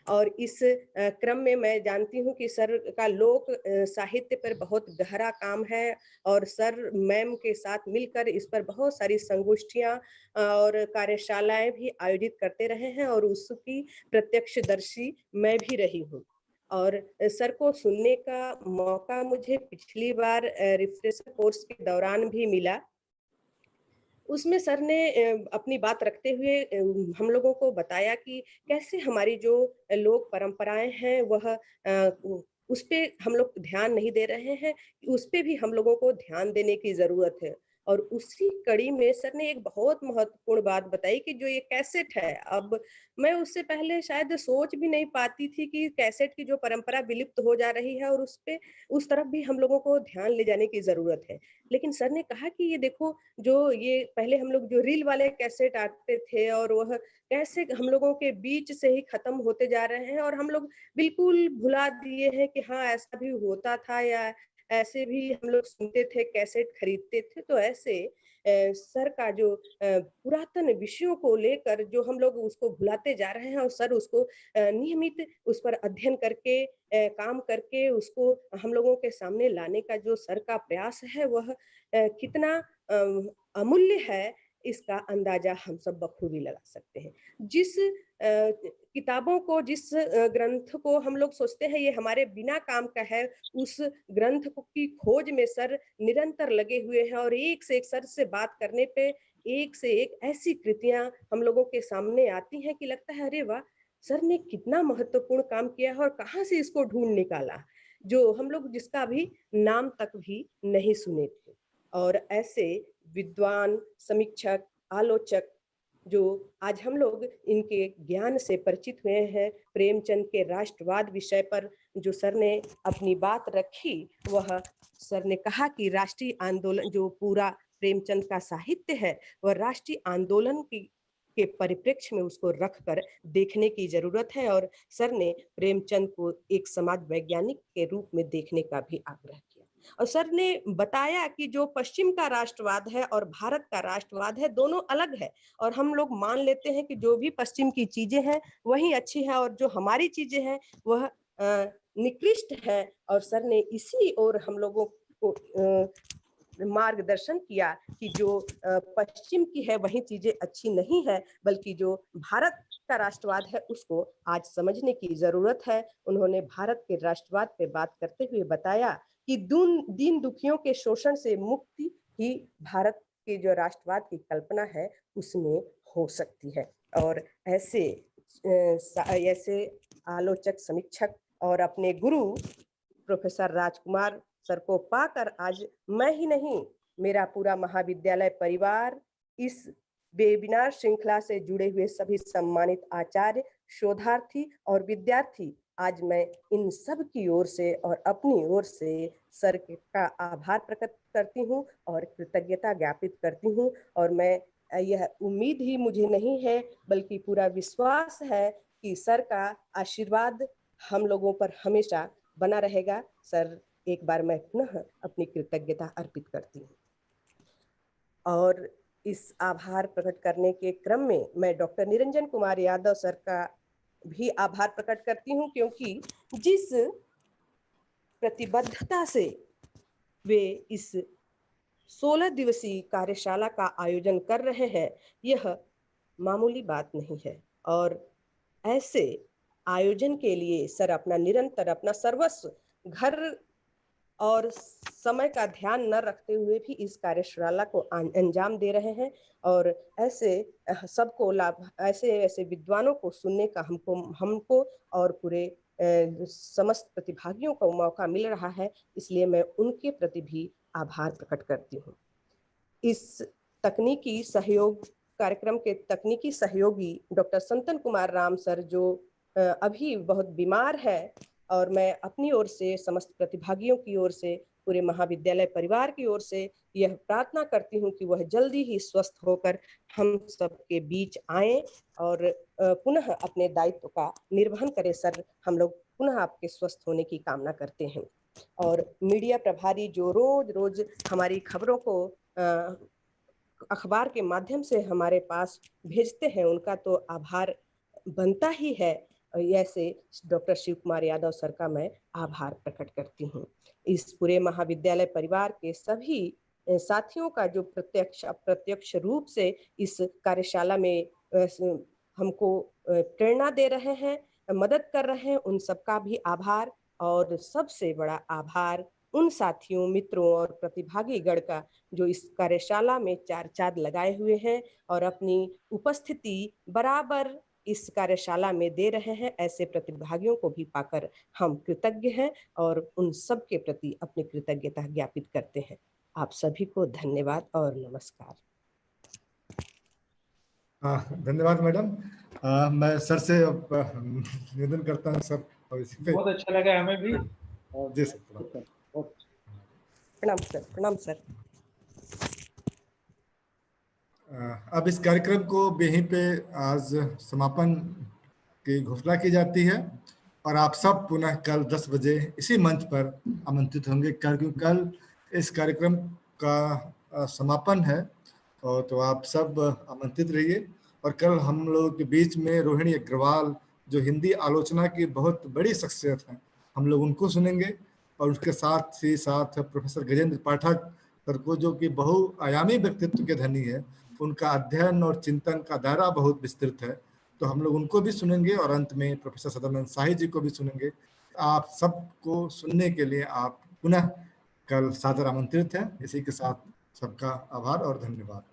और इस क्रम में मैं जानती हूँ कि सर का लोक साहित्य पर बहुत गहरा काम है और सर मैम के साथ मिलकर इस पर बहुत सारी संगोष्ठियाँ और कार्यशालाएं भी आयोजित करते रहे हैं और उसकी प्रत्यक्षदर्शी मैं भी रही हूँ। और सर को सुनने का मौका मुझे पिछली बार रिफ्रेशर कोर्स के दौरान भी मिला। उसमें सर ने अपनी बात रखते हुए हम लोगों को बताया कि कैसे हमारी जो लोक परंपराएं हैं वह उस पे हम लोग ध्यान नहीं दे रहे हैं, उस पे भी हम लोगों को ध्यान देने की जरूरत है। और उसी कड़ी में सर ने एक बहुत महत्वपूर्ण बात बताई कि जो ये कैसेट है, अब मैं उससे पहले शायद सोच भी नहीं पाती थी कि कैसेट की जो परंपरा विलुप्त हो जा रही है और उस तरफ भी हम लोगों को ध्यान ले जाने की जरूरत है। लेकिन सर ने कहा कि ये देखो, जो ये पहले हम लोग जो रील वाले कैसेट आते थे और वह कैसे हम लोगों के बीच से ही खत्म होते जा रहे हैं और हम लोग बिल्कुल भुला दिए हैं कि हाँ ऐसा भी होता था या ऐसे भी हम लोग सुनते थे, कैसेट खरीदते थे। तो ऐसे सर का जो पुरातन विषयों को लेकर जो हम लोग उसको भुलाते जा रहे हैं और सर उसको नियमित उस पर अध्ययन करके काम करके उसको हम लोगों के सामने लाने का जो सर का प्रयास है वह कितना अमूल्य है, इसका अंदाजा हम सब बखूबी लगा सकते हैं। जिस किताबों को, जिस ग्रंथ को हम लोग सोचते हैं ये हमारे बिना काम का है, उस ग्रंथ की खोज में सर निरंतर लगे हुए हैं और एक से एक सर से बात करने पे एक से एक ऐसी कृतियां हम लोगों के सामने आती हैं कि लगता है अरे वाह, सर ने कितना महत्वपूर्ण काम किया है और कहाँ से इसको ढूंढ निकाला, जो हम लोग जिसका भी नाम तक भी नहीं सुने थे। और ऐसे विद्वान, समीक्षक, आलोचक जो आज हम लोग इनके ज्ञान से परिचित हुए हैं, प्रेमचंद के राष्ट्रवाद विषय पर जो सर ने अपनी बात रखी, वह सर ने कहा कि राष्ट्रीय आंदोलन, जो पूरा प्रेमचंद का साहित्य है वह राष्ट्रीय आंदोलन के परिप्रेक्ष्य में उसको रखकर देखने की जरूरत है। और सर ने प्रेमचंद को एक समाज वैज्ञानिक के रूप में देखने का भी आग्रह किया। और सर ने बताया कि जो पश्चिम का राष्ट्रवाद है और भारत का राष्ट्रवाद है, दोनों अलग है, और हम लोग मान लेते हैं कि जो भी पश्चिम की चीजें हैं वही अच्छी है और जो हमारी चीजें हैं वह निकृष्ट है। और सर ने इसी ओर हम लोगों को मार्गदर्शन किया कि जो पश्चिम की है वही चीजें अच्छी नहीं है, बल्कि जो भारत का राष्ट्रवाद है उसको आज समझने की जरूरत है। उन्होंने भारत के राष्ट्रवाद पे बात करते हुए बताया कि दीन दुखियों के शोषण से मुक्ति ही भारत के जो राष्ट्रवाद की कल्पना है उसमें हो सकती है। और ऐसे आलोचक, समीक्षक और अपने गुरु प्रोफेसर राजकुमार सर को पाकर आज मैं ही नहीं, मेरा पूरा महाविद्यालय परिवार, इस वेबिनार श्रृंखला से जुड़े हुए सभी सम्मानित आचार्य, शोधार्थी और विद्यार्थी, आज मैं इन सब की ओर से और अपनी ओर से सर का आभार प्रकट करती हूँ और कृतज्ञता ज्ञापित करती हूँ। और मैं यह उम्मीद ही मुझे नहीं है बल्कि पूरा विश्वास है कि सर का आशीर्वाद हम लोगों पर हमेशा बना रहेगा। सर, एक बार मैं पुनः अपनी कृतज्ञता अर्पित करती हूँ। और इस आभार प्रकट करने के क्रम में मैं डॉक्टर निरंजन कुमार यादव सर का भी आभार प्रकट करती हूँ, क्योंकि जिस प्रतिबद्धता से वे इस 16 दिवसीय कार्यशाला का आयोजन कर रहे हैं, यह मामूली बात नहीं है। और ऐसे आयोजन के लिए सर अपना निरंतर, अपना सर्वस्व, घर और समय का ध्यान न रखते हुए भी इस कार्यशाला को अंजाम दे रहे हैं। और ऐसे सबको लाभ, ऐसे विद्वानों को सुनने का हमको और पूरे समस्त प्रतिभागियों को मौका मिल रहा है, इसलिए मैं उनके प्रति भी आभार प्रकट करती हूँ। इस तकनीकी सहयोग कार्यक्रम के तकनीकी सहयोगी डॉक्टर संतन कुमार राम सर, जो अभी बहुत बीमार है, और मैं अपनी ओर से, समस्त प्रतिभागियों की ओर से, पूरे महाविद्यालय परिवार की ओर से यह प्रार्थना करती हूँ कि वह जल्दी ही स्वस्थ होकर हम सबके बीच आए और पुनः अपने दायित्व का निर्वहन करें। सर, हम लोग पुनः आपके स्वस्थ होने की कामना करते हैं। और मीडिया प्रभारी जो रोज रोज हमारी खबरों को अखबार के माध्यम से हमारे पास भेजते हैं, उनका तो आभार बनता ही है। ऐसे डॉक्टर शिव कुमार यादव सर का मैं आभार प्रकट करती हूँ। इस पूरे महाविद्यालय परिवार के सभी साथियों का जो प्रत्यक्ष अप्रत्यक्ष रूप से इस कार्यशाला में हमको प्रेरणा दे रहे हैं, मदद कर रहे हैं, उन सबका भी आभार। और सबसे बड़ा आभार उन साथियों, मित्रों और प्रतिभागी गण का जो इस कार्यशाला में चार चांद लगाए हुए हैं और अपनी उपस्थिति बराबर इस कार्यशाला में दे रहे हैं। ऐसे प्रतिभागियों को भी पाकर हम कृतज्ञ हैं और उन सब के प्रति अपनी कृतज्ञता ज्ञापित करते हैं। आप सभी को धन्यवाद और नमस्कार। धन्यवाद मैडम। मैं सर से निवेदन करता हूँ सर, और इसी पे बहुत अच्छा लगा हमें भी। जी सर, प्रणाम सर। प्रणाम सर। अब इस कार्यक्रम को यहीं पे आज समापन की घोषणा की जाती है और आप सब पुनः कल 10 बजे इसी मंच पर आमंत्रित होंगे, क्योंकि कल इस कार्यक्रम का समापन है। और तो आप सब आमंत्रित रहिए। और कल हम लोगों के बीच में रोहिणी अग्रवाल, जो हिंदी आलोचना की बहुत बड़ी शख्सियत है, हम लोग उनको सुनेंगे। और उसके साथ ही साथ प्रोफेसर गजेंद्र पाठक सर को, जो कि बहुआयामी व्यक्तित्व के धनी है, उनका अध्ययन और चिंतन का दायरा बहुत विस्तृत है, तो हम लोग उनको भी सुनेंगे। और अंत में प्रोफेसर सदानंद शाही जी को भी सुनेंगे। आप सबको सुनने के लिए आप पुनः कल सादर आमंत्रित हैं। इसी के साथ सबका आभार और धन्यवाद।